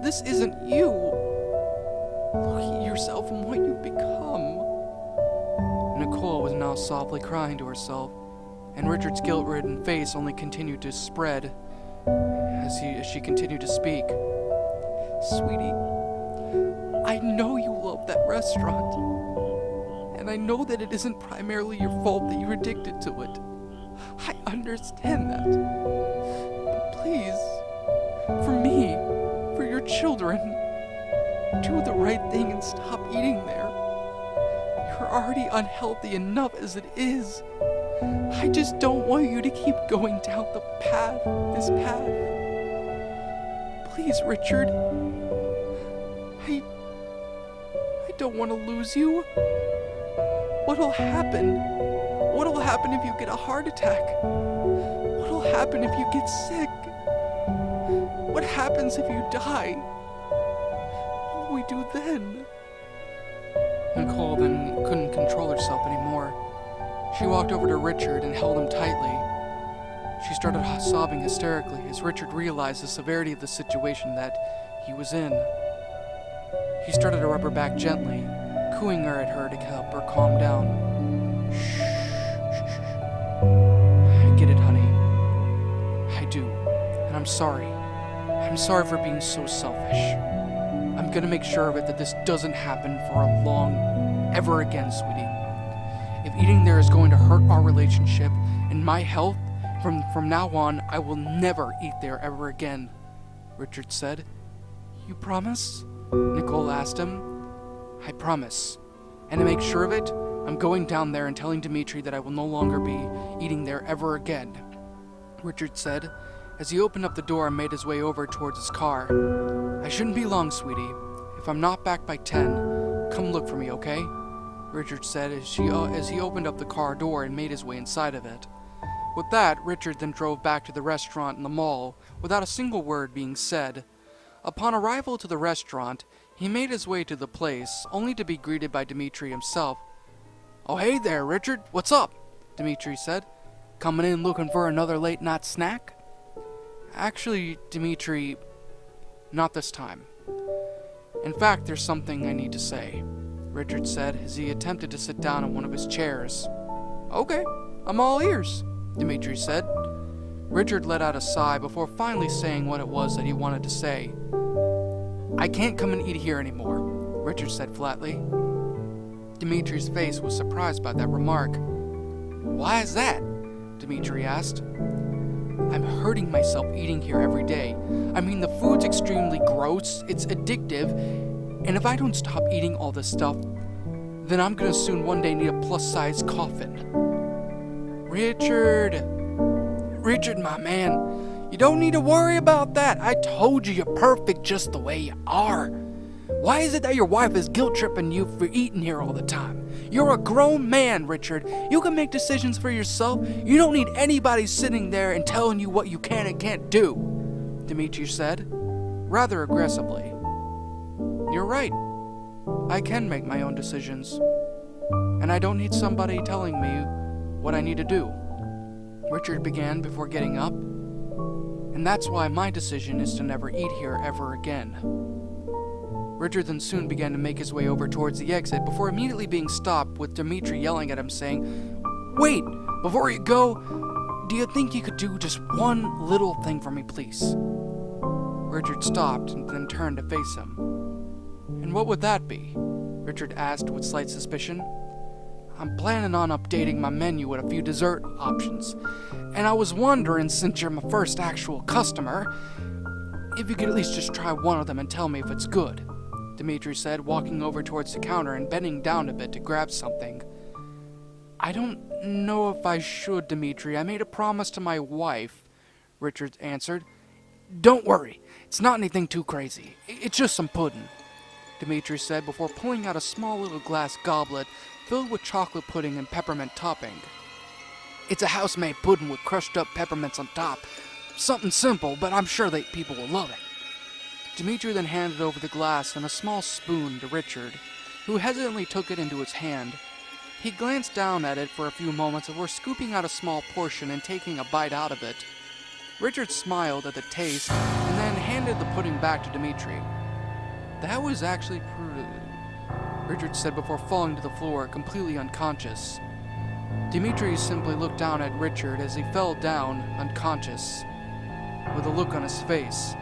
[SPEAKER 1] This isn't you. Look at yourself and what you've become. Nicole was now softly crying to herself, and Richard's guilt-ridden face only continued to spread as she continued to speak. Sweetie, I know you love that restaurant, and I know that it isn't primarily your fault that you're addicted to it. I understand that. But please, for me, for your children, do the right thing and stop eating there. You're already unhealthy enough as it is. I just don't want you to keep going down this path. Please, Richard. I don't want to lose you. What'll happen? What'll happen if you get a heart attack? happen if you get sick? What happens if you die? What will we do then? Nicole then couldn't control herself anymore. She walked over to Richard and held him tightly. She started sobbing hysterically as Richard realized the severity of the situation that he was in. He started to rub her back gently, cooing her at her to help her calm down. Shh. I get it, honey. I do. And I'm sorry. I'm sorry for being so selfish. I'm gonna make sure of it that this doesn't happen for a long ever again, sweetie. If eating there is going to hurt our relationship and my health, from now on, I will never eat there ever again, Richard said. You promise? Nicole asked him. I promise. And to make sure of it, I'm going down there and telling Dimitri that I will no longer be eating there ever again, Richard said, as he opened up the door and made his way over towards his car. I shouldn't be long, sweetie. If I'm not back by 10, come look for me, okay? Richard said as he opened up the car door and made his way inside of it. With that, Richard then drove back to the restaurant in the mall without a single word being said. Upon arrival to the restaurant, he made his way to the place, only to be greeted by Dimitri himself. Oh, hey there, Richard. What's up? Dimitri said. Coming in looking for another late-night snack? Actually, Dimitri, not this time. In fact, there's something I need to say, Richard said as he attempted to sit down in one of his chairs. Okay, I'm all ears, Dimitri said. Richard let out a sigh before finally saying what it was that he wanted to say. I can't come and eat here anymore, Richard said flatly. Dimitri's face was surprised by that remark. Why is that? Dimitri asked. I'm hurting myself eating here every day. I mean, the food's extremely gross, it's addictive, and if I don't stop eating all this stuff, then I'm gonna soon one day need a plus-size coffin. Richard, my man, you don't need to worry about that. I told you you're perfect just the way you are. Why is it that your wife is guilt-tripping you for eating here all the time? You're a grown man, Richard. You can make decisions for yourself. You don't need anybody sitting there and telling you what you can and can't do, Dimitri said, rather aggressively. You're right. I can make my own decisions. And I don't need somebody telling me what I need to do, Richard began before getting up. And that's why my decision is to never eat here ever again. Richard then soon began to make his way over towards the exit before immediately being stopped with Dimitri yelling at him saying, Wait, before you go, do you think you could do just one little thing for me, please? Richard stopped and then turned to face him. And what would that be? Richard asked with slight suspicion. I'm planning on updating my menu with a few dessert options, and I was wondering, since you're my first actual customer, if you could at least just try one of them and tell me if it's good, Dimitri said, walking over towards the counter and bending down a bit to grab something. I don't know if I should, Dimitri. I made a promise to my wife, Richard answered. Don't worry, it's not anything too crazy. It's just some pudding, Dimitri said before pulling out a small little glass goblet filled with chocolate pudding and peppermint topping. It's a house-made pudding with crushed up peppermints on top. Something simple, but I'm sure that people will love it. Dimitri then handed over the glass and a small spoon to Richard, who hesitantly took it into his hand. He glanced down at it for a few moments before scooping out a small portion and taking a bite out of it. Richard smiled at the taste and then handed the pudding back to Dimitri. That was actually Richard said before falling to the floor, completely unconscious. Dimitri simply looked down at Richard as he fell down, unconscious, with a look on his face.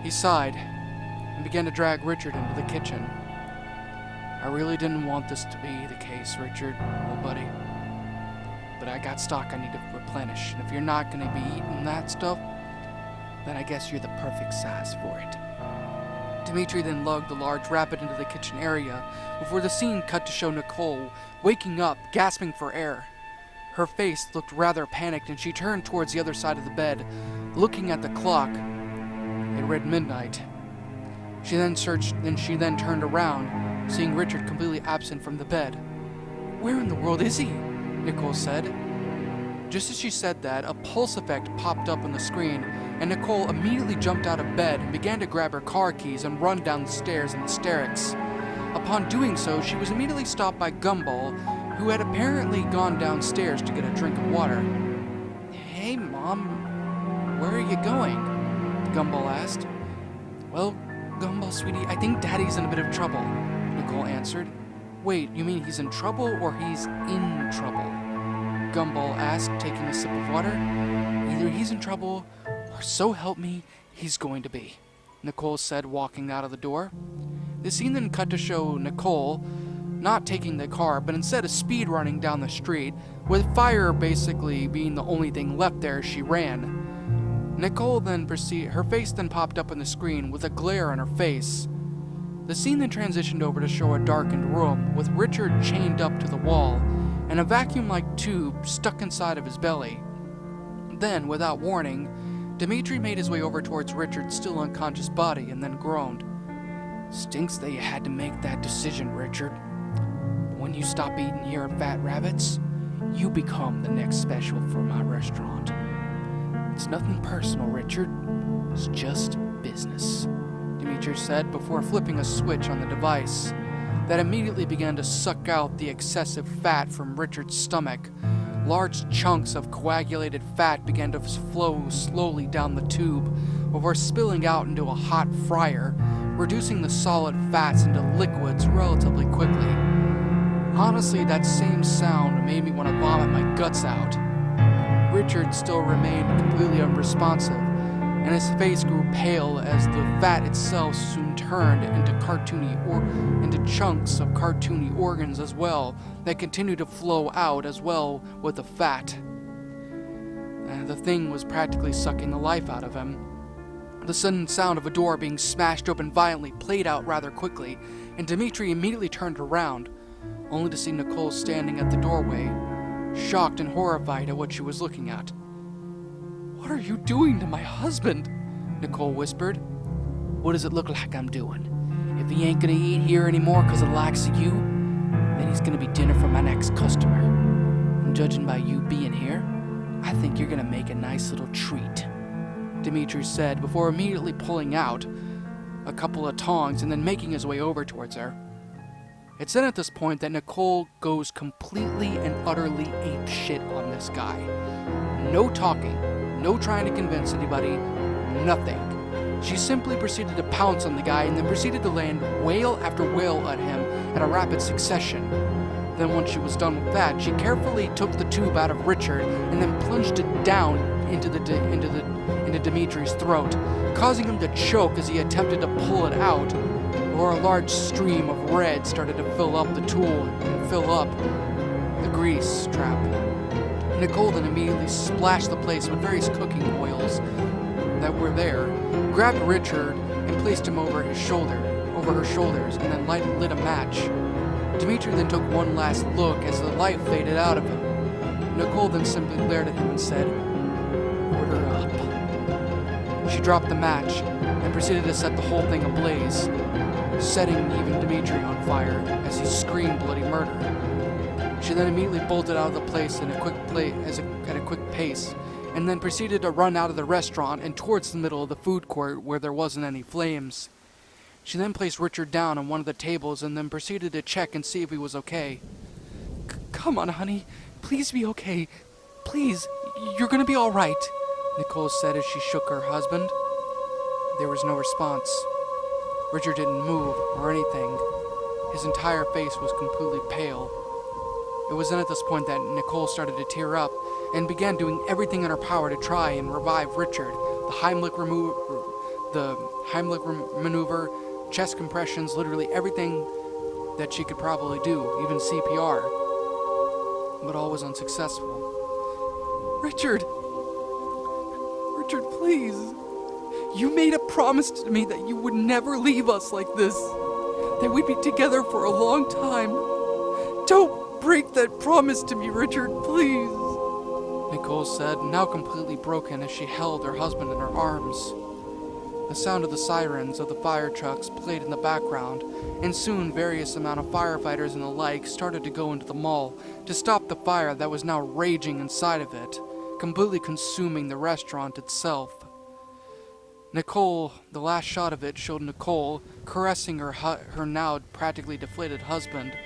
[SPEAKER 1] He sighed and began to drag Richard into the kitchen. I really didn't want this to be the case, Richard, old buddy. But I got stock I need to replenish, and if you're not going to be eating that stuff, then I guess you're the perfect size for it. Dimitri then lugged the large rabbit into the kitchen area before the scene cut to show Nicole waking up, gasping for air. Her face looked rather panicked and she turned towards the other side of the bed, looking at the clock. It read midnight. She then turned around, seeing Richard completely absent from the bed. Where in the world is he? Nicole said. Just as she said that, a pulse effect popped up on the screen, and Nicole immediately jumped out of bed and began to grab her car keys and run down the stairs in hysterics. Upon doing so, she was immediately stopped by Gumball, who had apparently gone downstairs to get a drink of water. "Hey, Mom, where are you going?" Gumball asked. "Well, Gumball, sweetie, I think Daddy's in a bit of trouble," Nicole answered. "Wait, you mean he's in trouble or he's in trouble?" Gumball asked, taking a sip of water. "Either he's in trouble, or so help me, he's going to be," Nicole said, walking out of the door. The scene then cut to show Nicole not taking the car, but instead of speed running down the street, with fire basically being the only thing left there as she ran. Nicole then her face then popped up on the screen with a glare on her face. The scene then transitioned over to show a darkened room, with Richard chained up to the wall, and a vacuum-like tube stuck inside of his belly. Then, without warning, Dimitri made his way over towards Richard's still unconscious body and then groaned. "Stinks that you had to make that decision, Richard. When you stop eating here at Fat Rabbits, you become the next special for my restaurant. It's nothing personal, Richard. It's just business," Dimitri said before flipping a switch on the device that immediately began to suck out the excessive fat from Richard's stomach. Large chunks of coagulated fat began to flow slowly down the tube before spilling out into a hot fryer, reducing the solid fats into liquids relatively quickly. Honestly, that same sound made me want to vomit my guts out. Richard still remained completely unresponsive, and his face grew pale as the fat itself soon turned into chunks of cartoony organs as well that continued to flow out as well with the fat. The thing was practically sucking the life out of him. The sudden sound of a door being smashed open violently played out rather quickly, and Dimitri immediately turned around, only to see Nicole standing at the doorway, shocked and horrified at what she was looking at. "What are you doing to my husband?" Nicole whispered. "What does it look like I'm doing? If he ain't gonna eat here anymore 'cause of the likes of you, then he's gonna be dinner for my next customer. And judging by you being here, I think you're gonna make a nice little treat," Dimitri said before immediately pulling out a couple of tongs and then making his way over towards her. It's then at this point that Nicole goes completely and utterly apeshit on this guy. No talking, no trying to convince anybody, nothing. She simply proceeded to pounce on the guy and then proceeded to land wail after wail at him in a rapid succession. Then once she was done with that, she carefully took the tube out of Richard and then plunged it down into Dimitri's throat, causing him to choke as he attempted to pull it out, or a large stream of red started to fill up the tool and fill up the grease trap. Nicole then immediately splashed the place with various cooking oils that were there, grabbed Richard and placed him over her shoulders, and then lit a match. Dimitri then took one last look as the light faded out of him. Nicole then simply glared at him and said, "Order up." She dropped the match and proceeded to set the whole thing ablaze, setting even Dimitri on fire as he screamed bloody murder. She then immediately bolted out of the place at a quick pace, and then proceeded to run out of the restaurant and towards the middle of the food court where there wasn't any flames. She then placed Richard down on one of the tables and then proceeded to check and see if he was okay. "Come on, honey. Please be okay. Please, you're gonna be all right," Nicole said as she shook her husband. There was no response. Richard didn't move or anything. His entire face was completely pale. It was then at this point that Nicole started to tear up and began doing everything in her power to try and revive Richard. The Heimlich maneuver, chest compressions, literally everything that she could probably do, even CPR. But all was unsuccessful. Richard, please. You made a promise to me that you would never leave us like this, that we'd be together for a long time. Don't break that promise to me, Richard, please, Nicole said, now completely broken as she held her husband in her arms. The sound of the sirens of the fire trucks played in the background, and soon various amount of firefighters and the like started to go into the mall to stop the fire that was now raging inside of it, completely consuming the restaurant itself. Nicole, the last shot of it showed Nicole caressing her now practically deflated husband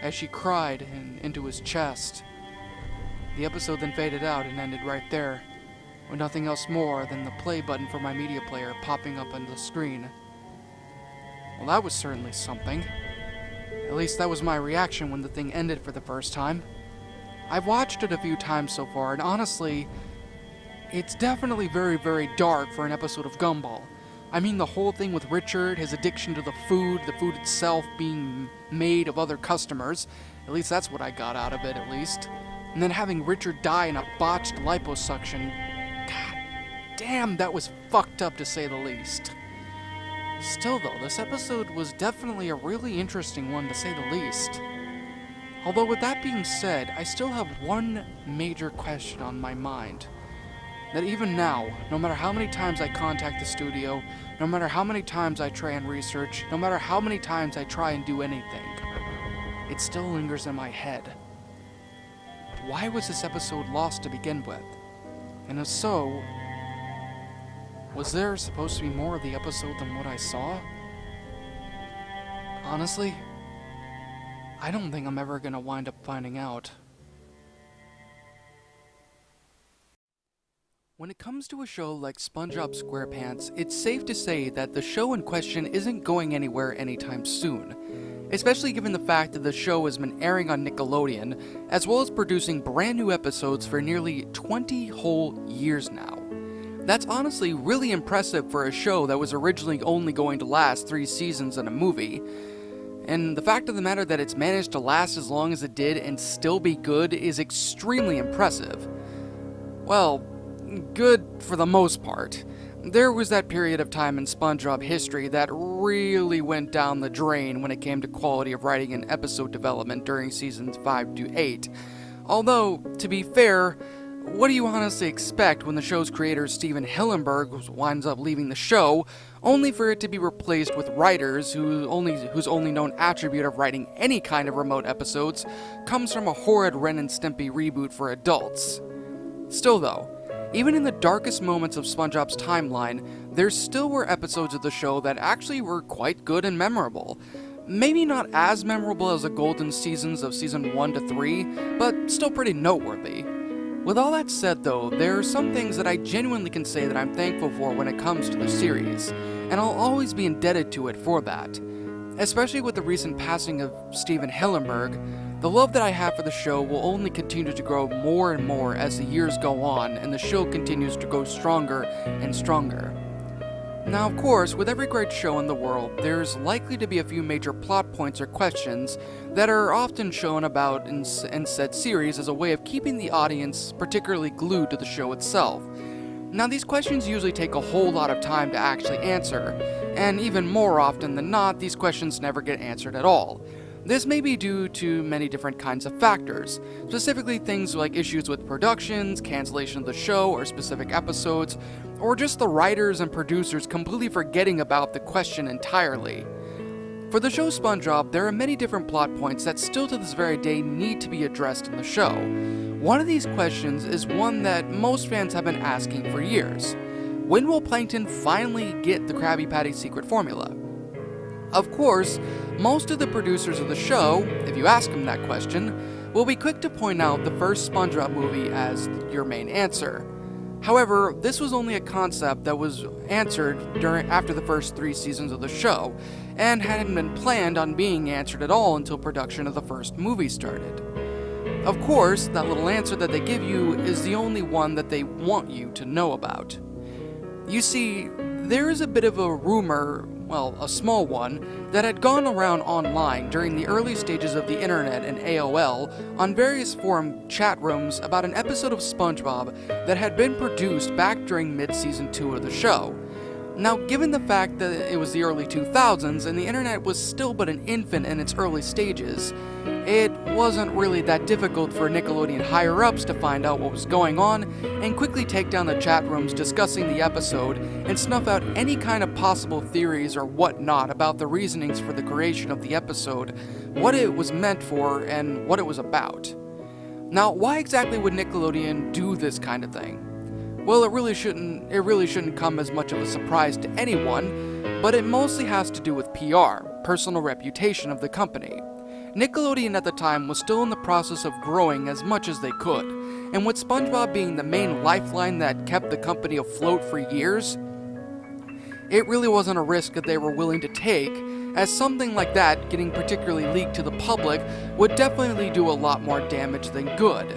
[SPEAKER 1] as she cried into his chest. The episode then faded out and ended right there, with nothing else more than the play button for my media player popping up on the screen. Well, that was certainly something. At least that was my reaction when the thing ended for the first time. I've watched it a few times so far, and honestly, it's definitely very, very dark for an episode of Gumball. I mean, the whole thing with Richard, his addiction to the food itself being made of other customers, at least that's what I got out of it, at least. And then having Richard die in a botched liposuction. God damn, that was fucked up to say the least. Still though, this episode was definitely a really interesting one to say the least. Although with that being said, I still have one major question on my mind. That even now, no matter how many times I contact the studio, no matter how many times I try and research, no matter how many times I try and do anything, it still lingers in my head. Why was this episode lost to begin with? And if so, was there supposed to be more of the episode than what I saw? Honestly, I don't think I'm ever gonna wind up finding out. When it comes to a show like SpongeBob SquarePants, it's safe to say that the show in question isn't going anywhere anytime soon, especially given the fact that the show has been airing on Nickelodeon, as well as producing brand new episodes for nearly 20 whole years now. That's honestly really impressive for a show that was originally only going to last 3 seasons and a movie, and the fact of the matter that it's managed to last as long as it did and still be good is extremely impressive. Well, good for the most part. There was that period of time in SpongeBob history that really went down the drain when it came to quality of writing and episode development during seasons 5 to 8. Although, to be fair, what do you honestly expect when the show's creator Stephen Hillenburg winds up leaving the show, only for it to be replaced with writers whose only known attribute of writing any kind of remote episodes comes from a horrid Ren and Stimpy reboot for adults? Still though, even in the darkest moments of SpongeBob's timeline, there still were episodes of the show that actually were quite good and memorable. Maybe not as memorable as the golden seasons of season 1 to 3, but still pretty noteworthy. With all that said though, there are some things that I genuinely can say that I'm thankful for when it comes to the series, and I'll always be indebted to it for that. Especially with the recent passing of Stephen Hillenburg, the love that I have for the show will only continue to grow more and more as the years go on and the show continues to grow stronger and stronger. Now, of course, with every great show in the world, there's likely to be a few major plot points or questions that are often shown about in said series as a way of keeping the audience particularly glued to the show itself. Now, these questions usually take a whole lot of time to actually answer, and even more often than not, these questions never get answered at all. This may be due to many different kinds of factors, specifically things like issues with productions, cancellation of the show or specific episodes, or just the writers and producers completely forgetting about the question entirely. For the show SpongeBob, there are many different plot points that still to this very day need to be addressed in the show. One of these questions is one that most fans have been asking for years. When will Plankton finally get the Krabby Patty secret formula? Of course, most of the producers of the show, if you ask them that question, will be quick to point out the first SpongeBob movie as your main answer. However, this was only a concept that was answered after the first 3 seasons of the show, and hadn't been planned on being answered at all until production of the first movie started. Of course, that little answer that they give you is the only one that they want you to know about. You see, there is a bit of a rumor, well, a small one, that had gone around online during the early stages of the internet and AOL on various forum chat rooms about an episode of SpongeBob that had been produced back during mid-season 2 of the show. Now, given the fact that it was the early 2000s and the internet was still but an infant in its early stages, it wasn't really that difficult for Nickelodeon higher-ups to find out what was going on and quickly take down the chat rooms discussing the episode and snuff out any kind of possible theories or whatnot about the reasonings for the creation of the episode, what it was meant for, and what it was about. Now, why exactly would Nickelodeon do this kind of thing? Well, it really shouldn't come as much of a surprise to anyone, but it mostly has to do with PR, personal reputation of the company. Nickelodeon at the time was still in the process of growing as much as they could, and with SpongeBob being the main lifeline that kept the company afloat for years, it really wasn't a risk that they were willing to take, as something like that, getting particularly leaked to the public, would definitely do a lot more damage than good.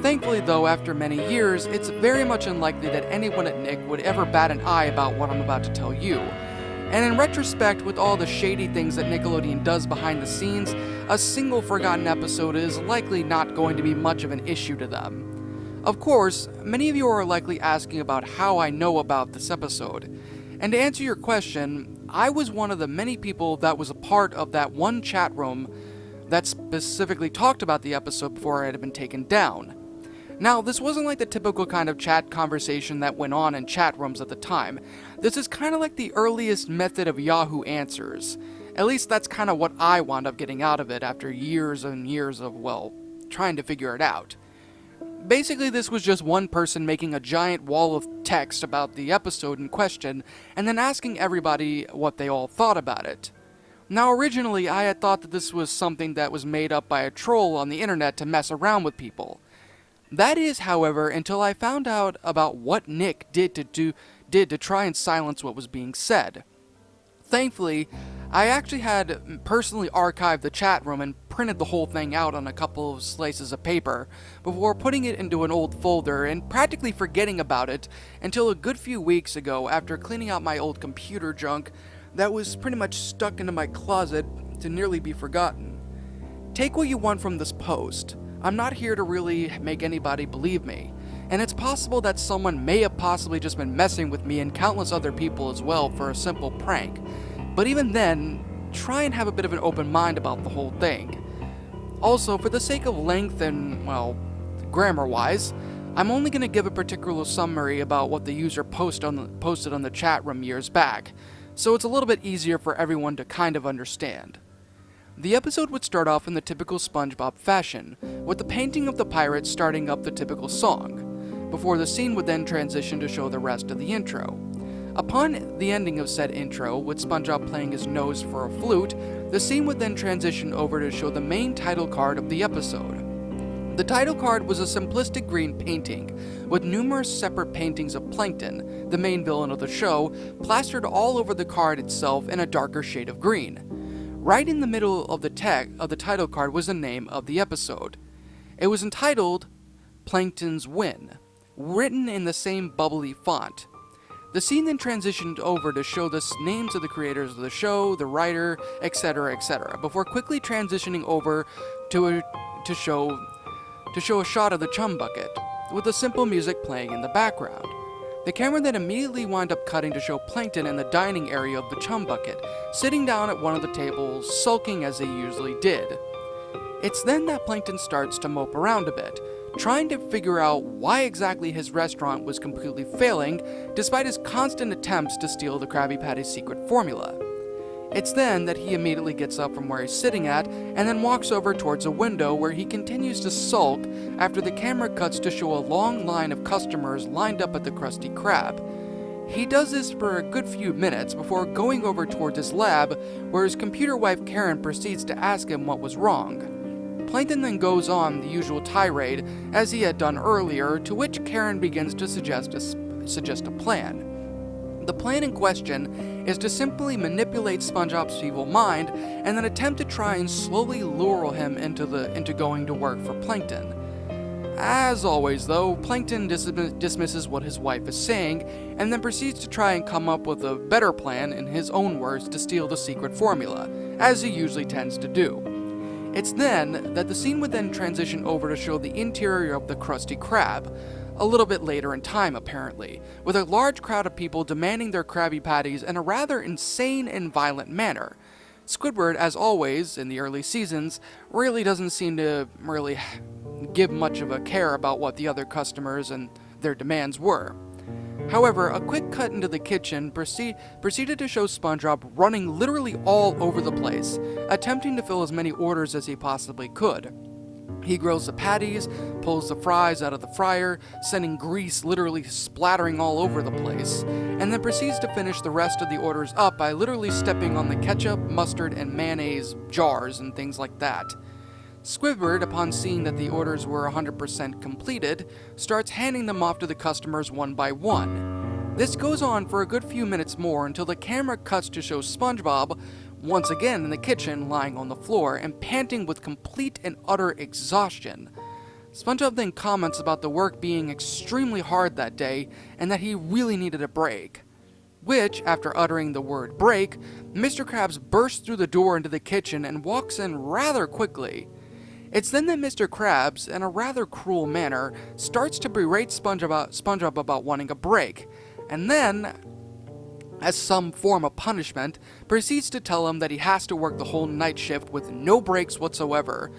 [SPEAKER 1] Thankfully though, after many years, it's very much unlikely that anyone at Nick would ever bat an eye about what I'm about to tell you. And in retrospect, with all the shady things that Nickelodeon does behind the scenes, a single forgotten episode is likely not going to be much of an issue to them. Of course, many of you are likely asking about how I know about this episode. And to answer your question, I was one of the many people that was a part of that one chat room that specifically talked about the episode before it had been taken down. Now, this wasn't like the typical kind of chat conversation that went on in chat rooms at the time. This is kind of like the earliest method of Yahoo Answers. At least that's kind of what I wound up getting out of it after years and years of, well, trying to figure it out. Basically, this was just one person making a giant wall of text about the episode in question, and then asking everybody what they all thought about it. Now, originally, I had thought that this was something that was made up by a troll on the internet to mess around with people. That is, however, until I found out about what Nick did to try and silence what was being said. Thankfully, I actually had personally archived the chat room and printed the whole thing out on a couple of slices of paper before putting it into an old folder and practically forgetting about it until a good few weeks ago after cleaning out my old computer junk that was pretty much stuck into my closet to nearly be forgotten. Take what you want from this post. I'm not here to really make anybody believe me, and it's possible that someone may have possibly just been messing with me and countless other people as well for a simple prank, but even then, try and have a bit of an open mind about the whole thing. Also, for the sake of length and, well, grammar-wise, I'm only going to give a particular summary about what the user posted on the chat room years back, so it's a little bit easier for everyone to kind of understand. The episode would start off in the typical SpongeBob fashion, with the painting of the pirates starting up the typical song, before the scene would then transition to show the rest of the intro. Upon the ending of said intro, with SpongeBob playing his nose for a flute, the scene would then transition over to show the main title card of the episode. The title card was a simplistic green painting, with numerous separate paintings of Plankton, the main villain of the show, plastered all over the card itself in a darker shade of green. Right in the middle of the title card was the name of the episode. It was entitled Plankton's Win, written in the same bubbly font. The scene then transitioned over to show the names of the creators of the show, the writer, etc., before quickly transitioning over to show a shot of the chum bucket, with the simple music playing in the background. The camera then immediately wound up cutting to show Plankton in the dining area of the chum bucket, sitting down at one of the tables, sulking as he usually did. It's then that Plankton starts to mope around a bit, trying to figure out why exactly his restaurant was completely failing, despite his constant attempts to steal the Krabby Patty's secret formula. It's then that he immediately gets up from where he's sitting at, and then walks over towards a window where he continues to sulk after the camera cuts to show a long line of customers lined up at the Krusty Krab. He does this for a good few minutes before going over towards his lab, where his computer wife Karen proceeds to ask him what was wrong. Plankton then goes on the usual tirade, as he had done earlier, to which Karen begins to suggest a plan. The plan in question is to simply manipulate SpongeBob's feeble mind and then attempt to try and slowly lure him into going to work for Plankton. As always though, Plankton dismisses what his wife is saying and then proceeds to try and come up with a better plan, in his own words, to steal the secret formula, as he usually tends to do. It's then that the scene would then transition over to show the interior of the Krusty Krab. a little bit later in time apparently, with a large crowd of people demanding their Krabby Patties in a rather insane and violent manner. Squidward, as always in the early seasons, really doesn't seem to really give much of a care about what the other customers and their demands were. However, a quick cut into the kitchen proceeded to show SpongeBob running literally all over the place, attempting to fill as many orders as he possibly could. He grills the patties, pulls the fries out of the fryer, sending grease literally splattering all over the place, and then proceeds to finish the rest of the orders up by literally stepping on the ketchup, mustard, and mayonnaise jars and things like that. Squidward, upon seeing that the orders were 100% completed, starts handing them off to the customers one by one. This goes on for a good few minutes more until the camera cuts to show SpongeBob, once again in the kitchen, lying on the floor and panting with complete and utter exhaustion. SpongeBob then comments about the work being extremely hard that day and that he really needed a break. Which, after uttering the word break, Mr. Krabs bursts through the door into the kitchen and walks in rather quickly. It's then that Mr. Krabs, in a rather cruel manner, starts to berate SpongeBob about wanting a break, and then, as some form of punishment, proceeds to tell him that he has to work the whole night shift with no breaks whatsoever.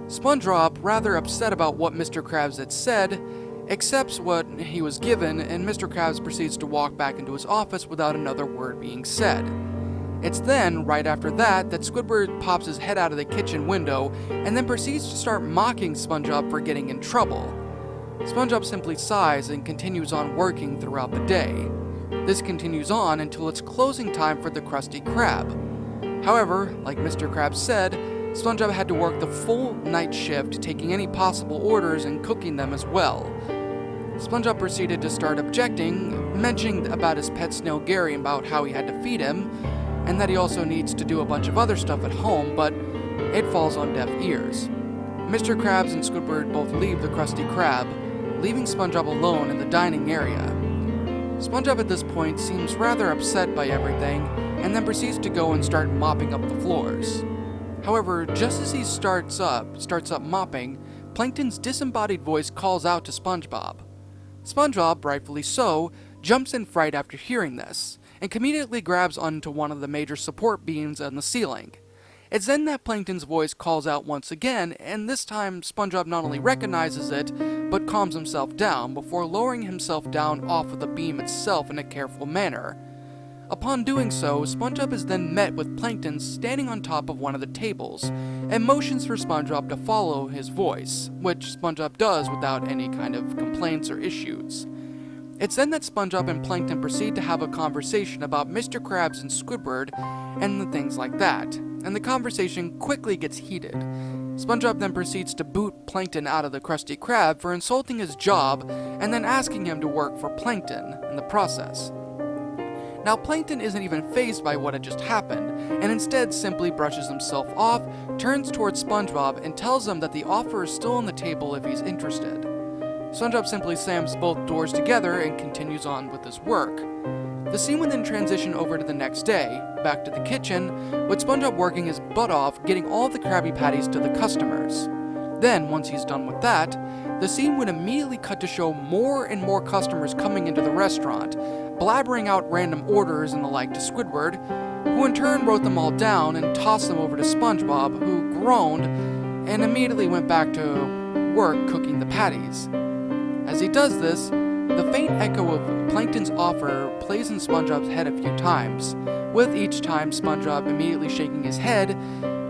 [SPEAKER 1] SpongeBob, rather upset about what Mr. Krabs had said, accepts what he was given, and Mr. Krabs proceeds to walk back into his office without another word being said. It's then, right after that, that Squidward pops his head out of the kitchen window and then proceeds to start mocking SpongeBob for getting in trouble. SpongeBob simply sighs and continues on working throughout the day. This continues on until it's closing time for the Krusty Krab. However, like Mr. Krabs said, SpongeBob had to work the full night shift, taking any possible orders and cooking them as well. SpongeBob proceeded to start objecting, mentioning about his pet snail Gary and about how he had to feed him, and that he also needs to do a bunch of other stuff at home, but it falls on deaf ears. Mr. Krabs and Squidward both leave the Krusty Krab, leaving SpongeBob alone in the dining area. SpongeBob at this point seems rather upset by everything, and then proceeds to go and start mopping up the floors. However, just as he starts up mopping, Plankton's disembodied voice calls out to SpongeBob. SpongeBob, rightfully so, jumps in fright after hearing this, and immediately grabs onto one of the major support beams on the ceiling. It's then that Plankton's voice calls out once again, and this time SpongeBob not only recognizes it, but calms himself down before lowering himself down off of the beam itself in a careful manner. Upon doing so, SpongeBob is then met with Plankton standing on top of one of the tables, and motions for SpongeBob to follow his voice, which SpongeBob does without any kind of complaints or issues. It's then that SpongeBob and Plankton proceed to have a conversation about Mr. Krabs and Squidward and the things like that, and the conversation quickly gets heated. SpongeBob then proceeds to boot Plankton out of the Krusty Krab for insulting his job and then asking him to work for Plankton in the process. Now, Plankton isn't even fazed by what had just happened, and instead simply brushes himself off, turns towards SpongeBob, and tells him that the offer is still on the table if he's interested. SpongeBob simply slams both doors together and continues on with his work. The scene would then transition over to the next day, back to the kitchen, with SpongeBob working his butt off getting all the Krabby Patties to the customers. Then, once he's done with that, the scene would immediately cut to show more and more customers coming into the restaurant, blabbering out random orders and the like to Squidward, who in turn wrote them all down and tossed them over to SpongeBob, who groaned and immediately went back to work cooking the patties. As he does this, the faint echo of Plankton's offer plays in SpongeBob's head a few times, with each time SpongeBob immediately shaking his head,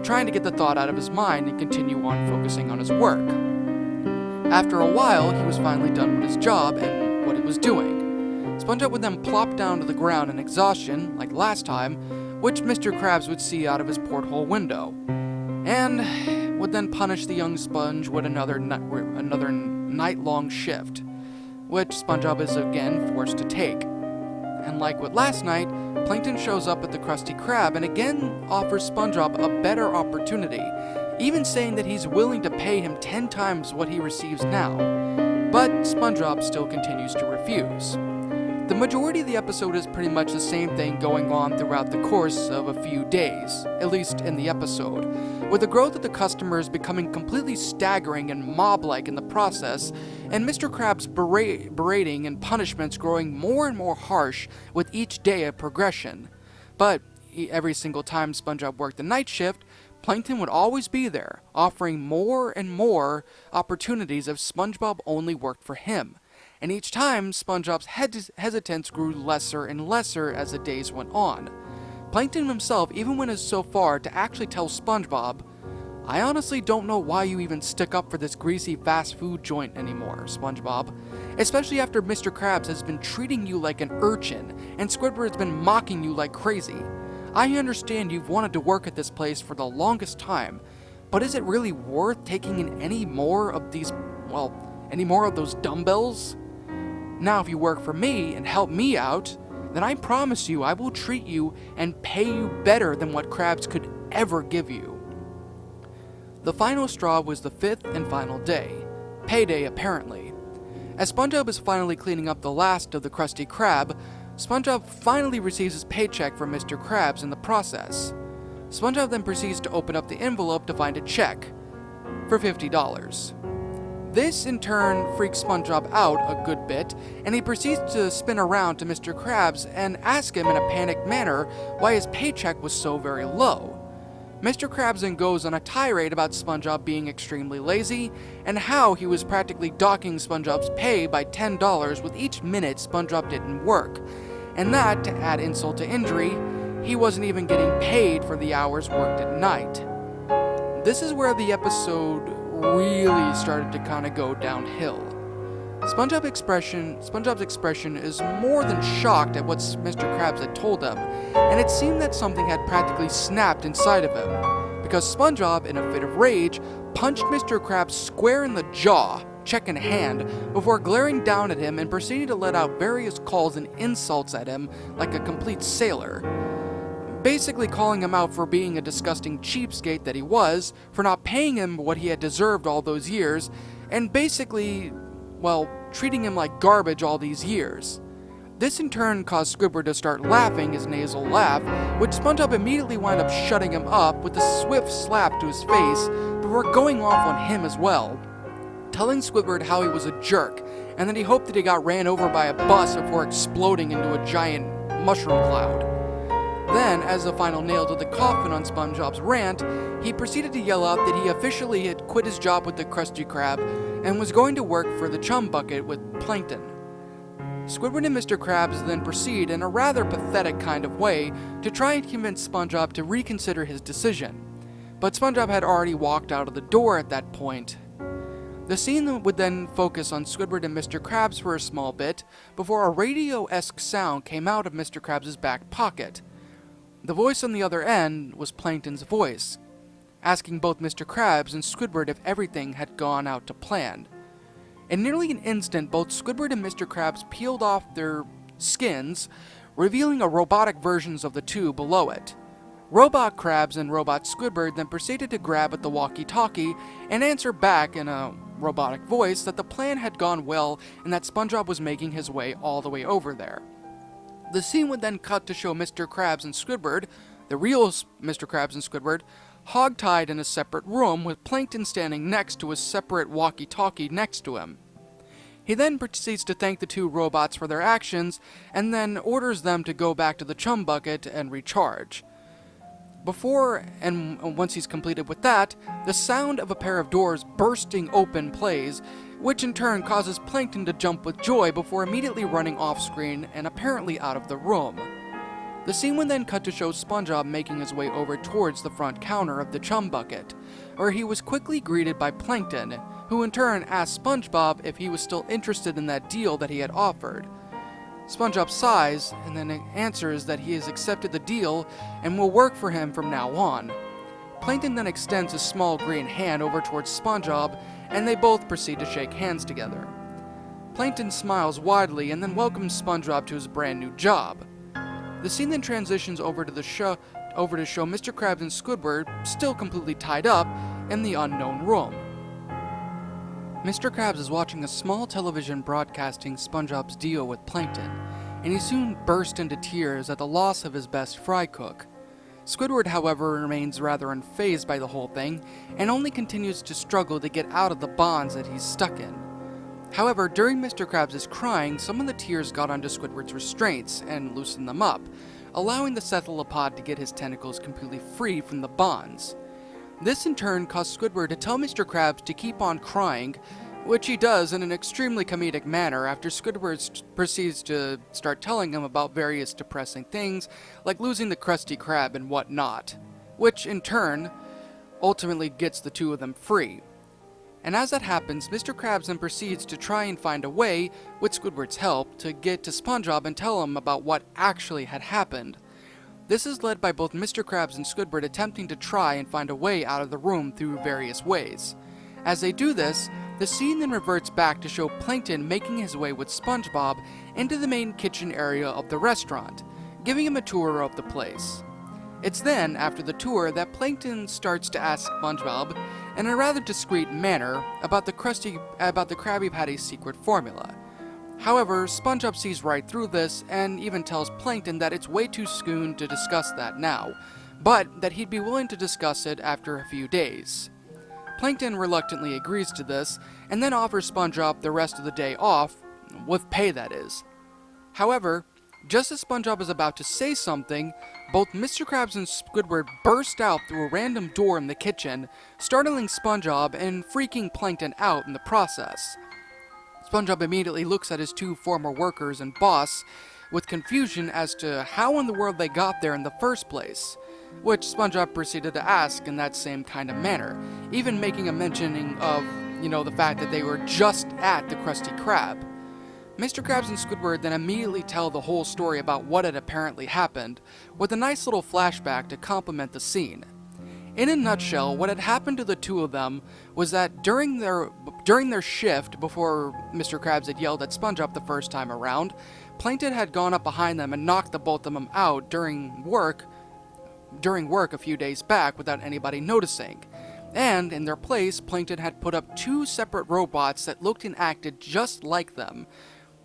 [SPEAKER 1] trying to get the thought out of his mind and continue on focusing on his work. After a while, he was finally done with his job and what he was doing. SpongeBob would then plop down to the ground in exhaustion, like last time, which Mr. Krabs would see out of his porthole window, and would then punish the young sponge with another night-long shift, which SpongeBob is again forced to take. And like with last night, Plankton shows up at the Krusty Krab and again offers SpongeBob a better opportunity, even saying that he's willing to pay him 10 times what he receives now. But SpongeBob still continues to refuse. The majority of the episode is pretty much the same thing going on throughout the course of a few days, at least in the episode, with the growth of the customers becoming completely staggering and mob-like in the process, and Mr. Krabs' berating and punishments growing more and more harsh with each day of progression. But every single time SpongeBob worked the night shift, Plankton would always be there, offering more and more opportunities if SpongeBob only worked for him. And each time, SpongeBob's hesitance grew lesser and lesser as the days went on. Plankton himself even went so far to actually tell SpongeBob, "I honestly don't know why you even stick up for this greasy fast food joint anymore, SpongeBob. Especially after Mr. Krabs has been treating you like an urchin, and Squidward has been mocking you like crazy. I understand you've wanted to work at this place for the longest time, but is it really worth taking in any more of those dumbbells? Now if you work for me and help me out, then I promise you I will treat you and pay you better than what Krabs could ever give you." The final straw was the fifth and final day. Payday, apparently. As SpongeBob is finally cleaning up the last of the Krusty Krab, SpongeBob finally receives his paycheck from Mr. Krabs in the process. SpongeBob then proceeds to open up the envelope to find a check for $50. This, in turn, freaks SpongeBob out a good bit, and he proceeds to spin around to Mr. Krabs and ask him in a panicked manner why his paycheck was so very low. Mr. Krabs then goes on a tirade about SpongeBob being extremely lazy, and how he was practically docking SpongeBob's pay by $10 with each minute SpongeBob didn't work, and that, to add insult to injury, he wasn't even getting paid for the hours worked at night. This is where the episode really started to kind of go downhill. SpongeBob's expression is more than shocked at what Mr. Krabs had told him, and it seemed that something had practically snapped inside of him, because SpongeBob, in a fit of rage, punched Mr. Krabs square in the jaw, check in hand, before glaring down at him and proceeding to let out various calls and insults at him like a complete sailor. Basically calling him out for being a disgusting cheapskate that he was, for not paying him what he had deserved all those years, and basically, treating him like garbage all these years. This in turn caused Squidward to start laughing his nasal laugh, which SpongeBob immediately wound up shutting him up with a swift slap to his face before going off on him as well, telling Squidward how he was a jerk, and that he hoped that he got ran over by a bus before exploding into a giant mushroom cloud. Then, as a final nail to the coffin on SpongeBob's rant, he proceeded to yell out that he officially had quit his job with the Krusty Krab and was going to work for the Chum Bucket with Plankton. Squidward and Mr. Krabs then proceed in a rather pathetic kind of way to try and convince SpongeBob to reconsider his decision, but SpongeBob had already walked out of the door at that point. The scene would then focus on Squidward and Mr. Krabs for a small bit before a radio-esque sound came out of Mr. Krabs' back pocket. The voice on the other end was Plankton's voice, asking both Mr. Krabs and Squidward if everything had gone out to plan. In nearly an instant, both Squidward and Mr. Krabs peeled off their skins, revealing a robotic versions of the two below it. Robot Krabs and Robot Squidward then proceeded to grab at the walkie-talkie and answer back in a robotic voice that the plan had gone well and that SpongeBob was making his way all the way over there. The scene would then cut to show Mr. Krabs and Squidward, the real Mr. Krabs and Squidward, hogtied in a separate room with Plankton standing next to a separate walkie-talkie next to him. He then proceeds to thank the two robots for their actions and then orders them to go back to the Chum Bucket and recharge. Once he's completed with that, the sound of a pair of doors bursting open plays, which in turn causes Plankton to jump with joy before immediately running off-screen and apparently out of the room. The scene would then cut to show SpongeBob making his way over towards the front counter of the Chum Bucket, where he was quickly greeted by Plankton, who in turn asked SpongeBob if he was still interested in that deal that he had offered. SpongeBob sighs and then answers that he has accepted the deal and will work for him from now on. Plankton then extends his small green hand over towards SpongeBob, and they both proceed to shake hands together. Plankton smiles widely and then welcomes SpongeBob to his brand new job. The scene then transitions over to show Mr. Krabs and Squidward, still completely tied up, in the unknown room. Mr. Krabs is watching a small television broadcasting SpongeBob's deal with Plankton, and he soon burst into tears at the loss of his best fry cook. Squidward, however, remains rather unfazed by the whole thing, and only continues to struggle to get out of the bonds that he's stuck in. However, during Mr. Krabs' crying, some of the tears got onto Squidward's restraints and loosened them up, allowing the cephalopod to get his tentacles completely free from the bonds. This in turn caused Squidward to tell Mr. Krabs to keep on crying, which he does in an extremely comedic manner after Squidward proceeds to start telling him about various depressing things, like losing the Krusty Krab and whatnot, which in turn ultimately gets the two of them free. And as that happens, Mr. Krabs then proceeds to try and find a way, with Squidward's help, to get to SpongeBob and tell him about what actually had happened. This is led by both Mr. Krabs and Squidward attempting to try and find a way out of the room through various ways. As they do this, the scene then reverts back to show Plankton making his way with SpongeBob into the main kitchen area of the restaurant, giving him a tour of the place. It's then, after the tour, that Plankton starts to ask SpongeBob, in a rather discreet manner, about the Krabby Patty's secret formula. However, SpongeBob sees right through this and even tells Plankton that it's way too soon to discuss that now, but that he'd be willing to discuss it after a few days. Plankton reluctantly agrees to this, and then offers SpongeBob the rest of the day off, with pay that is. However, just as SpongeBob is about to say something, both Mr. Krabs and Squidward burst out through a random door in the kitchen, startling SpongeBob and freaking Plankton out in the process. SpongeBob immediately looks at his two former workers and boss with confusion as to how in the world they got there in the first place, which SpongeBob proceeded to ask in that same kind of manner, even making a mentioning of, the fact that they were just at the Krusty Krab. Mr. Krabs and Squidward then immediately tell the whole story about what had apparently happened, with a nice little flashback to complement the scene. In a nutshell, what had happened to the two of them was that during their shift, before Mr. Krabs had yelled at SpongeBob the first time around, Plankton had gone up behind them and knocked the both of them out during work a few days back without anybody noticing. And in their place, Plankton had put up two separate robots that looked and acted just like them,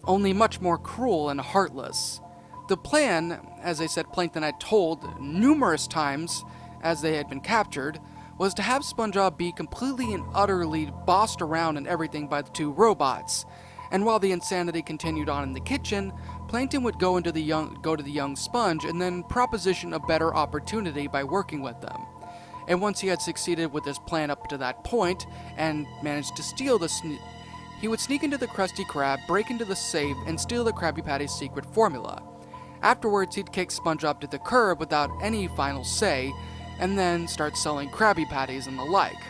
[SPEAKER 1] only much more cruel and heartless. The plan, as I said Plankton had told numerous times as they had been captured, was to have SpongeBob be completely and utterly bossed around and everything by the two robots. And while the insanity continued on in the kitchen, Plankton would go to the young Sponge and then proposition a better opportunity by working with them. And once he had succeeded with his plan up to that point and managed to steal he would sneak into the Krusty Krab, break into the safe, and steal the Krabby Patty's secret formula. Afterwards, he'd kick SpongeBob to the curb without any final say, and then start selling Krabby Patties and the like.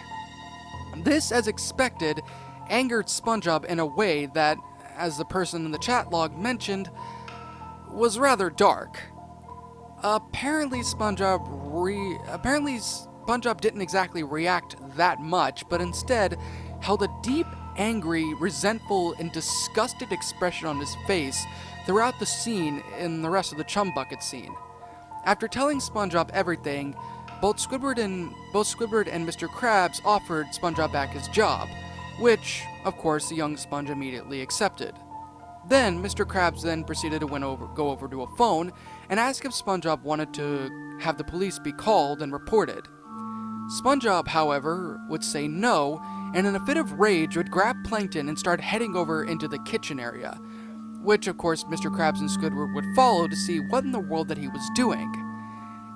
[SPEAKER 1] This, as expected, angered SpongeBob in a way that, as the person in the chat log mentioned, was rather dark. Apparently SpongeBob didn't exactly react that much, but instead held a deep, angry, resentful, and disgusted expression on his face throughout the scene in the rest of the Chum Bucket scene. After telling SpongeBob everything, both Squidward and Mr. Krabs offered SpongeBob back his job, which, of course, the young Sponge immediately accepted. Then, Mr. Krabs then proceeded to go over to a phone and ask if SpongeBob wanted to have the police be called and reported. SpongeBob, however, would say no, and in a fit of rage would grab Plankton and start heading over into the kitchen area, which of course Mr. Krabs and Squidward would follow to see what in the world that he was doing.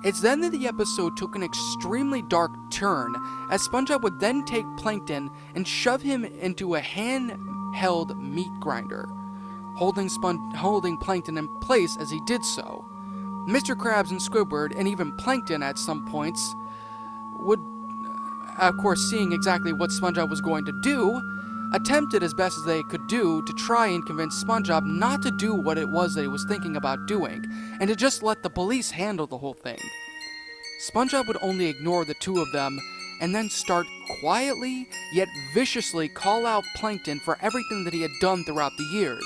[SPEAKER 1] It's then that the episode took an extremely dark turn, as SpongeBob would then take Plankton and shove him into a hand-held meat grinder, holding Plankton in place as he did so. Mr. Krabs and Squidward, and even Plankton at some points, would, of course, seeing exactly what SpongeBob was going to do, attempted as best as they could do to try and convince SpongeBob not to do what it was that he was thinking about doing, and to just let the police handle the whole thing. SpongeBob would only ignore the two of them, and then start quietly, yet viciously call out Plankton for everything that he had done throughout the years,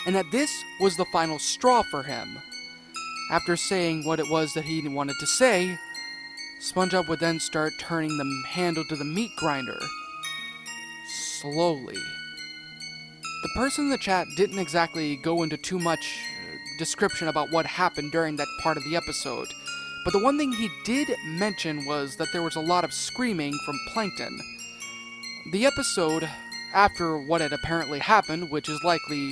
[SPEAKER 1] and that this was the final straw for him. After saying what it was that he wanted to say, SpongeBob would then start turning the handle to the meat grinder. Slowly. The person in the chat didn't exactly go into too much description about what happened during that part of the episode. But the one thing he did mention was that there was a lot of screaming from Plankton. The episode, after what had apparently happened, which is likely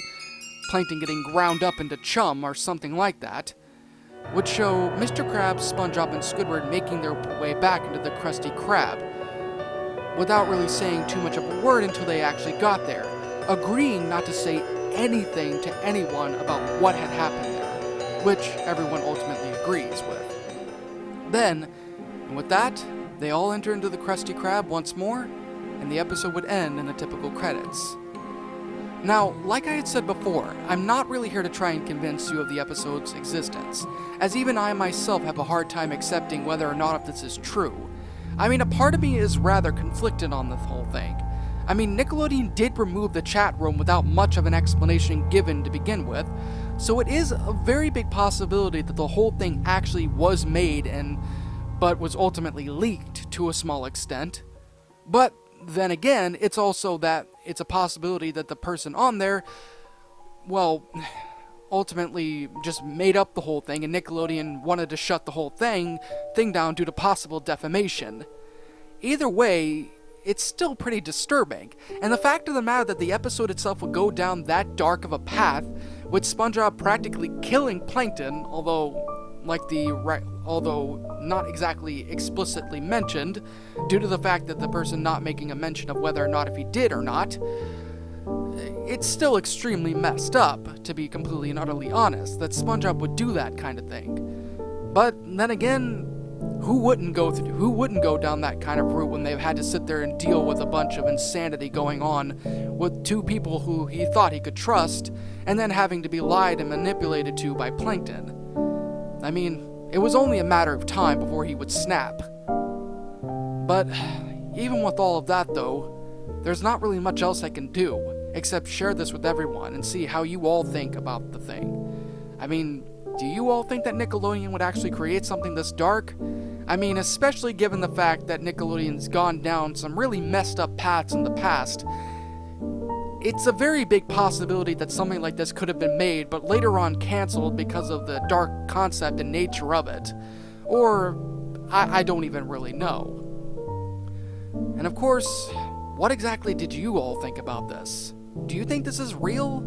[SPEAKER 1] Plankton getting ground up into chum or something like that, would show Mr. Krabs, SpongeBob, and Squidward making their way back into the Krusty Krab, without really saying too much of a word until they actually got there, agreeing not to say anything to anyone about what had happened there, which everyone ultimately agrees with. Then, and with that, they all enter into the Krusty Krab once more, and the episode would end in the typical credits. Now, like I had said before, I'm not really here to try and convince you of the episode's existence, as even I myself have a hard time accepting whether or not if this is true. I mean, a part of me is rather conflicted on this whole thing. I mean, Nickelodeon did remove the chat room without much of an explanation given to begin with, so it is a very big possibility that the whole thing actually was made but was ultimately leaked to a small extent. But then again, it's also that it's a possibility that the person on there, well, ultimately just made up the whole thing and Nickelodeon wanted to shut the whole thing down due to possible defamation. Either way, it's still pretty disturbing, and the fact of the matter that the episode itself would go down that dark of a path, with SpongeBob practically killing Plankton, although not exactly explicitly mentioned, due to the fact that the person not making a mention of whether or not if he did or not, it's still extremely messed up, to be completely and utterly honest, that SpongeBob would do that kind of thing. But then again, who wouldn't go down that kind of route when they've had to sit there and deal with a bunch of insanity going on with two people who he thought he could trust, and then having to be lied and manipulated to by Plankton? I mean, it was only a matter of time before he would snap. But even with all of that though, there's not really much else I can do, except share this with everyone and see how you all think about the thing. I mean, do you all think that Nickelodeon would actually create something this dark? I mean, especially given the fact that Nickelodeon's gone down some really messed up paths in the past. It's a very big possibility that something like this could have been made, but later on canceled because of the dark concept and nature of it. Or, I don't even really know. And of course, what exactly did you all think about this? Do you think this is real?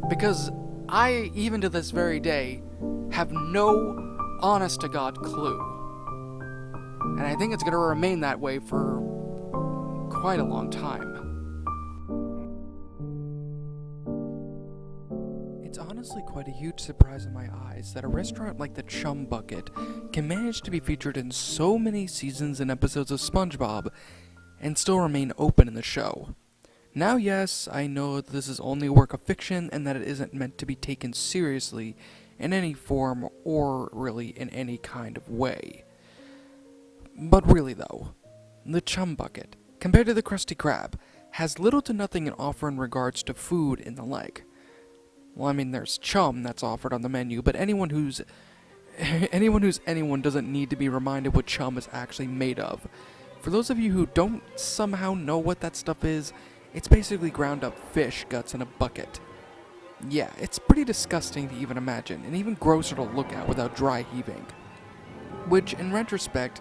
[SPEAKER 1] Because I, even to this very day, have no honest-to-God clue. And I think it's going to remain that way for quite a long time. It's honestly quite a huge surprise in my eyes that a restaurant like the Chum Bucket can manage to be featured in so many seasons and episodes of SpongeBob and still remain open in the show. Now, yes, I know that this is only a work of fiction and that it isn't meant to be taken seriously in any form or really in any kind of way. But really though, the Chum Bucket, compared to the Krusty Krab, has little to nothing in offer in regards to food and the like. Well, I mean, there's chum that's offered on the menu, but anyone who's anyone doesn't need to be reminded what chum is actually made of. For those of you who don't somehow know what that stuff is, it's basically ground up fish guts in a bucket. Yeah, it's pretty disgusting to even imagine, and even grosser to look at without dry heaving. Which, in retrospect,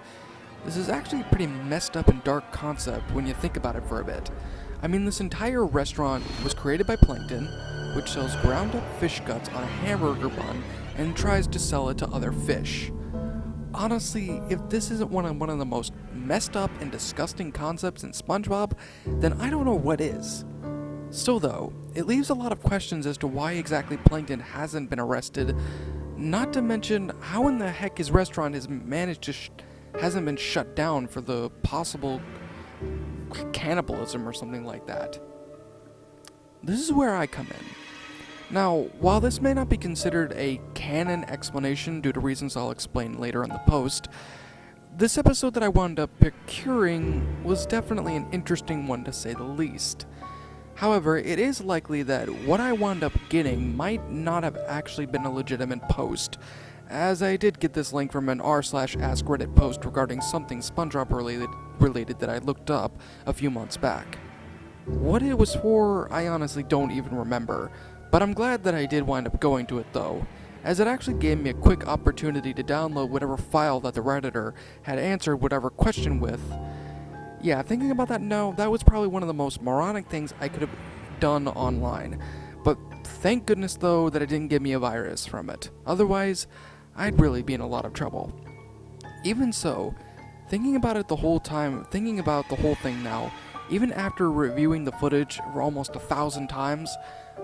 [SPEAKER 1] this is actually a pretty messed up and dark concept when you think about it for a bit. I mean, this entire restaurant was created by Plankton, which sells ground up fish guts on a hamburger bun and tries to sell it to other fish. Honestly, if this isn't one of the most messed up and disgusting concepts in SpongeBob, then I don't know what is. Still though, it leaves a lot of questions as to why exactly Plankton hasn't been arrested, not to mention how in the heck his restaurant hasn't been shut down for the possible cannibalism or something like that. This is where I come in. Now, while this may not be considered a canon explanation due to reasons I'll explain later in the post, this episode that I wound up procuring was definitely an interesting one to say the least. However, it is likely that what I wound up getting might not have actually been a legitimate post, as I did get this link from an r/ask Reddit post regarding something SpongeBob related that I looked up a few months back. What it was for, I honestly don't even remember, but I'm glad that I did wind up going to it though, as it actually gave me a quick opportunity to download whatever file that the Redditor had answered whatever question with. Yeah, thinking about that, no, that was probably one of the most moronic things I could have done online. But thank goodness, though, that it didn't give me a virus from it. Otherwise, I'd really be in a lot of trouble. Even so, thinking about the whole thing now, even after reviewing the footage almost 1,000 times,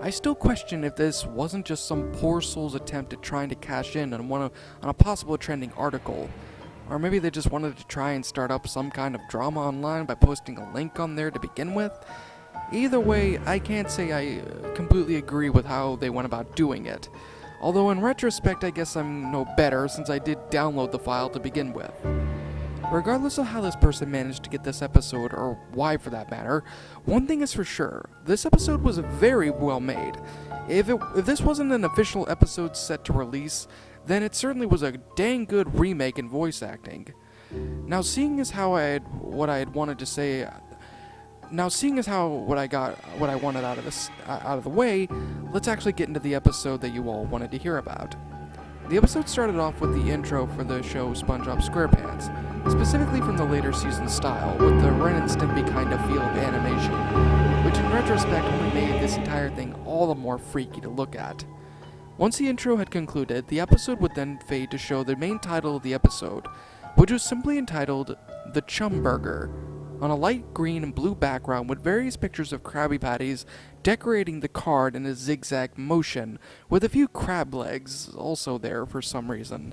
[SPEAKER 1] I still question if this wasn't just some poor soul's attempt at trying to cash in on a possible trending article. Or maybe they just wanted to try and start up some kind of drama online by posting a link on there to begin with. Either way, I can't say I completely agree with how they went about doing it. Although in retrospect, I guess I'm no better since I did download the file to begin with. Regardless of how this person managed to get this episode, or why for that matter, one thing is for sure, this episode was very well made. If this wasn't an official episode set to release, then it certainly was a dang good remake in voice acting. Now, seeing as how what I wanted out of the way, let's actually get into the episode that you all wanted to hear about. The episode started off with the intro for the show SpongeBob SquarePants, specifically from the later season style, with the Ren and Stimpy kind of feel of animation, which in retrospect only made this entire thing all the more freaky to look at. Once the intro had concluded, the episode would then fade to show the main title of the episode, which was simply entitled The Chum Burger, on a light green and blue background with various pictures of Krabby Patties decorating the card in a zigzag motion, with a few crab legs also there for some reason.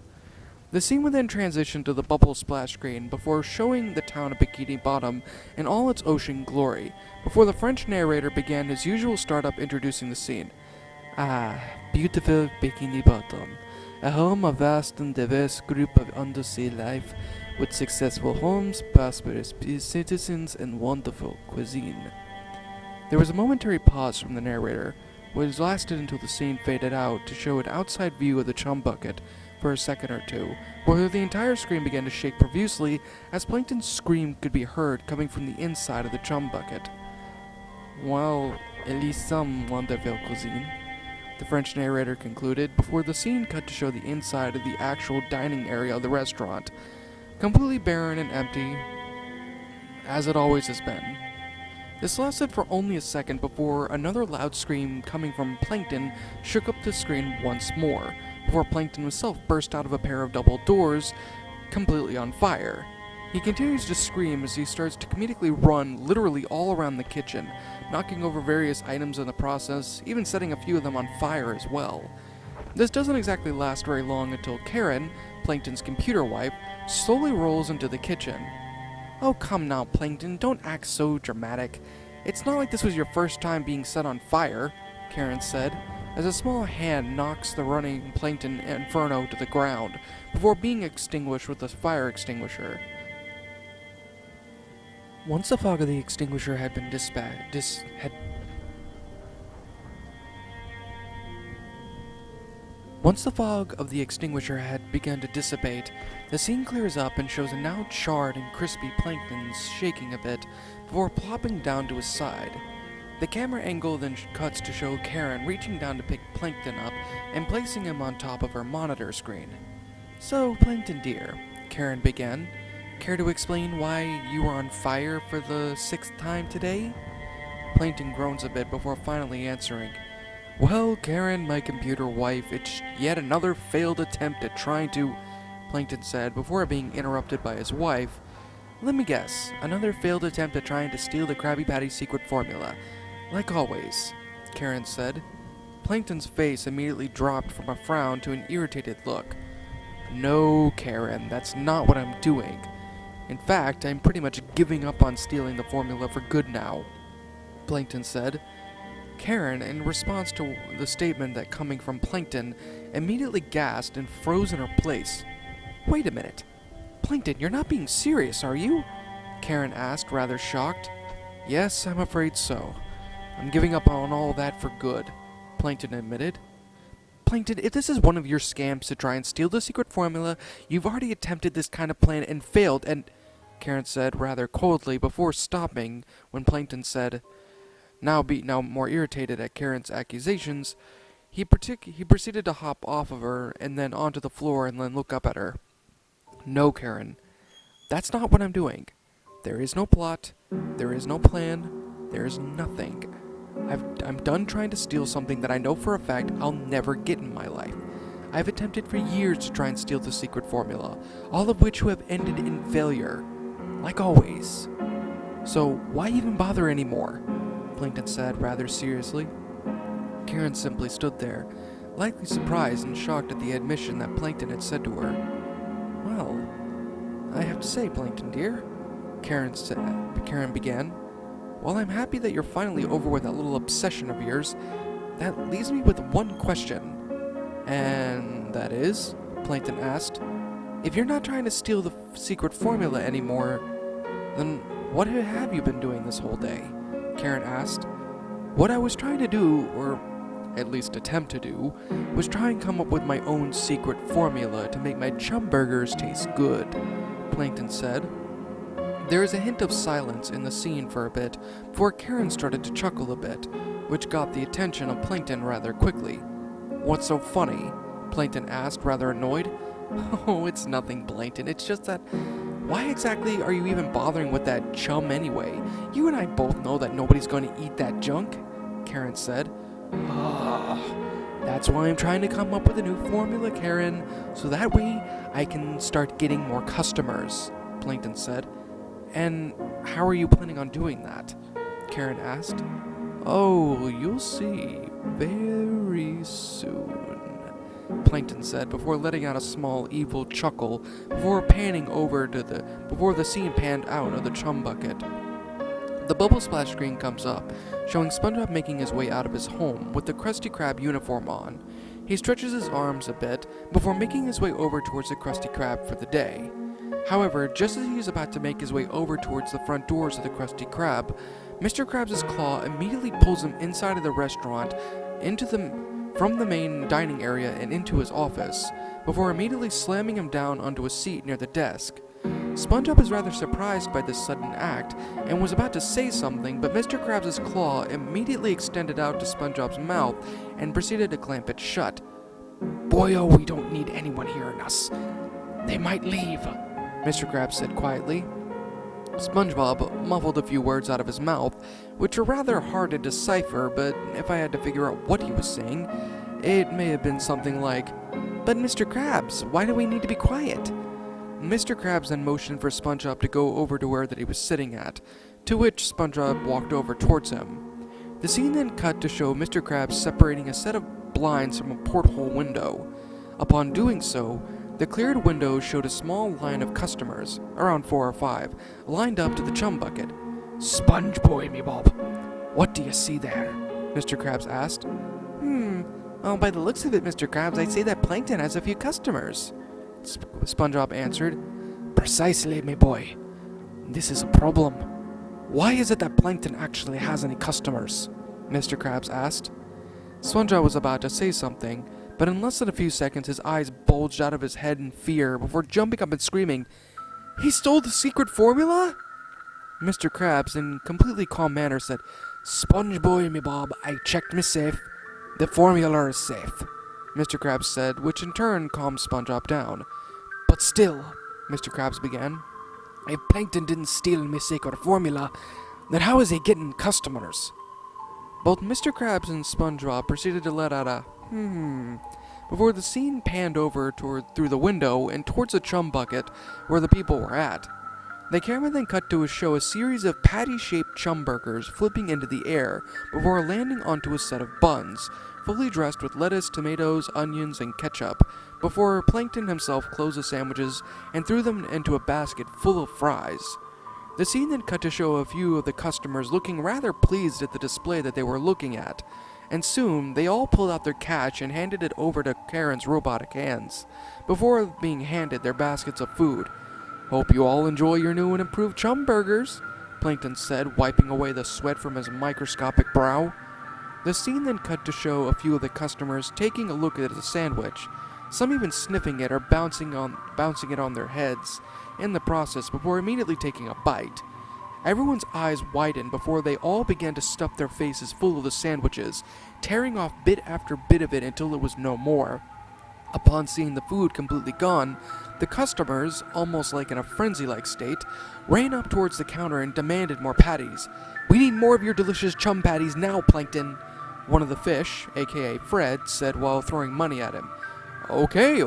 [SPEAKER 1] The scene would then transition to the bubble splash screen before showing the town of Bikini Bottom in all its ocean glory, before the French narrator began his usual startup introducing the scene. Ah, beautiful Bikini Bottom, a home of vast and diverse group of undersea life, with successful homes, prosperous citizens, and wonderful cuisine. There was a momentary pause from the narrator, which lasted until the scene faded out to show an outside view of the chum bucket for a second or two, where the entire screen began to shake profusely as Plankton's scream could be heard coming from the inside of the chum bucket. Well, at least some wonderful cuisine, the French narrator concluded, before the scene cut to show the inside of the actual dining area of the restaurant, completely barren and empty, as it always has been. This lasted for only a second before another loud scream coming from Plankton shook up the screen once more, before Plankton himself burst out of a pair of double doors, completely on fire. He continues to scream as he starts to comedically run literally all around the kitchen, knocking over various items in the process, even setting a few of them on fire as well. This doesn't exactly last very long until Karen, Plankton's computer wife, slowly rolls into the kitchen. "Oh, come now, Plankton, don't act so dramatic. It's not like this was your first time being set on fire," Karen said, as a small hand knocks the running Plankton inferno to the ground, before being extinguished with a fire extinguisher. Once the fog of the extinguisher had been Once the fog of the extinguisher had begun to dissipate, the scene clears up and shows a now charred and crispy Plankton shaking a bit before plopping down to his side. The camera angle then cuts to show Karen reaching down to pick Plankton up and placing him on top of her monitor screen. "So, Plankton dear," Karen began, "care to explain why you were on fire for the 6th time today?" Plankton groans a bit before finally answering, "Well, Karen, my computer wife, it's yet another failed attempt at trying to," Plankton said before being interrupted by his wife. "Let me guess, another failed attempt at trying to steal the Krabby Patty secret formula. Like always," Karen said. Plankton's face immediately dropped from a frown to an irritated look. "No, Karen, that's not what I'm doing. In fact, I'm pretty much giving up on stealing the formula for good now," Plankton said. Karen, in response to the statement that coming from Plankton, immediately gasped and froze in her place. "Wait a minute. Plankton, you're not being serious, are you?" Karen asked, rather shocked. "Yes, I'm afraid so. I'm giving up on all that for good," Plankton admitted. "Plankton, if this is one of your scams to try and steal the secret formula, you've already attempted this kind of plan and failed, and," Karen said rather coldly before stopping when Plankton said, now more irritated at Karen's accusations, He proceeded to hop off of her and then onto the floor and then look up at her. No, Karen. That's not what I'm doing. There is no plot. There is no plan. There is nothing. I'm done trying to steal something that I know for a fact I'll never get in my life. I've attempted for years to try and steal the secret formula, all of which have ended in failure. Like always. So why even bother anymore? Plankton said rather seriously. Karen simply stood there, likely surprised and shocked at the admission that Plankton had said to her. Well, I have to say, Plankton dear, Karen began, while I'm happy that you're finally over with that little obsession of yours, that leaves me with one question. And that is, Plankton asked, if you're not trying to steal the secret formula anymore, then what have you been doing this whole day? Karen asked. What I was trying to do, or at least attempt to do, was try and come up with my own secret formula to make my chum burgers taste good, Plankton said. There is a hint of silence in the scene for a bit before Karen started to chuckle a bit, which got the attention of Plankton rather quickly. What's so funny? Plankton asked, rather annoyed. Oh, it's nothing, Plankton. It's just that... Why exactly are you even bothering with that chum anyway? You and I both know that nobody's going to eat that junk, Karen said. That's why I'm trying to come up with a new formula, Karen, so that way I can start getting more customers, Plankton said. And how are you planning on doing that? Karen asked. Oh, you'll see very soon, Plankton said before letting out a small evil chuckle before the scene panned out of the chum bucket. The bubble splash screen comes up, showing SpongeBob making his way out of his home with the Krusty Krab uniform on. He stretches his arms a bit before making his way over towards the Krusty Krab for the day. However, just as he is about to make his way over towards the front doors of the Krusty Krab, Mr. Krabs' claw immediately pulls him inside of the restaurant from the main dining area and into his office, before immediately slamming him down onto a seat near the desk. SpongeBob is rather surprised by this sudden act and was about to say something, but Mr. Krabs' claw immediately extended out to SpongeBob's mouth and proceeded to clamp it shut. Boyo, we don't need anyone hearing us. They might leave, Mr. Krabs said quietly. SpongeBob muffled a few words out of his mouth, which were rather hard to decipher, but if I had to figure out what he was saying, it may have been something like, But Mr. Krabs, why do we need to be quiet? Mr. Krabs then motioned for SpongeBob to go over to where that he was sitting at, to which SpongeBob walked over towards him. The scene then cut to show Mr. Krabs separating a set of blinds from a porthole window. Upon doing so, the cleared window showed a small line of customers, around 4 or 5, lined up to the chum bucket. Sponge boy, me Bob, what do you see there? Mr. Krabs asked. Well, by the looks of it, Mr. Krabs, I'd say that Plankton has a few customers, SpongeBob answered. Precisely, me boy. This is a problem. Why is it that Plankton actually has any customers? Mr. Krabs asked. SpongeBob was about to say something, but in less than a few seconds his eyes bulged out of his head in fear before jumping up and screaming, He stole the secret formula? Mr. Krabs, in completely calm manner, said, Sponge boy, me Bob, I checked me safe. The formula is safe, Mr. Krabs said, which in turn calmed SpongeBob down. But still, Mr. Krabs began, if Plankton didn't steal me secret formula, then how is he getting customers? Both Mr. Krabs and SpongeBob proceeded to let out a before the scene panned over through the window and towards the chum bucket where the people were at. The camera then cut to show a series of patty-shaped chum burgers flipping into the air before landing onto a set of buns, fully dressed with lettuce, tomatoes, onions, and ketchup, before Plankton himself closed the sandwiches and threw them into a basket full of fries. The scene then cut to show a few of the customers looking rather pleased at the display that they were looking at, and soon they all pulled out their cash and handed it over to Karen's robotic hands, before being handed their baskets of food. Hope you all enjoy your new and improved chum burgers, Plankton said, wiping away the sweat from his microscopic brow. The scene then cut to show a few of the customers taking a look at the sandwich, some even sniffing it or bouncing it on their heads in the process before immediately taking a bite. Everyone's eyes widened before they all began to stuff their faces full of the sandwiches, tearing off bit after bit of it until it was no more. Upon seeing the food completely gone, the customers, almost like in a frenzy-like state, ran up towards the counter and demanded more patties. "We need more of your delicious chum patties now, Plankton," one of the fish, aka Fred, said while throwing money at him. Okay,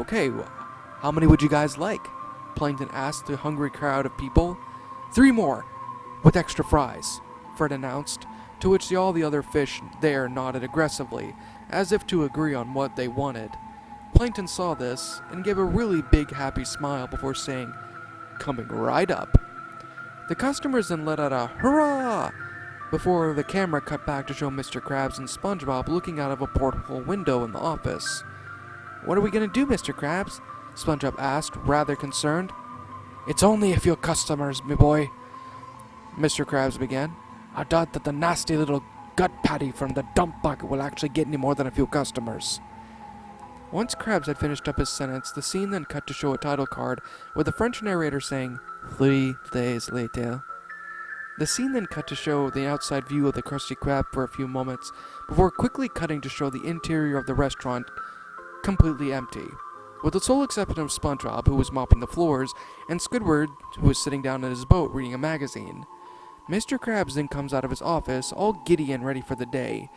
[SPEAKER 1] how many would you guys like?" Plankton asked the hungry crowd of people. "3 more, with extra fries," Fred announced, to which all the other fish there nodded aggressively, as if to agree on what they wanted. Plankton saw this and gave a really big happy smile before saying, "Coming right up." The customers then let out a hurrah before the camera cut back to show Mr. Krabs and SpongeBob looking out of a porthole window in the office. "What are we gonna do, Mr. Krabs?" SpongeBob asked, rather concerned. "It's only a few customers, me boy," Mr. Krabs began. "I doubt that the nasty little gut patty from the dump bucket will actually get any more than a few customers." Once Krabs had finished up his sentence, the scene then cut to show a title card with the French narrator saying, 3 days later. The scene then cut to show the outside view of the Krusty Krab for a few moments, before quickly cutting to show the interior of the restaurant completely empty, with the sole exception of SpongeBob, who was mopping the floors, and Squidward, who was sitting down in his boat reading a magazine. Mr. Krabs then comes out of his office, all giddy and ready for the day.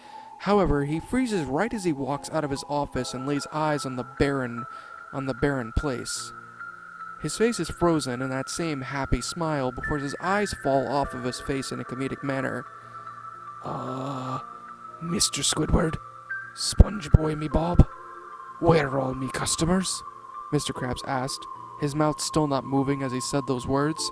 [SPEAKER 1] However, he freezes right as he walks out of his office and lays eyes on the barren place. His face is frozen in that same happy smile before his eyes fall off of his face in a comedic manner. Mr. Squidward, Spongeboy me Bob, where are all me customers?" Mr. Krabs asked, his mouth still not moving as he said those words.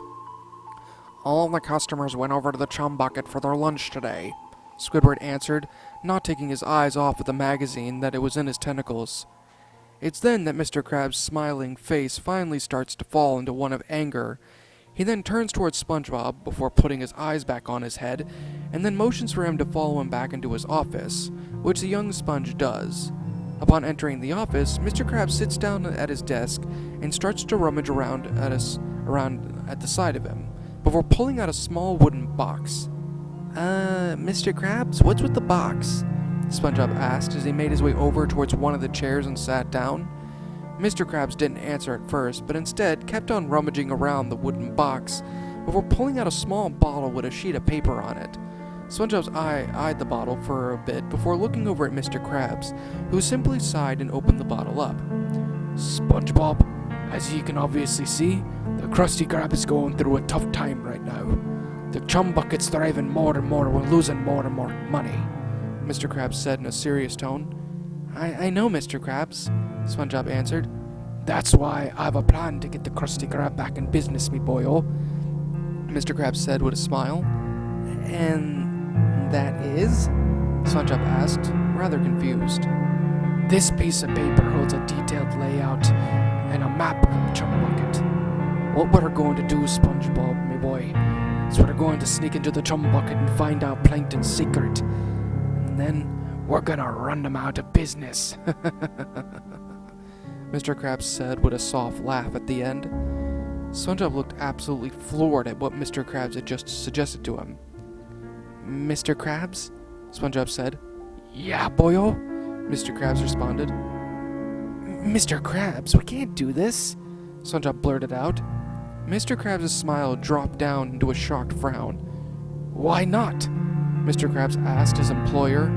[SPEAKER 1] "All the customers went over to the chum bucket for their lunch today," Squidward answered, not taking his eyes off of the magazine that it was in his tentacles. It's then that Mr. Krabs' smiling face finally starts to fall into one of anger. He then turns towards SpongeBob before putting his eyes back on his head, and then motions for him to follow him back into his office, which the young sponge does. Upon entering the office, Mr. Krabs sits down at his desk and starts to rummage around at the side of him, before pulling out a small wooden box. Mr. Krabs, what's with the box?" SpongeBob asked as he made his way over towards one of the chairs and sat down. Mr. Krabs didn't answer at first, but instead kept on rummaging around the wooden box before pulling out a small bottle with a sheet of paper on it. SpongeBob's eye eyed the bottle for a bit before looking over at Mr. Krabs, who simply sighed and opened the bottle up. "SpongeBob, as you can obviously see, the Krusty Krab is going through a tough time right now. The chum bucket's thriving more and more, we're losing more and more money," Mr. Krabs said in a serious tone. I know, Mr. Krabs," SpongeBob answered. "That's why I have a plan to get the Krusty Krab back in business, me boyo," Mr. Krabs said with a smile. "And that is?" SpongeBob asked, rather confused. "This piece of paper holds a detailed layout and a map of the chum bucket. What we're going to do, SpongeBob, me boy, is we're going to sneak into the chum bucket and find out Plankton's secret. And then we're gonna run them out of business." Mr. Krabs said with a soft laugh at the end. SpongeBob looked absolutely floored at what Mr. Krabs had just suggested to him. "Mr. Krabs?" SpongeBob said. "Yeah, boyo," Mr. Krabs responded. "Mr. Krabs, we can't do this," SpongeBob blurted out. Mr. Krabs' smile dropped down into a shocked frown. "Why not?" Mr. Krabs asked his employer.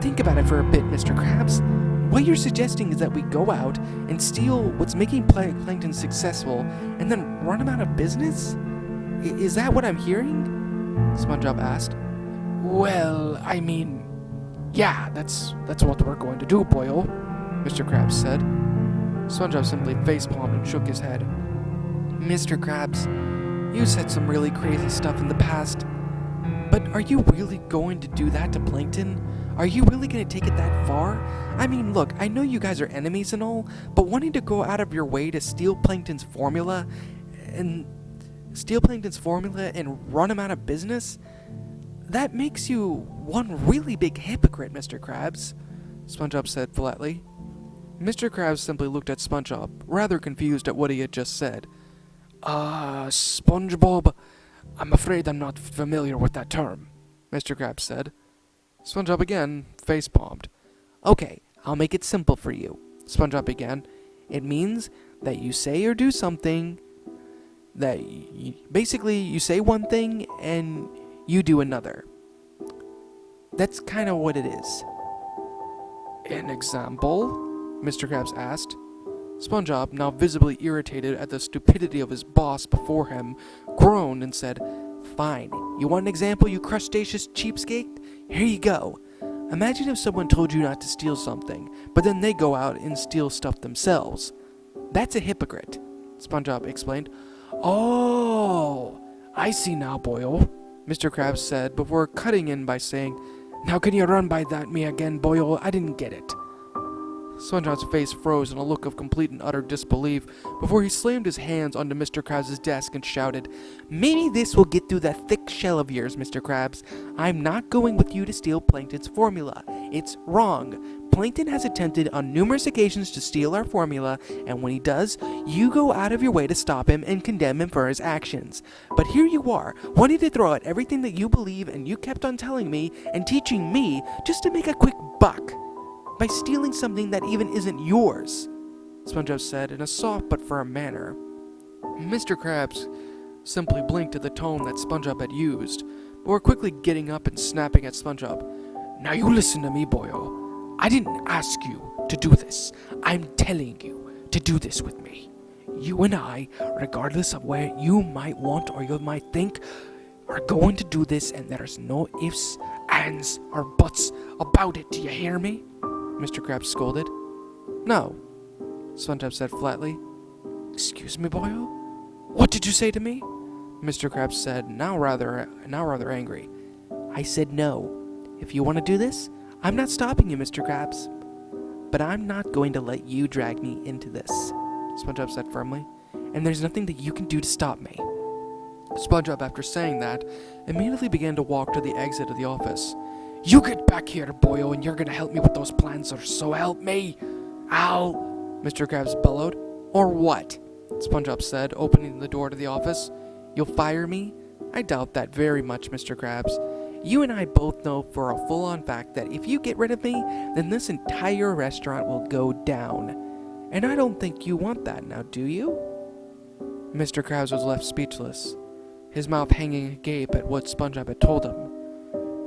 [SPEAKER 1] "Think about it for a bit, Mr. Krabs. What you're suggesting is that we go out and steal what's making Plankton successful and then run him out of business? Is that what I'm hearing?" SpongeBob asked. "Well, I mean, yeah, that's what we're going to do, boyo," Mr. Krabs said. SpongeBob simply facepalmed and shook his head. "Mr. Krabs, you said some really crazy stuff in the past, but are you really going to do that to Plankton? Are you really going to take it that far? I mean, look, I know you guys are enemies and all, but wanting to go out of your way to steal Plankton's formula and run him out of business? That makes you one really big hypocrite, Mr. Krabs," SpongeBob said flatly. Mr. Krabs simply looked at SpongeBob, rather confused at what he had just said. SpongeBob, I'm afraid I'm not familiar with that term, Mr. Krabs said. SpongeBob again face-palmed. Okay, I'll make it simple for you, SpongeBob began. It means that you say or do something that basically you say one thing and you do another. That's kind of what it is. An example? Mr. Krabs asked. SpongeBob, now visibly irritated at the stupidity of his boss before him, groaned and said, Fine, you want an example, you crustaceous cheapskate? Here you go. Imagine if someone told you not to steal something, but then they go out and steal stuff themselves. That's a hypocrite, SpongeBob explained. Oh, I see now, Boyle, Mr. Krabs said before cutting in by saying, Now can you run by that me again, Boyle? I didn't get it. SpongeBob's face froze in a look of complete and utter disbelief before he slammed his hands onto Mr. Krabs' desk and shouted, Maybe this will get through that thick shell of yours, Mr. Krabs. I'm not going with you to steal Plankton's formula. It's wrong. Plankton has attempted on numerous occasions to steal our formula, and when he does, you go out of your way to stop him and condemn him for his actions. But here you are, wanting to throw out everything that you believe and you kept on telling me and teaching me just to make a quick buck by stealing something that even isn't yours, SpongeBob said in a soft but firm manner. Mr. Krabs simply blinked at the tone that SpongeBob had used, before quickly getting up and snapping at SpongeBob. Now you listen to me, Boyo. I didn't ask you to do this. I'm telling you to do this with me. You and I, regardless of where you might want or you might think, are going to do this, and there's no ifs, ands, or buts about it. Do you hear me? Mr. Krabs scolded. No, SpongeBob said flatly. Excuse me, Boyo? What did you say to me? Mr. Krabs said, now rather angry. I said no. If you want to do this, I'm not stopping you, Mr. Krabs. But I'm not going to let you drag me into this, SpongeBob said firmly. And there's nothing that you can do to stop me. SpongeBob, after saying that, immediately began to walk to the exit of the office. You get back here, Boyo, and you're gonna help me with those plans, or so help me. I'll... Mr. Krabs bellowed. Or what? SpongeBob said, opening the door to the office. You'll fire me? I doubt that very much, Mr. Krabs. You and I both know for a full-on fact that if you get rid of me, then this entire restaurant will go down. And I don't think you want that now, do you? Mr. Krabs was left speechless, his mouth hanging agape at what SpongeBob had told him.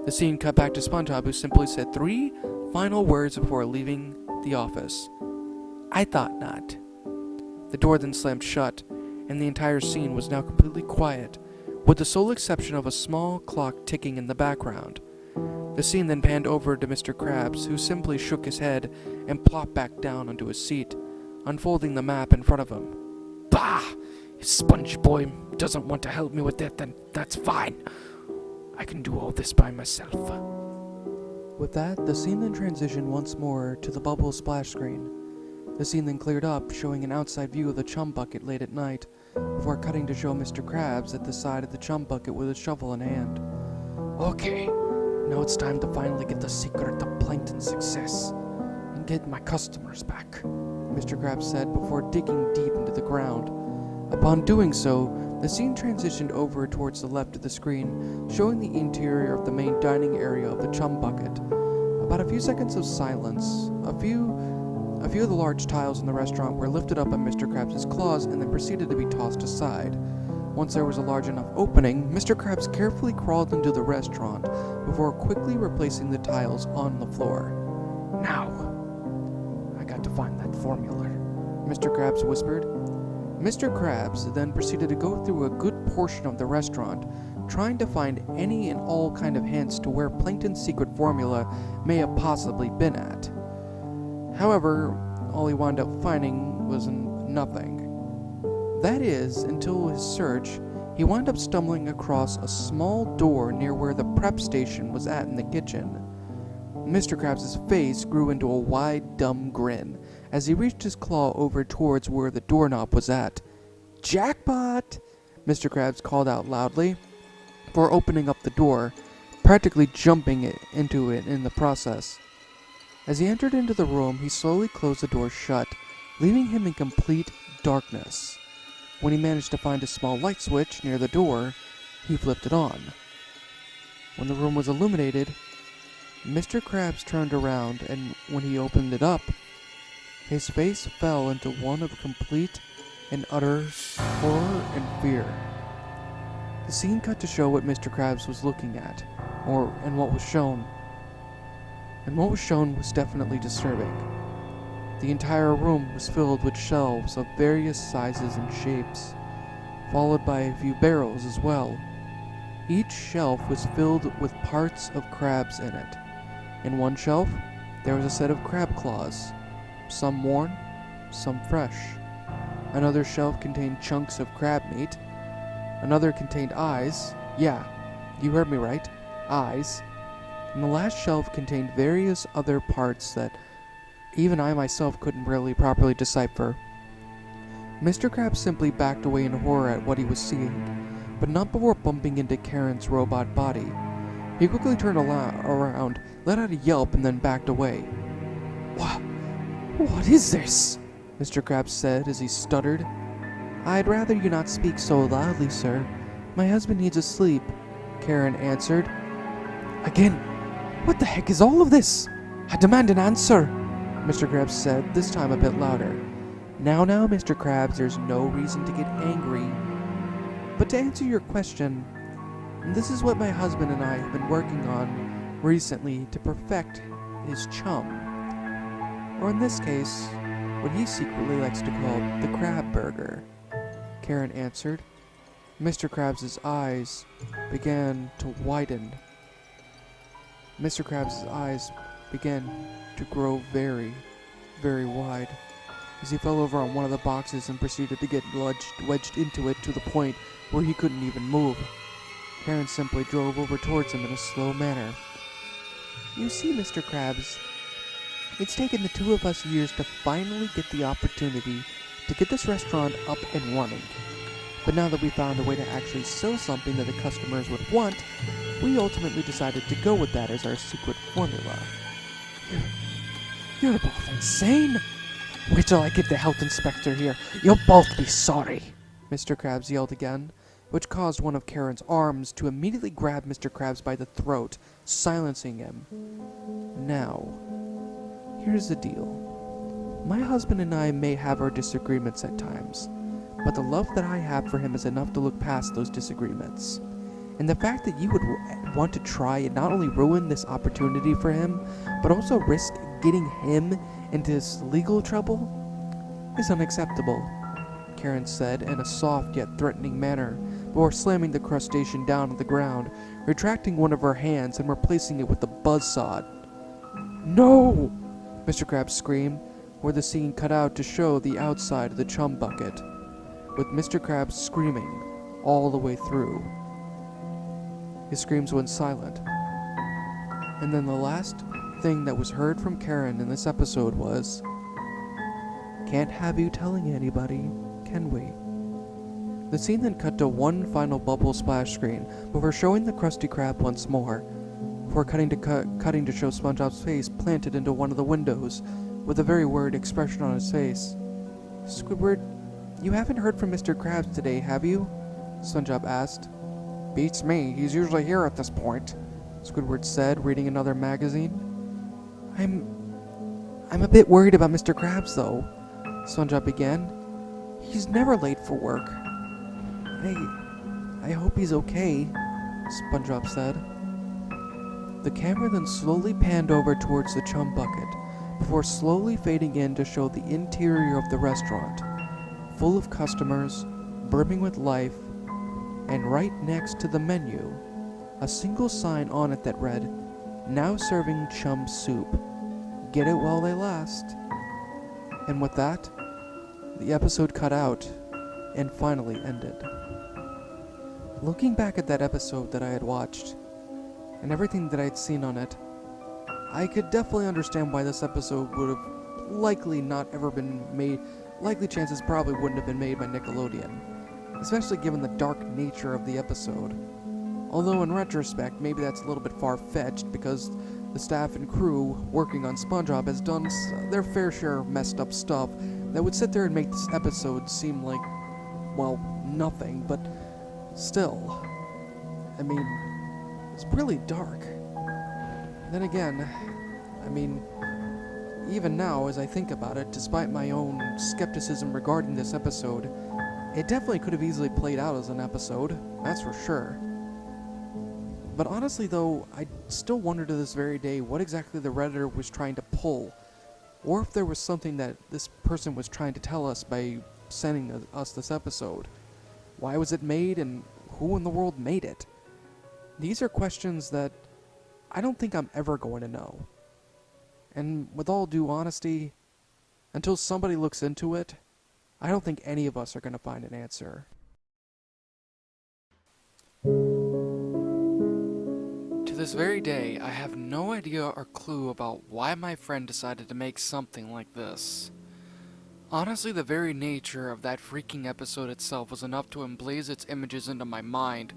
[SPEAKER 1] The scene cut back to SpongeBob, who simply said 3 final words before leaving the office. I thought not. The door then slammed shut, and the entire scene was now completely quiet, with the sole exception of a small clock ticking in the background. The scene then panned over to Mr. Krabs, who simply shook his head and plopped back down onto his seat, unfolding the map in front of him. Bah! If SpongeBob doesn't want to help me with it, then that's fine. I can do all this by myself. With that, the scene then transitioned once more to the bubble splash screen. The scene then cleared up, showing an outside view of the chum bucket late at night, before cutting to show Mr. Krabs at the side of the chum bucket with a shovel in hand. Okay, now it's time to finally get the secret to Plankton's success, and get my customers back, Mr. Krabs said before digging deep into the ground. Upon doing so, the scene transitioned over towards the left of the screen, showing the interior of the main dining area of the chum bucket. About a few seconds of silence, a few of the large tiles in the restaurant were lifted up by Mr. Krabs' claws and then proceeded to be tossed aside. Once there was a large enough opening, Mr. Krabs carefully crawled into the restaurant before quickly replacing the tiles on the floor. Now, I got to find that formula, Mr. Krabs whispered. Mr. Krabs then proceeded to go through a good portion of the restaurant, trying to find any and all kind of hints to where Plankton's secret formula may have possibly been at. However, all he wound up finding was nothing. That is, until his search, he wound up stumbling across a small door near where the prep station was at in the kitchen. Mr. Krabs' face grew into a wide, dumb grin as he reached his claw over towards where the doorknob was at. Jackpot! Mr. Krabs called out loudly before opening up the door, practically jumping into it in the process. As he entered into the room, he slowly closed the door shut, leaving him in complete darkness. When he managed to find a small light switch near the door, He flipped it on. When the room was illuminated, Mr. Krabs turned around, and when he opened it up, his face fell into one of complete and utter horror and fear. The scene cut to show what Mr. Krabs was looking at, and what was shown. And what was shown was definitely disturbing. The entire room was filled with shelves of various sizes and shapes, followed by a few barrels as well. Each shelf was filled with parts of crabs in it. In one shelf, there was a set of crab claws, some worn, some fresh. Another shelf contained chunks of crab meat. Another contained eyes. Yeah, you heard me right, eyes. And the last shelf contained various other parts that even I myself couldn't really properly decipher. Mr. Krabs simply backed away in horror at what he was seeing, but not before bumping into Karen's robot body. He quickly turned around, let out a yelp, and then backed away. What is this?" Mr. Krabs said as he stuttered. "I'd rather you not speak so loudly, sir. My husband needs to sleep," Karen answered. "Again, what the heck is all of this? I demand an answer," Mr. Krabs said, this time a bit louder. Now, Mr. Krabs, there's no reason to get angry. But to answer your question, this is what my husband and I have been working on recently to perfect his chum. Or in this case, what he secretly likes to call the crab burger, Karen answered. Mr. Krabs' eyes began to widen. Mr. Krabs' eyes began to grow very, very wide as he fell over on one of the boxes and proceeded to get wedged into it to the point where he couldn't even move. Karen simply drove over towards him in a slow manner. "You see, Mr. Krabs, it's taken the two of us years to finally get the opportunity to get this restaurant up and running. But now that we found a way to actually sell something that the customers would want, we ultimately decided to go with that as our secret formula." You're both insane. Wait till I get the health inspector here. You'll both be sorry, Mr. Krabs yelled again, which caused one of Karen's arms to immediately grab Mr. Krabs by the throat, silencing him. Now, here's the deal. My husband and I may have our disagreements at times, but the love that I have for him is enough to look past those disagreements. And the fact that you would want to try and not only ruin this opportunity for him, but also risk getting him into legal trouble is unacceptable, Karen said in a soft yet threatening manner, before slamming the crustacean down on the ground, retracting one of her hands and replacing it with the buzzsaw. "No!" Mr. Krabs screamed, where the scene cut out to show the outside of the chum bucket, with Mr. Krabs screaming all the way through. His screams went silent. And then the last thing that was heard from Karen in this episode was, "Can't have you telling anybody, can we?" The scene then cut to one final bubble splash screen before showing the Krusty Krab once more, before cutting to show SpongeBob's face planted into one of the windows with a very worried expression on his face. "Squidward, you haven't heard from Mr. Krabs today, have you?" SpongeBob asked. "Beats me, he's usually here at this point," Squidward said, reading another magazine. I'm a bit worried about Mr. Krabs, though," SpongeBob began. "He's never late for work." I hope he's okay," SpongeBob said. The camera then slowly panned over towards the chum bucket, before slowly fading in to show the interior of the restaurant, full of customers, brimming with life, and right next to the menu, a single sign on it that read, "Now serving chum soup. Get it while they last." And with that, the episode cut out and finally ended. Looking back at that episode that I had watched, and everything that I had seen on it, I could definitely understand why this episode would have likely not ever been made. Likely chances probably wouldn't have been made by Nickelodeon, especially given the dark nature of the episode. Although in retrospect, maybe that's a little bit far-fetched because the staff and crew working on SpongeBob has done their fair share of messed up stuff that would sit there and make this episode seem like, well, nothing, but still. I mean, it's really dark. Then again, I mean, even now, as I think about it, despite my own skepticism regarding this episode, it definitely could have easily played out as an episode, that's for sure. But honestly though, I still wonder to this very day what exactly the Redditor was trying to pull, or if there was something that this person was trying to tell us by sending us this episode. Why was it made, and who in the world made it? These are questions that I don't think I'm ever going to know. And with all due honesty, until somebody looks into it, I don't think any of us are going to find an answer. To this very day, I have no idea or clue about why my friend decided to make something like this. Honestly, the very nature of that freaking episode itself was enough to emblaze its images into my mind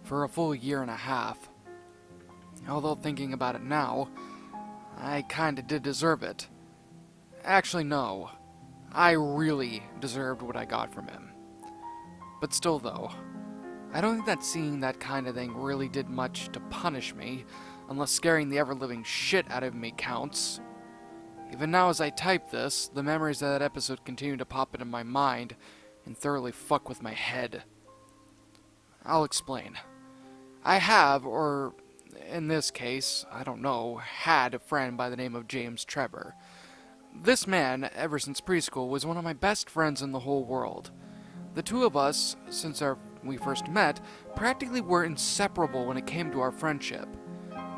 [SPEAKER 1] for a full year and a half. Although thinking about it now, I kinda did deserve it. Actually, no. I really deserved what I got from him. But still though, I don't think that seeing that kind of thing really did much to punish me, unless scaring the ever-living shit out of me counts. Even now as I type this, the memories of that episode continue to pop into my mind and thoroughly fuck with my head. I'll explain. I have, or in this case, I don't know, had a friend by the name of James Trevor. This man, ever since preschool, was one of my best friends in the whole world. The two of us, since we first met, practically were inseparable when it came to our friendship.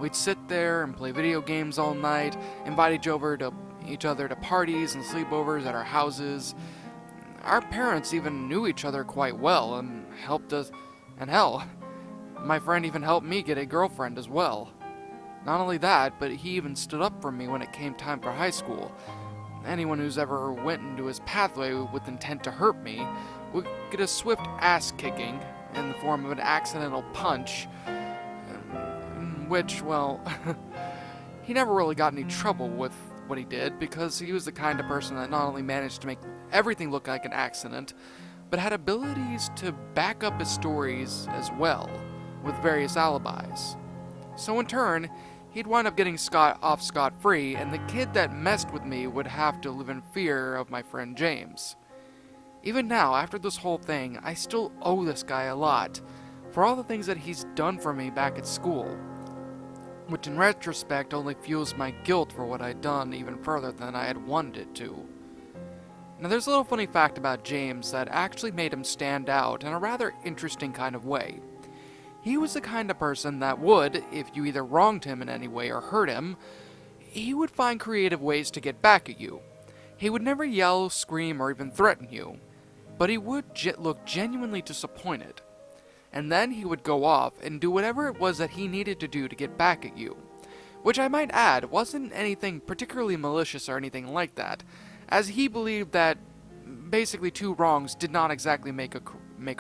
[SPEAKER 1] We'd sit there and play video games all night, invite each other to parties and sleepovers at our houses. Our parents even knew each other quite well and helped us, and hell, my friend even helped me get a girlfriend as well. Not only that, but he even stood up for me when it came time for high school. Anyone who's ever went into his pathway with intent to hurt me would get a swift ass-kicking in the form of an accidental punch, which, well, he never really got any trouble with what he did because he was the kind of person that not only managed to make everything look like an accident, but had abilities to back up his stories as well, with various alibis. So in turn, he'd wind up getting off scot-free, and the kid that messed with me would have to live in fear of my friend James. Even now, after this whole thing, I still owe this guy a lot, for all the things that he's done for me back at school, which in retrospect only fuels my guilt for what I'd done even further than I had wanted it to. Now there's a little funny fact about James that actually made him stand out in a rather interesting kind of way. He was the kind of person that would, if you either wronged him in any way or hurt him, he would find creative ways to get back at you. He would never yell, scream, or even threaten you, but he would look genuinely disappointed. And then he would go off and do whatever it was that he needed to do to get back at you. Which I might add wasn't anything particularly malicious or anything like that, as he believed that basically two wrongs did not exactly make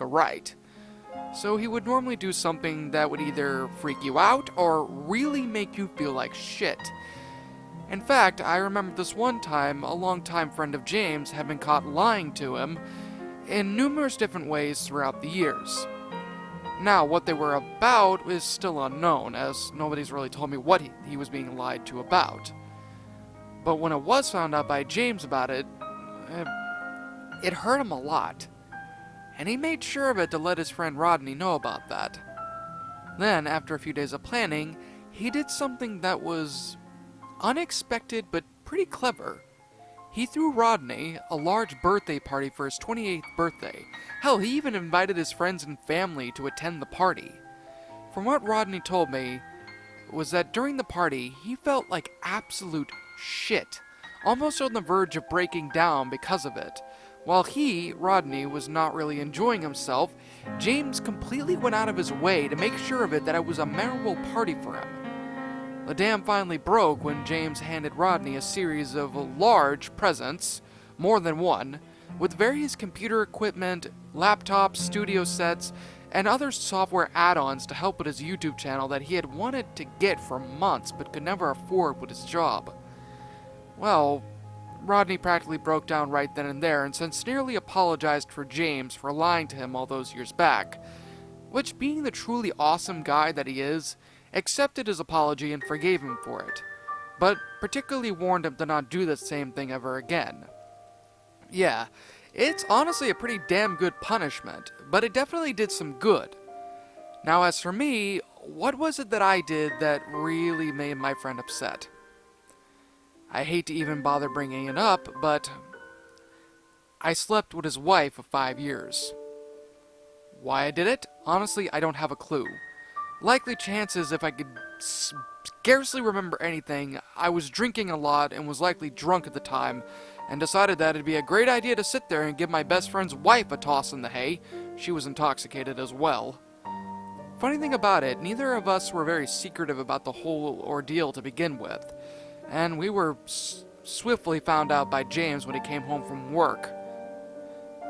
[SPEAKER 1] a right. So he would normally do something that would either freak you out or really make you feel like shit. In fact, I remember this one time a longtime friend of James had been caught lying to him in numerous different ways throughout the years. Now, what they were about is still unknown, as nobody's really told me what he was being lied to about. But when it was found out by James about it, it hurt him a lot. And he made sure of it to let his friend Rodney know about that. Then, after a few days of planning, he did something that was unexpected but pretty clever. He threw Rodney a large birthday party for his 28th birthday. Hell, he even invited his friends and family to attend the party. From what Rodney told me, was that during the party, he felt like absolute shit, almost on the verge of breaking down because of it. While he, Rodney, was not really enjoying himself, James completely went out of his way to make sure of it that it was a memorable party for him. The dam finally broke when James handed Rodney a series of large presents, more than one, with various computer equipment, laptops, studio sets, and other software add-ons to help with his YouTube channel that he had wanted to get for months but could never afford with his job. Well, Rodney practically broke down right then and there and sincerely apologized for James for lying to him all those years back. which, being the truly awesome guy that he is, accepted his apology and forgave him for it, but particularly warned him to not do the same thing ever again. Yeah, it's honestly a pretty damn good punishment, but it definitely did some good. Now, as for me, what was it that I did that really made my friend upset? I hate to even bother bringing it up, but I slept with his wife of 5 years. Why I did it? Honestly, I don't have a clue. Likely chances, if I could scarcely remember anything, I was drinking a lot and was likely drunk at the time, and decided that it'd be a great idea to sit there and give my best friend's wife a toss in the hay. She was intoxicated as well. Funny thing about it, neither of us were very secretive about the whole ordeal to begin with, and we were swiftly found out by James when he came home from work.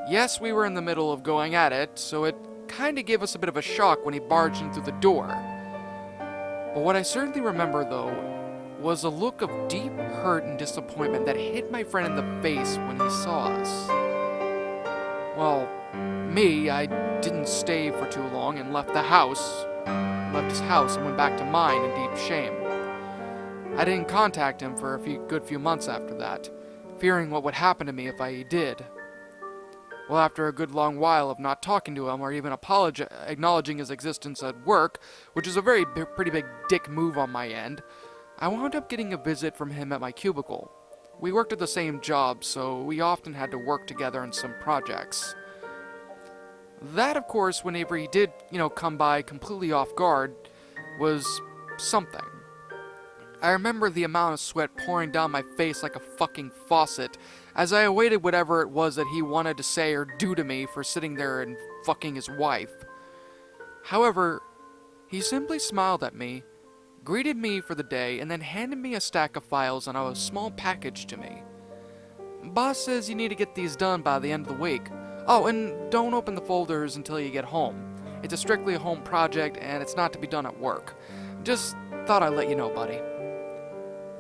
[SPEAKER 1] Yes, we were in the middle of going at it, so it kinda gave us a bit of a shock when he barged in through the door. But what I certainly remember, though, was a look of deep hurt and disappointment that hit my friend in the face when he saw us. Well, me, I didn't stay for too long and left his house and went back to mine in deep shame. I didn't contact him for a good few months after that, fearing what would happen to me if I did. Well, after a good long while of not talking to him or even acknowledging his existence at work, which is a pretty big dick move on my end, I wound up getting a visit from him at my cubicle. We worked at the same job, so we often had to work together on some projects. That, of course, whenever he did, come by completely off guard, was something. I remember the amount of sweat pouring down my face like a fucking faucet as I awaited whatever it was that he wanted to say or do to me for sitting there and fucking his wife. However, he simply smiled at me, greeted me for the day, and then handed me a stack of files and a small package to me. Boss says you need to get these done by the end of the week. Oh, and don't open the folders until you get home. It's a strictly home project and it's not to be done at work. Just thought I'd let you know, buddy.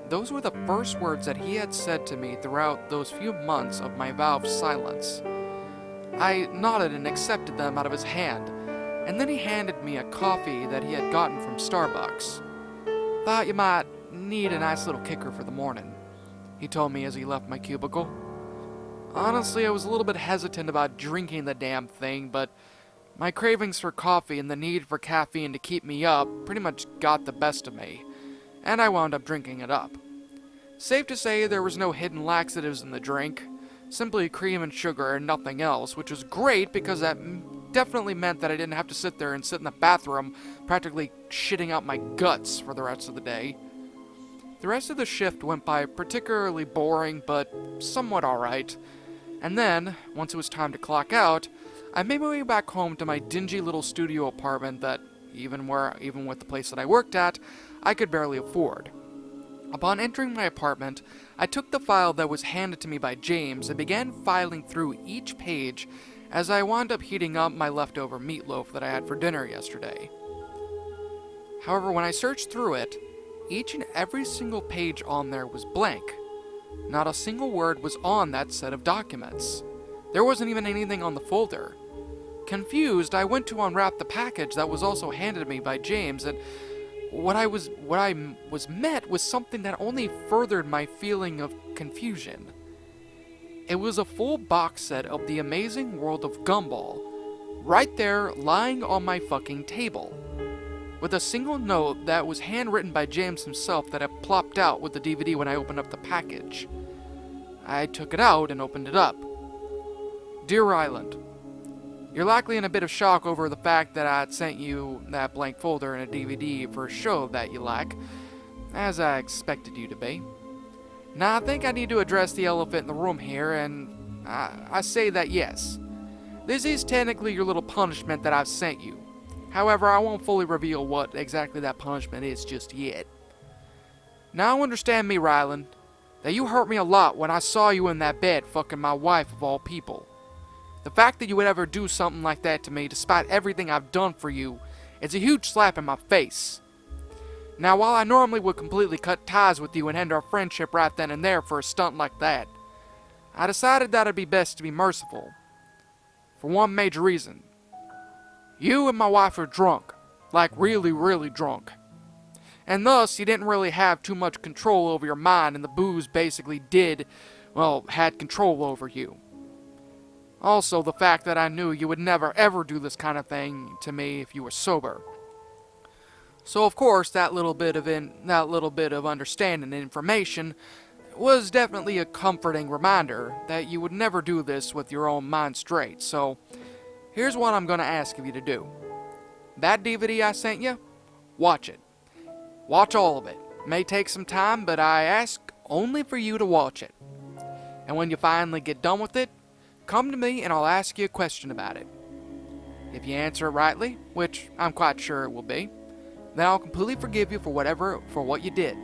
[SPEAKER 1] Those were the first words that he had said to me throughout those few months of my vow of silence. I nodded and accepted them out of his hand, and then he handed me a coffee that he had gotten from Starbucks. Thought you might need a nice little kicker for the morning, he told me as he left my cubicle. Honestly, I was a little bit hesitant about drinking the damn thing, but my cravings for coffee and the need for caffeine to keep me up pretty much got the best of me, and I wound up drinking it up. Safe to say there was no hidden laxatives in the drink, simply cream and sugar and nothing else, which was great because that definitely meant that I didn't have to sit there and sit in the bathroom practically shitting out my guts for the rest of the day. The rest of the shift went by particularly boring, but somewhat alright. And then, once it was time to clock out, I made my way back home to my dingy little studio apartment that, even with the place that I worked at, I could barely afford. Upon entering my apartment, I took the file that was handed to me by James and began filing through each page as I wound up heating up my leftover meatloaf that I had for dinner yesterday. However, when I searched through it, each and every single page on there was blank. Not a single word was on that set of documents. There wasn't even anything on the folder. Confused, I went to unwrap the package that was also handed to me by James, and what I was met with something that only furthered my feeling of confusion. It was a full box set of The Amazing World of Gumball, right there lying on my fucking table, with a single note that was handwritten by James himself that had plopped out with the DVD when I opened up the package. I took it out and opened it up. Dear Ryland, you're likely in a bit of shock over the fact that I'd sent you that blank folder and a DVD for a show that you like, as I expected you to be. Now, I think I need to address the elephant in the room here, and I say that yes. This is technically your little punishment that I've sent you. However, I won't fully reveal what exactly that punishment is just yet. Now understand me, Ryland, that you hurt me a lot when I saw you in that bed fucking my wife of all people. The fact that you would ever do something like that to me, despite everything I've done for you, is a huge slap in my face. Now, while I normally would completely cut ties with you and end our friendship right then and there for a stunt like that, I decided that it'd be best to be merciful. For one major reason. You and my wife are drunk. Like really, really drunk. And thus, you didn't really have too much control over your mind, and the booze basically had control over you. Also, the fact that I knew you would never ever do this kind of thing to me if you were sober. So of course, that little bit of understanding and information was definitely a comforting reminder that you would never do this with your own mind straight. So, here's what I'm gonna ask of you to do. That DVD I sent you, watch it. Watch all of it. It may take some time, but I ask only for you to watch it. And when you finally get done with it, come to me and I'll ask you a question about it. If you answer it rightly, which I'm quite sure it will be, then I'll completely forgive you for what you did,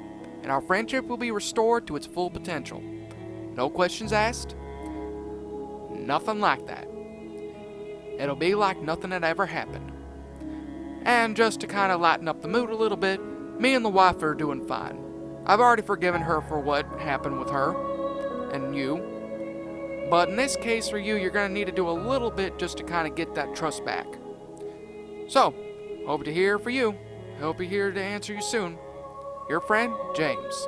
[SPEAKER 1] and our friendship will be restored to its full potential. No questions asked, nothing like that. It'll be like nothing had ever happened. And just to kind of lighten up the mood a little bit, me and the wife are doing fine. I've already forgiven her for what happened with her and you. But in this case for you, you're going to need to do a little bit just to kind of get that trust back. So, hope to hear for you. Hope you're here to answer you soon. Your friend, James.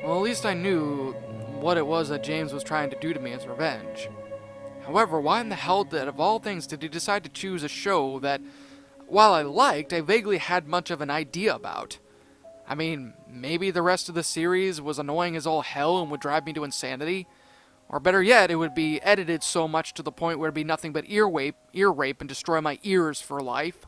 [SPEAKER 1] Well, at least I knew what it was that James was trying to do to me as revenge. However, why in the hell of all things did he decide to choose a show that, while I liked, I vaguely had much of an idea about? I mean, maybe the rest of the series was annoying as all hell and would drive me to insanity? Or better yet, it would be edited so much to the point where it'd be nothing but ear rape and destroy my ears for life.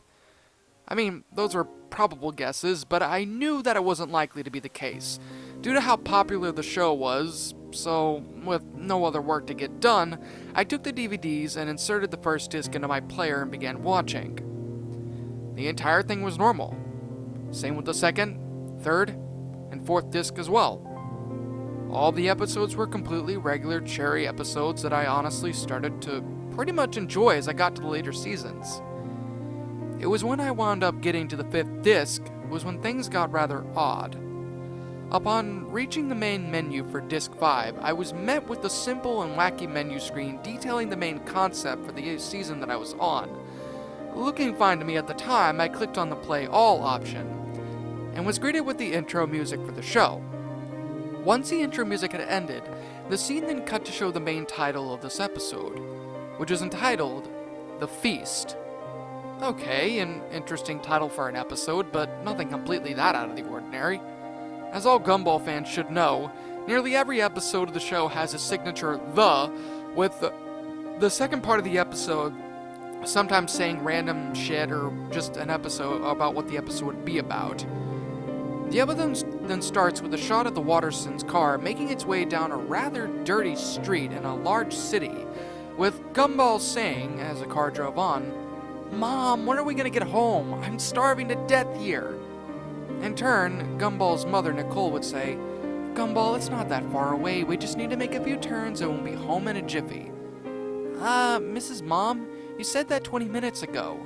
[SPEAKER 1] I mean, those were probable guesses, but I knew that it wasn't likely to be the case, due to how popular the show was. So, with no other work to get done, I took the DVDs and inserted the first disc into my player and began watching. The entire thing was normal. Same with the second, third, and fourth disc as well. All the episodes were completely regular cherry episodes that I honestly started to pretty much enjoy as I got to the later seasons. It was when I wound up getting to the fifth disc was when things got rather odd. Upon reaching the main menu for disc 5, I was met with a simple and wacky menu screen detailing the main concept for the season that I was on. Looking fine to me at the time, I clicked on the play all option, and was greeted with the intro music for the show. Once the intro music had ended, the scene then cut to show the main title of this episode, which is entitled The Feast. Okay, an interesting title for an episode, but nothing completely that out of the ordinary. As all Gumball fans should know, nearly every episode of the show has a signature "the," with the second part of the episode sometimes saying random shit or just an episode about what the episode would be about. The episode then starts with a shot of the Wattersons' car making its way down a rather dirty street in a large city, with Gumball saying, as the car drove on, "Mom, when are we gonna get home? I'm starving to death here." In turn, Gumball's mother, Nicole, would say, "Gumball, it's not that far away. We just need to make a few turns and we'll be home in a jiffy." Mrs. Mom, you said that 20 minutes ago,"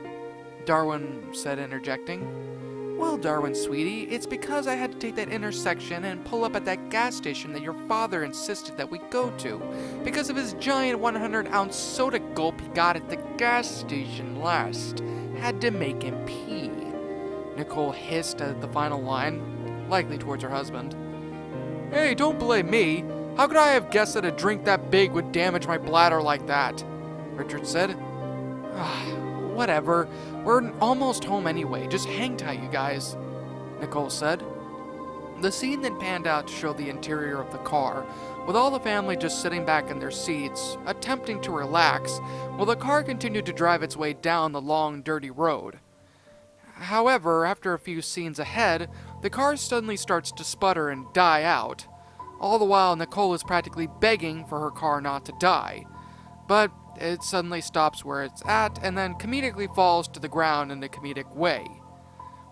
[SPEAKER 1] Darwin said, interjecting. "Well, Darwin, sweetie, it's because I had to take that intersection and pull up at that gas station that your father insisted that we go to, because of his giant 100-ounce soda gulp he got at the gas station last. Had to make him pee," Nicole hissed at the final line, likely towards her husband. "Hey, don't blame me. How could I have guessed that a drink that big would damage my bladder like that?" Richard said. "Whatever. We're almost home anyway. Just hang tight, you guys," Nicole said. The scene then panned out to show the interior of the car, with all the family just sitting back in their seats, attempting to relax, while the car continued to drive its way down the long, dirty road. However, after a few scenes ahead, the car suddenly starts to sputter and die out. All the while, Nicole is practically begging for her car not to die. But it suddenly stops where it's at and then comedically falls to the ground in a comedic way.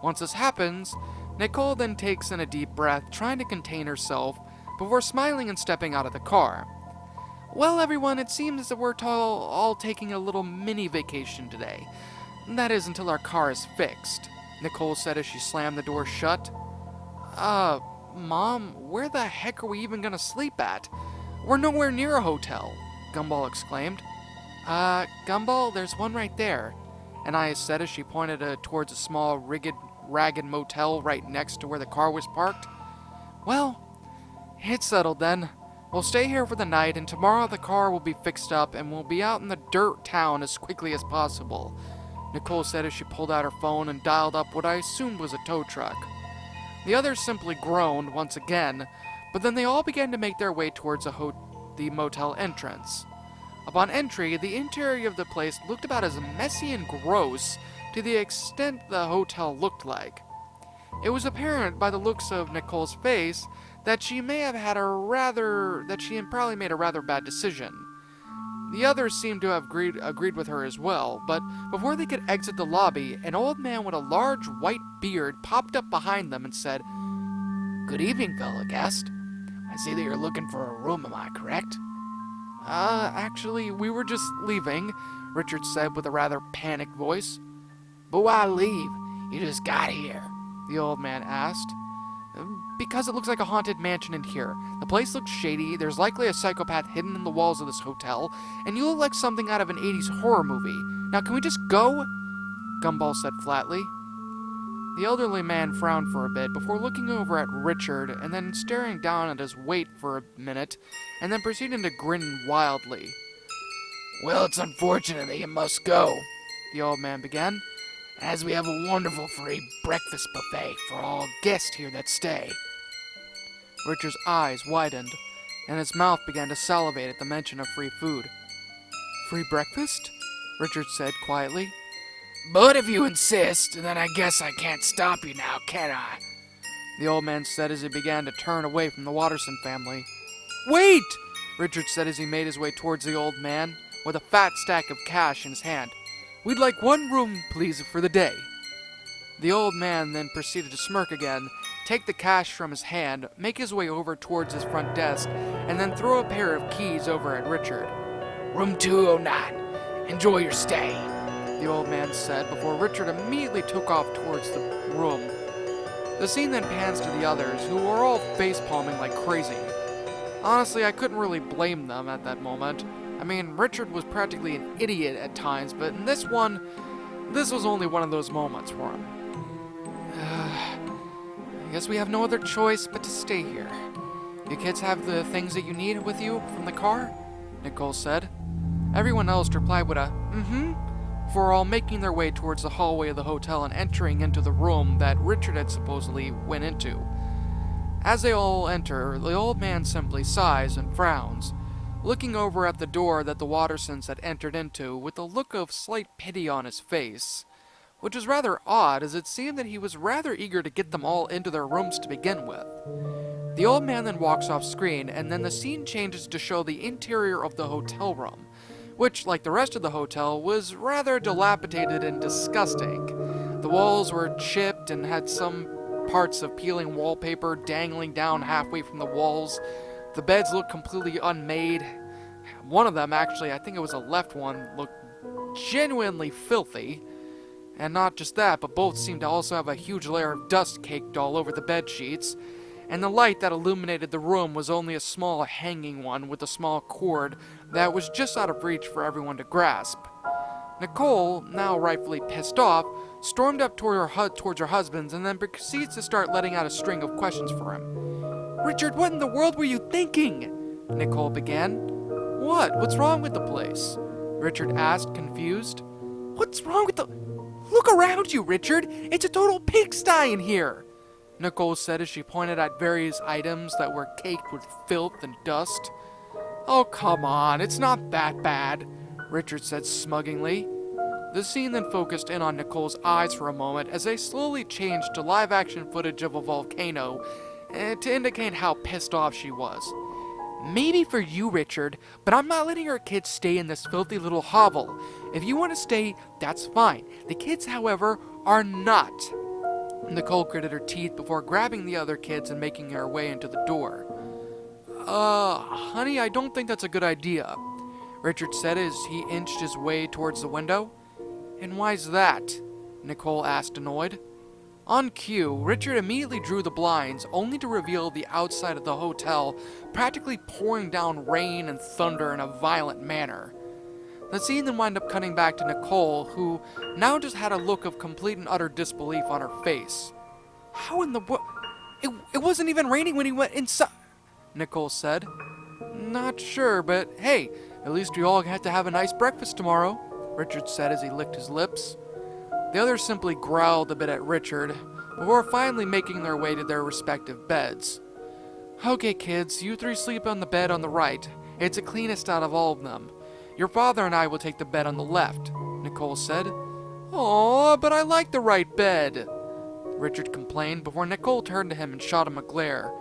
[SPEAKER 1] Once this happens, Nicole then takes in a deep breath, trying to contain herself, before smiling and stepping out of the car. "Well, everyone, it seems that we're all taking a little mini vacation today. That is until our car is fixed," Nicole said as she slammed the door shut. Mom, where the heck are we even gonna sleep at? We're nowhere near a hotel," Gumball exclaimed. Gumball, there's one right there, Anaya said as she pointed towards a small, ragged motel right next to where the car was parked. Well, it's settled then. We'll stay here for the night, and tomorrow the car will be fixed up, and we'll be out in the dirt town as quickly as possible, Nicole said as she pulled out her phone and dialed up what I assumed was a tow truck. The others simply groaned once again, but then they all began to make their way towards the motel entrance. Upon entry, the interior of the place looked about as messy and gross to the extent the hotel looked like. It was apparent by the looks of Nicole's face that she had probably made a rather bad decision. The others seemed to have agreed with her as well, but before they could exit the lobby, an old man with a large white beard popped up behind them and said, "Good evening, fellow guest. I see that you're looking for a room, am I correct?"
[SPEAKER 2] Actually, we were just leaving," Richard said with a rather panicked voice.
[SPEAKER 3] "But why leave? You just got here,"
[SPEAKER 2] the old man asked. "Because it looks like a haunted mansion in here. The place looks shady, there's likely a psychopath hidden in the walls of this hotel, and you look like something out of an 80s horror movie. Now can we just go?" Gumball said flatly. The elderly man frowned for a bit before looking over at Richard and then staring down at his weight for a minute, and then proceeding to grin wildly.
[SPEAKER 3] "Well, it's unfortunate that you must go,"
[SPEAKER 2] the old man began,
[SPEAKER 3] "as we have a wonderful free breakfast buffet for all guests here that stay."
[SPEAKER 2] Richard's eyes widened, and his mouth began to salivate at the mention of free food. "Free breakfast?" Richard said quietly.
[SPEAKER 3] "But if you insist, then I guess I can't stop you now, can I?"
[SPEAKER 2] the old man said as he began to turn away from the Watterson family. "Wait!" Richard said as he made his way towards the old man, with a fat stack of cash in his hand. "We'd like one room, please, for the day." The old man then proceeded to smirk again, take the cash from his hand, make his way over towards his front desk, and then throw a pair of keys over at Richard.
[SPEAKER 3] "Room 209. Enjoy your stay,"
[SPEAKER 2] the old man said before Richard immediately took off towards the room. The scene then pans to the others, who were all face-palming like crazy. Honestly, I couldn't really blame them at that moment. I mean, Richard was practically an idiot at times, but in this was only one of those moments for him. I guess we have no other choice but to stay here. You kids have the things that you need with you from the car? Nicole said. Everyone else replied with a before all making their way towards the hallway of the hotel and entering into the room that Richard had supposedly went into. As they all enter, the old man simply sighs and frowns, looking over at the door that the Wattersons had entered into with a look of slight pity on his face, which was rather odd as it seemed that he was rather eager to get them all into their rooms to begin with. The old man then walks off screen, and then the scene changes to show the interior of the hotel room, which, like the rest of the hotel, was rather dilapidated and disgusting. The walls were chipped and had some parts of peeling wallpaper dangling down halfway from the walls. The beds looked completely unmade. One of them, actually, I think it was the left one, looked genuinely filthy. And not just that, but both seemed to also have a huge layer of dust caked all over the bed sheets. And the light that illuminated the room was only a small hanging one with a small cord that was just out of reach for everyone to grasp. Nicole, now rightfully pissed off, stormed up towards her husband and then proceeds to start letting out a string of questions for him. "Richard, what in the world were you thinking?" Nicole began. What's wrong with the place?" Richard asked, confused. "What's wrong with the... Look around you, Richard! It's a total pigsty in here!" Nicole said as she pointed at various items that were caked with filth and dust. "Oh, come on, it's not that bad," Richard said smugly. The scene then focused in on Nicole's eyes for a moment as they slowly changed to live-action footage of a volcano to indicate how pissed off she was. "Maybe for you, Richard, but I'm not letting our kids stay in this filthy little hovel. If you want to stay, that's fine. The kids, however, are not." Nicole gritted her teeth before grabbing the other kids and making her way into the door. Honey, I don't think that's a good idea," Richard said as he inched his way towards the window. "And why's that?" Nicole asked, annoyed. On cue, Richard immediately drew the blinds, only to reveal the outside of the hotel practically pouring down rain and thunder in a violent manner.
[SPEAKER 1] The scene then wound up cutting back to Nicole, who now just had a look of complete and utter disbelief on her face. How in the world? It wasn't even raining when he went inside, Nicole said. Not sure, but hey, at least we all had to have a nice breakfast tomorrow, Richard said as he licked his lips. The others simply growled a bit at Richard, before finally making their way to their respective beds. Okay, kids, you three sleep on the bed on the right. It's the cleanest out of all of them. Your father and I will take the bed on the left, Nicole said. Aw, but I like the right bed, Richard complained before Nicole turned to him and shot him a glare.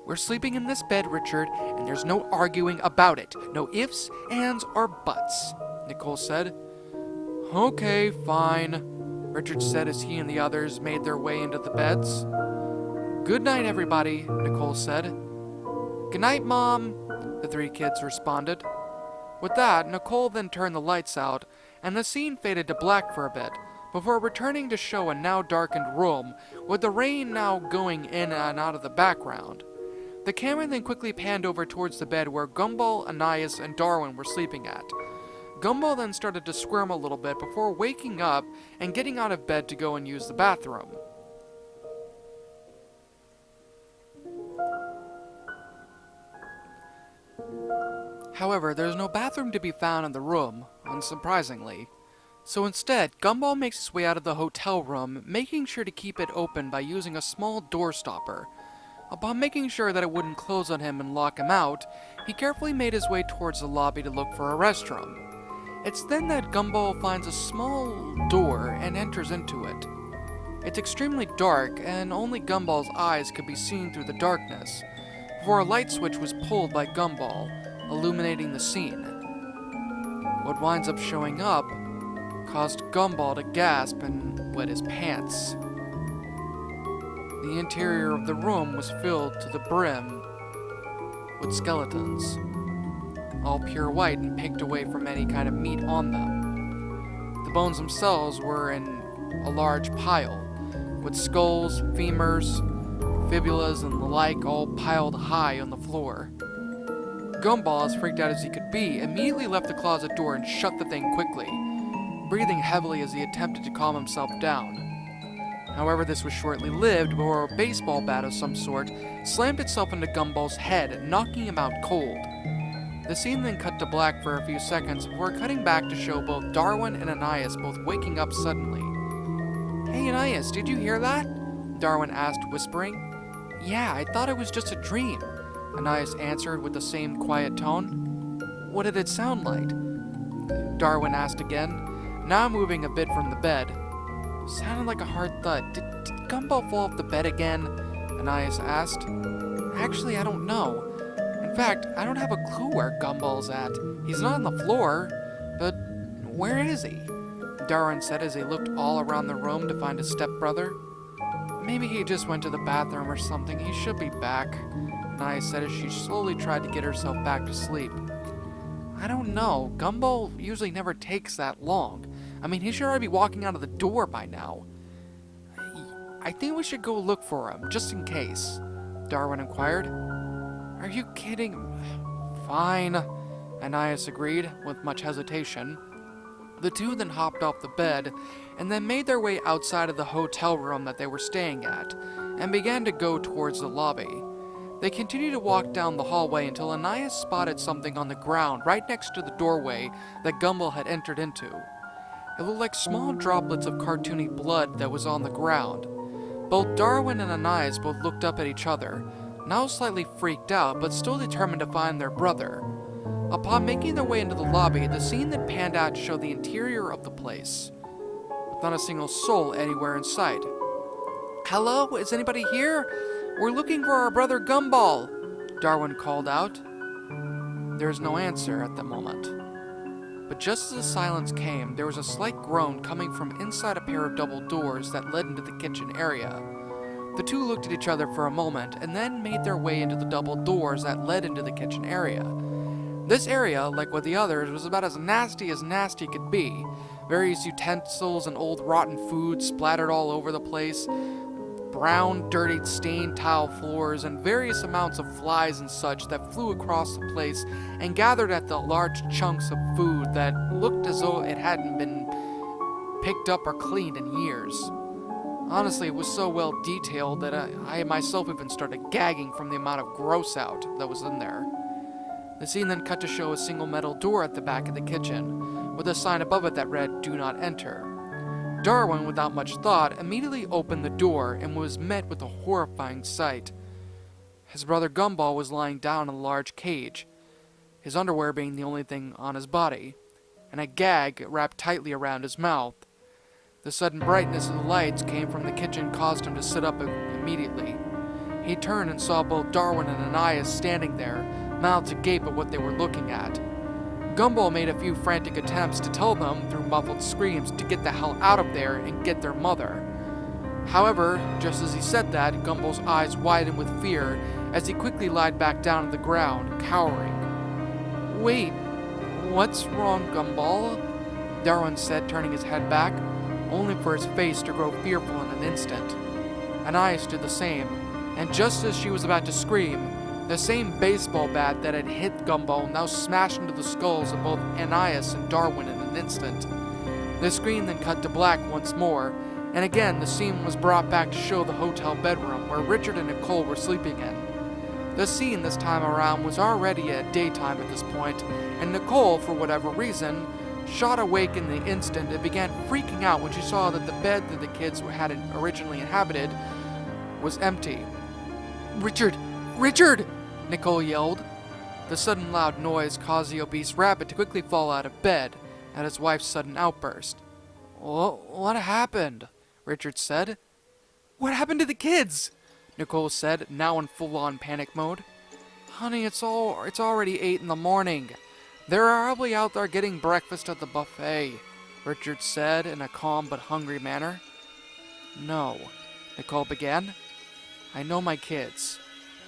[SPEAKER 1] We're sleeping in this bed, Richard, and there's no arguing about it. No ifs, ands, or buts, Nicole said. Okay, fine, Richard said as he and the others made their way into the beds. Good night, everybody, Nicole said. Good night, Mom, the three kids responded. With that, Nicole then turned the lights out, and the scene faded to black for a bit, before returning to show a now darkened room, with the rain now going in and out of the background. The camera then quickly panned over towards the bed where Gumball, Anais, and Darwin were sleeping at. Gumball then started to squirm a little bit before waking up and getting out of bed to go and use the bathroom. However, there's no bathroom to be found in the room, unsurprisingly. So instead, Gumball makes his way out of the hotel room, making sure to keep it open by using a small door stopper. Upon making sure that it wouldn't close on him and lock him out, he carefully made his way towards the lobby to look for a restroom. It's then that Gumball finds a small door and enters into it. It's extremely dark, and only Gumball's eyes could be seen through the darkness, before a light switch was pulled by Gumball, illuminating the scene. What winds up showing up caused Gumball to gasp and wet his pants. The interior of the room was filled to the brim with skeletons, all pure white and picked away from any kind of meat on them. The bones themselves were in a large pile, with skulls, femurs, fibulas, and the like all piled high on the floor. Gumball, as freaked out as he could be, immediately left the closet door and shut the thing quickly, breathing heavily as he attempted to calm himself down. However, this was shortly lived before a baseball bat of some sort slammed itself into Gumball's head, knocking him out cold. The scene then cut to black for a few seconds before cutting back to show both Darwin and Anais both waking up suddenly. Hey Anais, did you hear that? Darwin asked, whispering. Yeah, I thought it was just a dream, Anais answered with the same quiet tone. What did it sound like? Darwin asked again, now moving a bit from the bed. Sounded like a hard thud. Did Gumball fall off the bed again? Anais asked. Actually, I don't know. In fact, I don't have a clue where Gumball's at. He's not on the floor, but where is he? Darwin said as he looked all around the room to find his stepbrother. Maybe he just went to the bathroom or something. He should be back, Anais said as she slowly tried to get herself back to sleep. I don't know. Gumball usually never takes that long. I mean, he should already be walking out of the door by now. I think we should go look for him, just in case, Darwin inquired. Are you kidding? Fine, Anais agreed, with much hesitation. The two then hopped off the bed, and then made their way outside of the hotel room that they were staying at, and began to go towards the lobby. They continued to walk down the hallway until Anais spotted something on the ground right next to the doorway that Gumball had entered into. It looked like small droplets of cartoony blood that was on the ground. Both Darwin and Anais both looked up at each other, now slightly freaked out but still determined to find their brother. Upon making their way into the lobby, the scene then panned out to show the interior of the place, with not a single soul anywhere in sight. Hello? Is anybody here? We're looking for our brother Gumball, Darwin called out. There was no answer at the moment. But just as the silence came, there was a slight groan coming from inside a pair of double doors that led into the kitchen area. The two looked at each other for a moment and then made their way into the double doors that led into the kitchen area. This area, like with the others, was about as nasty could be. Various utensils and old rotten food splattered all over the place. brown, dirty, stained tile floors and various amounts of flies and such that flew across the place and gathered at the large chunks of food that looked as though it hadn't been picked up or cleaned in years. Honestly, it was so well detailed that I myself even started gagging from the amount of gross out that was in there. The scene then cut to show a single metal door at the back of the kitchen, with a sign above it that read, "Do not enter." Darwin, without much thought, immediately opened the door and was met with a horrifying sight. His brother Gumball was lying down in a large cage, his underwear being the only thing on his body, and a gag wrapped tightly around his mouth. The sudden brightness of the lights came from the kitchen caused him to sit up immediately. He turned and saw both Darwin and Ananias standing there, mouths agape at what they were looking at. Gumball made a few frantic attempts to tell them, through muffled screams, to get the hell out of there and get their mother. However, just as he said that, Gumball's eyes widened with fear as he quickly lied back down to the ground, cowering. "Wait, what's wrong, Gumball?" Darwin said, turning his head back, only for his face to grow fearful in an instant. Ananias did the same, and just as she was about to scream, the same baseball bat that had hit Gumball now smashed into the skulls of both Ananias and Darwin in an instant. The screen then cut to black once more, and again the scene was brought back to show the hotel bedroom where Richard and Nicole were sleeping in. The scene this time around was already at daytime at this point, and Nicole, for whatever reason, shot awake in the instant and began freaking out when she saw that the bed that the kids had originally inhabited was empty. "Richard! Richard!" Nicole yelled. The sudden loud noise caused the obese rabbit to quickly fall out of bed at his wife's sudden outburst. What happened?" Richard said. "What happened to the kids?" Nicole said, now in full-on panic mode. "Honey, it's already 8 in the morning. They're probably out there getting breakfast at the buffet," Richard said in a calm but hungry manner. "No," Nicole began. "I know my kids.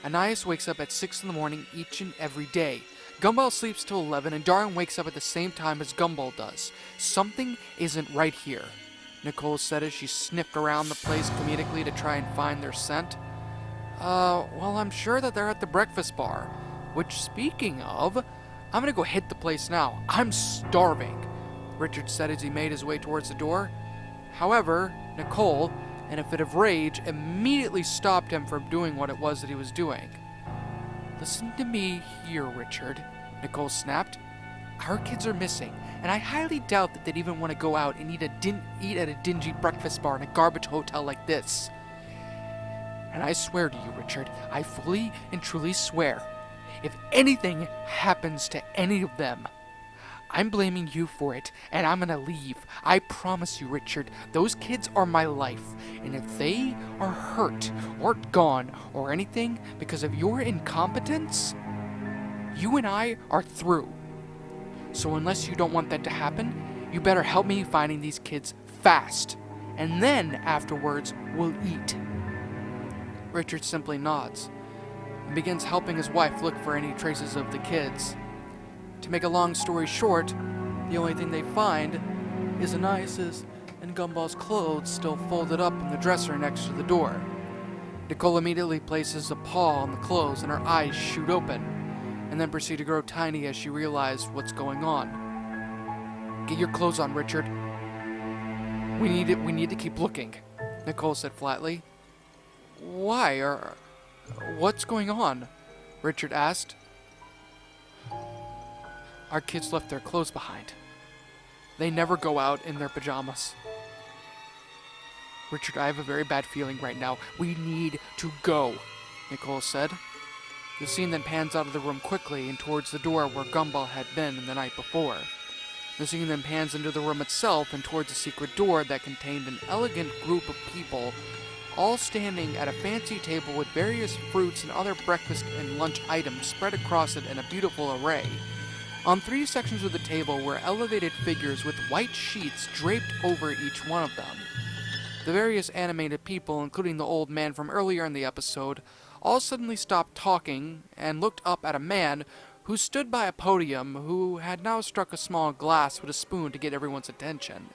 [SPEAKER 1] Ananias wakes up at 6 in the morning each and every day. Gumball sleeps till 11, and Darwin wakes up at the same time as Gumball does. Something isn't right here," Nicole said as she sniffed around the place comedically to try and find their scent. Well, I'm sure that they're at the breakfast bar. Which, speaking of, I'm gonna go hit the place now. I'm starving," Richard said as he made his way towards the door. However, Nicole, in a fit of rage, immediately stopped him from doing what it was that he was doing. "Listen to me here, Richard," Nicole snapped. "Our kids are missing, and I highly doubt that they'd even want to go out and eat at a dingy breakfast bar in a garbage hotel like this. And I swear to you, Richard, I fully and truly swear, if anything happens to any of them, I'm blaming you for it, and I'm gonna leave. I promise you, Richard, those kids are my life, and if they are hurt or gone or anything because of your incompetence, you and I are through. So unless you don't want that to happen, you better help me finding these kids fast, and then afterwards we'll eat." Richard simply nods and begins helping his wife look for any traces of the kids. To make a long story short, the only thing they find is Ananias's and Gumball's clothes still folded up in the dresser next to the door. Nicole immediately places a paw on the clothes and her eyes shoot open, and then proceed to grow tiny as she realized what's going on. "Get your clothes on, Richard. We need to keep looking," Nicole said flatly. "Why? What's going on?" Richard asked. "Our kids left their clothes behind. They never go out in their pajamas." "Richard, I have a very bad feeling right now. We need to go," Nicole said. The scene then pans out of the room quickly and towards the door where Gumball had been the night before. The scene then pans into the room itself and towards a secret door that contained an elegant group of people, all standing at a fancy table with various fruits and other breakfast and lunch items spread across it in a beautiful array. On 3 sections of the table were elevated figures with white sheets draped over each one of them. The various animated people, including the old man from earlier in the episode, all suddenly stopped talking and looked up at a man who stood by a podium who had now struck a small glass with a spoon to get everyone's attention.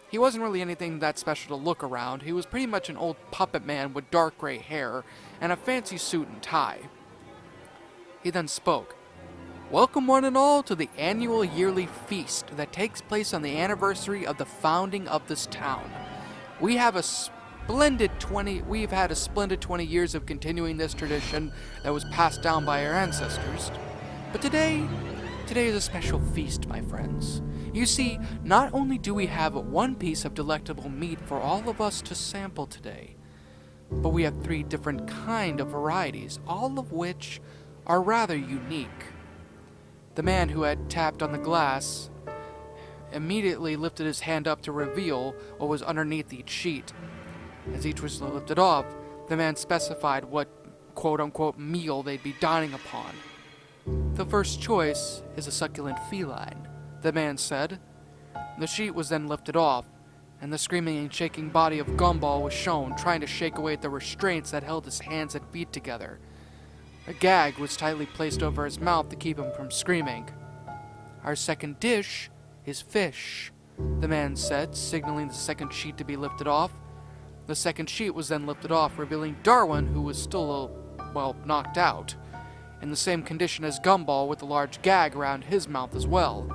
[SPEAKER 1] He wasn't really anything that special to look around. He was pretty much an old puppet man with dark gray hair and a fancy suit and tie. He then spoke. Welcome one and all to the annual yearly feast that takes place on the anniversary of the founding of this town. We've had a splendid 20 years of continuing this tradition that was passed down by our ancestors. But today is a special feast, my friends. You see, not only do we have one piece of delectable meat for all of us to sample today, but we have 3 different kind of varieties, all of which are rather unique. The man who had tapped on the glass immediately lifted his hand up to reveal what was underneath each sheet. As each was lifted off, the man specified what quote-unquote meal they'd be dining upon. The first choice is a succulent feline, the man said. The sheet was then lifted off, and the screaming and shaking body of Gumball was shown, trying to shake away the restraints that held his hands and feet together. A gag was tightly placed over his mouth to keep him from screaming. Our second dish is fish, the man said, signaling the second sheet to be lifted off. The second sheet was then lifted off, revealing Darwin, who was still, knocked out, in the same condition as Gumball, with a large gag around his mouth as well.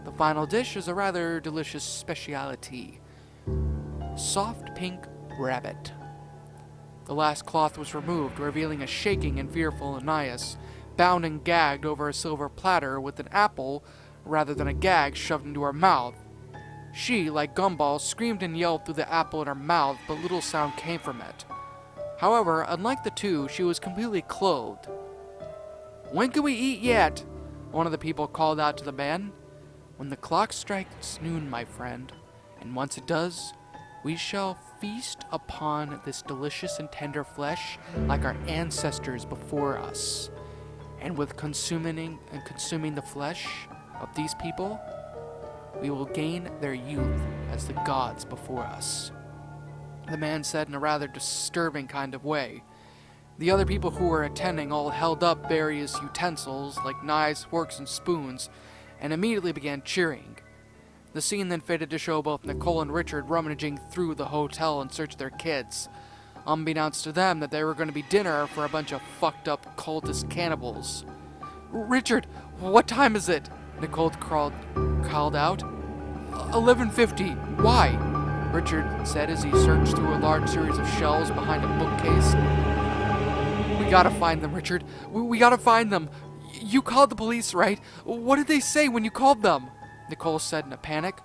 [SPEAKER 1] The final dish is a rather delicious specialty. Soft pink rabbit. The last cloth was removed, revealing a shaking and fearful Ananias, bound and gagged over a silver platter with an apple, rather than a gag, shoved into her mouth. She, like Gumball, screamed and yelled through the apple in her mouth, but little sound came from it. However, unlike the two, she was completely clothed. When can we eat yet? One of the people called out to the man. When the clock strikes noon, my friend, and once it does, we shall feast upon this delicious and tender flesh like our ancestors before us. And with consuming the flesh of these people, we will gain their youth as the gods before us. The man said in a rather disturbing kind of way. The other people who were attending all held up various utensils like knives, forks, and spoons, and immediately began cheering. The scene then faded to show both Nicole and Richard rummaging through the hotel in search of their kids, unbeknownst to them that they were going to be dinner for a bunch of fucked up cultist cannibals. Richard, what time is it? Nicole called out. 11:50. Why? Richard said as he searched through a large series of shelves behind a bookcase. We gotta find them, Richard. We gotta find them. You called the police, right? What did they say when you called them? Nicole said in a panic.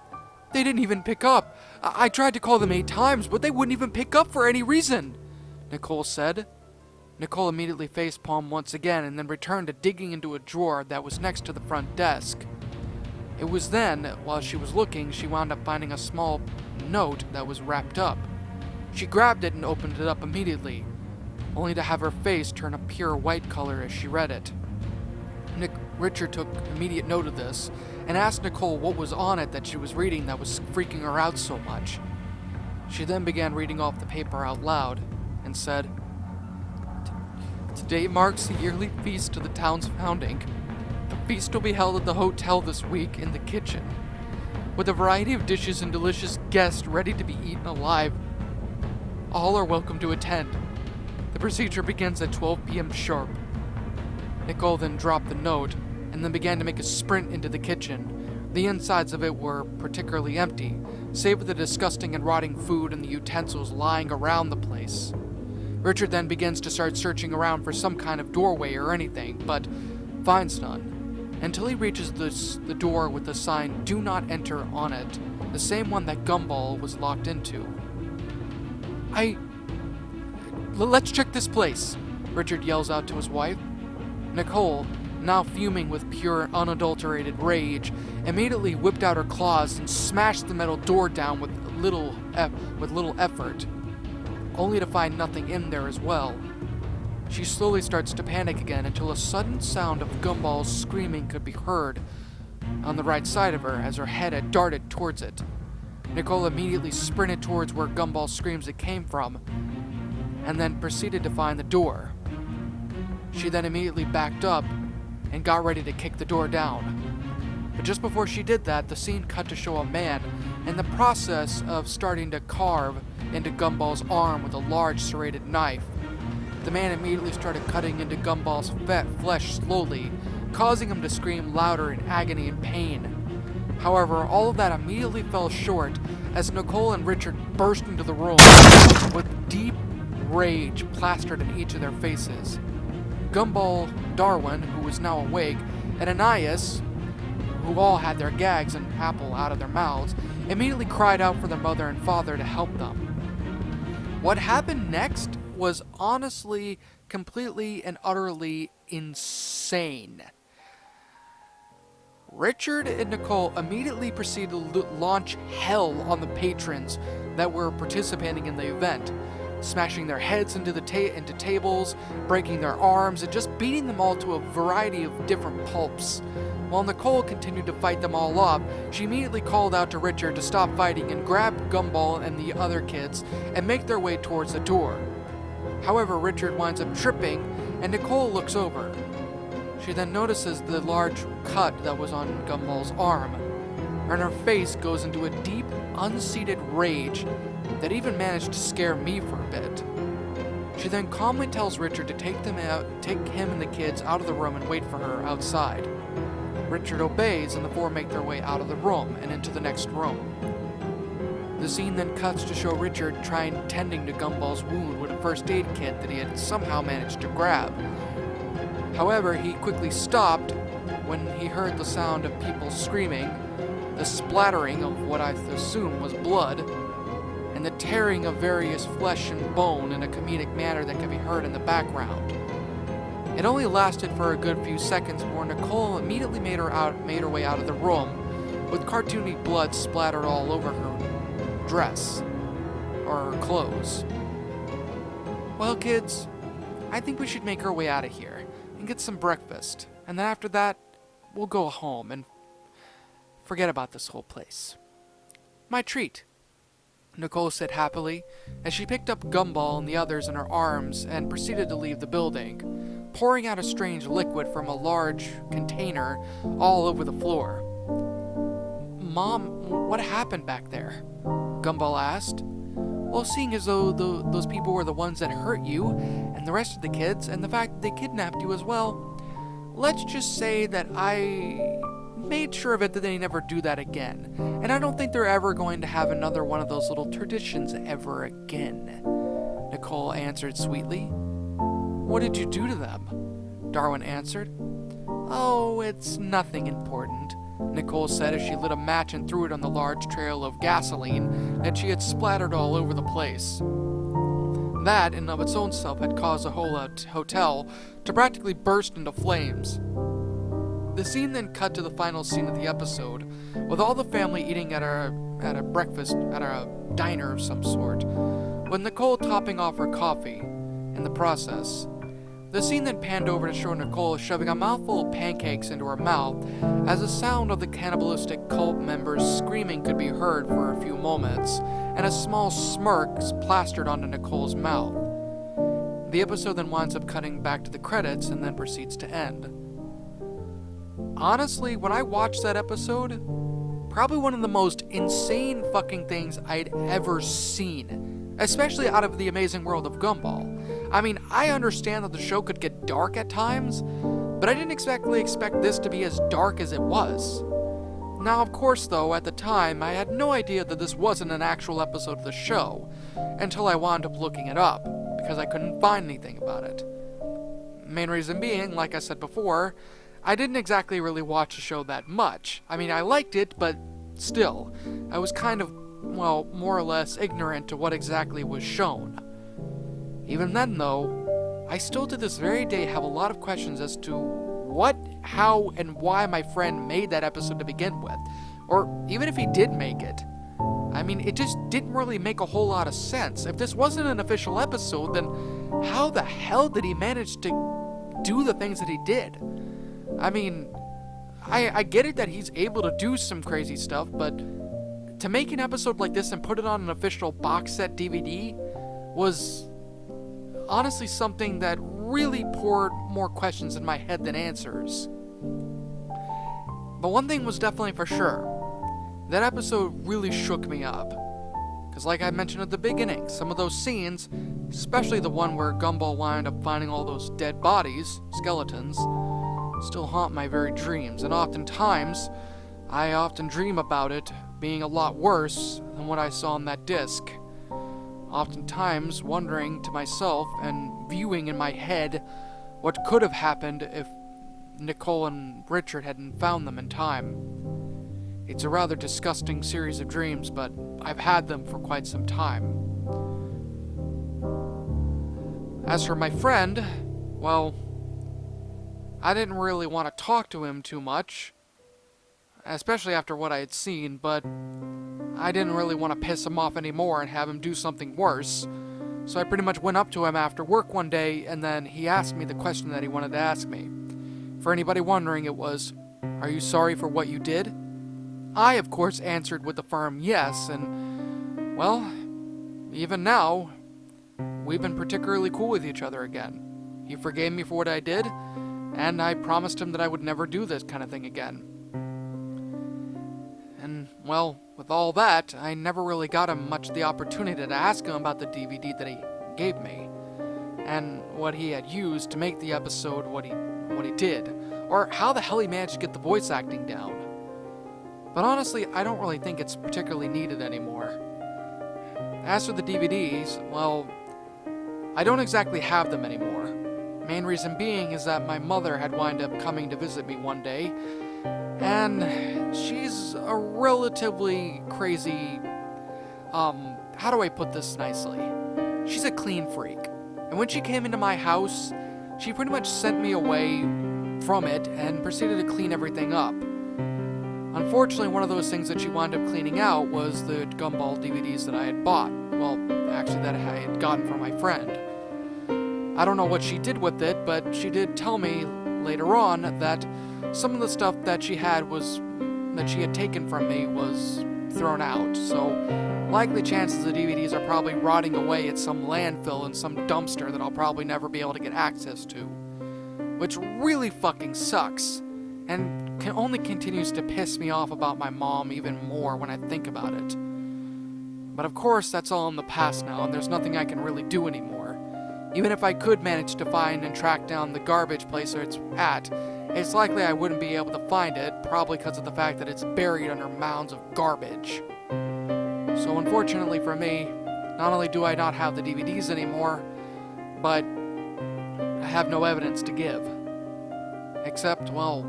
[SPEAKER 1] They didn't even pick up. I tried to call them 8 times, but they wouldn't even pick up for any reason, Nicole said. Nicole immediately facepalmed once again and then returned to digging into a drawer that was next to the front desk. It was then, while she was looking, she wound up finding a small note that was wrapped up. She grabbed it and opened it up immediately, only to have her face turn a pure white color as she read it. Richard took immediate note of this and asked Nicole what was on it that she was reading that was freaking her out so much. She then began reading off the paper out loud and said, Today marks the yearly feast of the town's founding. The feast will be held at the hotel this week in the kitchen, with a variety of dishes and delicious guests ready to be eaten alive. All are welcome to attend. The procedure begins at 12 p.m. sharp. Nicole then dropped the note and then began to make a sprint into the kitchen. The insides of it were particularly empty, save for the disgusting and rotting food and the utensils lying around the place. Richard then begins to start searching around for some kind of doorway or anything, but finds none, until he reaches the door with the sign "Do Not Enter" on it, the same one that Gumball was locked into. Let's check this place, Richard yells out to his wife. Nicole, now fuming with pure, unadulterated rage, immediately whipped out her claws and smashed the metal door down with little effort, only to find nothing in there as well. She slowly starts to panic again until a sudden sound of Gumball's screaming could be heard on the right side of her as her head had darted towards it. Nicole immediately sprinted towards where Gumball's screams had came from, and then proceeded to find the door. She then immediately backed up and got ready to kick the door down. But just before she did that, the scene cut to show a man in the process of starting to carve into Gumball's arm with a large serrated knife. The man immediately started cutting into Gumball's flesh slowly, causing him to scream louder in agony and pain. However, all of that immediately fell short as Nicole and Richard burst into the room with deep rage plastered in each of their faces. Gumball, Darwin, who was now awake, and Ananias, who all had their gags and apple out of their mouths, immediately cried out for their mother and father to help them. What happened next was honestly, completely and utterly insane. Richard and Nicole immediately proceeded to launch hell on the patrons that were participating in the event, smashing their heads into tables, breaking their arms, and just beating them all to a variety of different pulps. While Nicole continued to fight them all off, she immediately called out to Richard to stop fighting and grab Gumball and the other kids and make their way towards the door. However, Richard winds up tripping, and Nicole looks over. She then notices the large cut that was on Gumball's arm, and her face goes into a deep, unseated rage that even managed to scare me for a bit. She then calmly tells Richard to take him and the kids out of the room and wait for her outside. Richard obeys, and the four make their way out of the room and into the next room. The scene then cuts to show Richard tending to Gumball's wound with a first aid kit that he had somehow managed to grab. However, he quickly stopped when he heard the sound of people screaming, the splattering of what I assume was blood, and the tearing of various flesh and bone in a comedic manner that could be heard in the background. It only lasted for a good few seconds before Nicole immediately made her way out of the room, with cartoony blood splattered all over her dress, or her clothes. Well, kids, I think we should make our way out of here and get some breakfast, and then after that, we'll go home and forget about this whole place. My treat, Nicole said happily, as she picked up Gumball and the others in her arms and proceeded to leave the building, pouring out a strange liquid from a large container all over the floor. Mom, what happened back there? Gumball asked. Well, seeing as though those people were the ones that hurt you, and the rest of the kids, and the fact that they kidnapped you as well, let's just say that I made sure of it that they never do that again, and I don't think they're ever going to have another one of those little traditions ever again, Nicole answered sweetly. What did you do to them? Darwin answered. Oh, it's nothing important, Nicole said as she lit a match and threw it on the large trail of gasoline that she had splattered all over the place. That, in of its own self, had caused the whole hotel to practically burst into flames. The scene then cut to the final scene of the episode, with all the family eating at a breakfast at a diner of some sort, with Nicole topping off her coffee. In the process, the scene then panned over to show Nicole shoving a mouthful of pancakes into her mouth, as the sound of the cannibalistic cult members screaming could be heard for a few moments, and a small smirk plastered onto Nicole's mouth. The episode then winds up cutting back to the credits and then proceeds to end. Honestly, when I watched that episode, probably one of the most insane fucking things I'd ever seen, especially out of the amazing world of Gumball. I mean, I understand that the show could get dark at times, but I didn't exactly expect this to be as dark as it was. Now, of course, though, at the time, I had no idea that this wasn't an actual episode of the show, until I wound up looking it up, because I couldn't find anything about it. Main reason being, like I said before, I didn't exactly really watch the show that much. I mean, I liked it, but still, I was kind of, well, more or less ignorant to what exactly was shown. Even then, though, I still to this very day have a lot of questions as to what, how, and why my friend made that episode to begin with. Or even if he did make it. I mean, it just didn't really make a whole lot of sense. If this wasn't an official episode, then how the hell did he manage to do the things that he did? I mean, I get it that he's able to do some crazy stuff, but to make an episode like this and put it on an official box set DVD was honestly something that really poured more questions in my head than answers. But one thing was definitely for sure. That episode really shook me up. Because like I mentioned at the beginning, some of those scenes, especially the one where Gumball wound up finding all those dead bodies, skeletons, still haunt my very dreams, and oftentimes, I often dream about it being a lot worse than what I saw on that disc. Oftentimes wondering to myself and viewing in my head what could have happened if Nicole and Richard hadn't found them in time. It's a rather disgusting series of dreams, but I've had them for quite some time. As for my friend, well, I didn't really want to talk to him too much, especially after what I had seen, but I didn't really want to piss him off anymore and have him do something worse. So I pretty much went up to him after work one day, and then he asked me the question that he wanted to ask me. For anybody wondering, it was, "Are you sorry for what you did?" I, of course, answered with a firm yes, and, well, even now, we've been particularly cool with each other again. He forgave me for what I did, and I promised him that I would never do this kind of thing again. And, well, with all that, I never really got him much the opportunity to ask him about the DVD that he gave me, and what he had used to make the episode what he did, or how the hell he managed to get the voice acting down. But honestly, I don't really think it's particularly needed anymore. As for the DVDs, well, I don't exactly have them anymore. Main reason being is that my mother had wound up coming to visit me one day, and she's a relatively crazy, how do I put this nicely? She's a clean freak. And when she came into my house, she pretty much sent me away from it and proceeded to clean everything up. Unfortunately, one of those things that she wound up cleaning out was the Gumball DVDs that I had bought. Well, actually that I had gotten from my friend. I don't know what she did with it, but she did tell me later on that some of the stuff that she had taken from me was thrown out. So, likely chances the DVDs are probably rotting away at some landfill in some dumpster that I'll probably never be able to get access to. Which really fucking sucks, and only continues to piss me off about my mom even more when I think about it. But of course, that's all in the past now, and there's nothing I can really do anymore. Even if I could manage to find and track down the garbage place where it's at, it's likely I wouldn't be able to find it, probably because of the fact that it's buried under mounds of garbage. So unfortunately for me, not only do I not have the DVDs anymore, but I have no evidence to give. Except, well,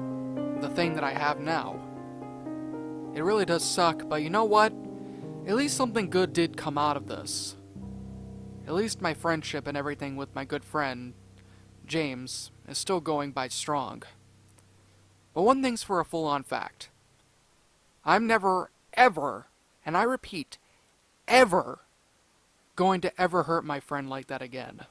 [SPEAKER 1] the thing that I have now. It really does suck, but you know what? At least something good did come out of this. At least my friendship and everything with my good friend, James, is still going by strong. But one thing's for a full-on fact. I'm never, ever, and I repeat, ever, going to ever hurt my friend like that again.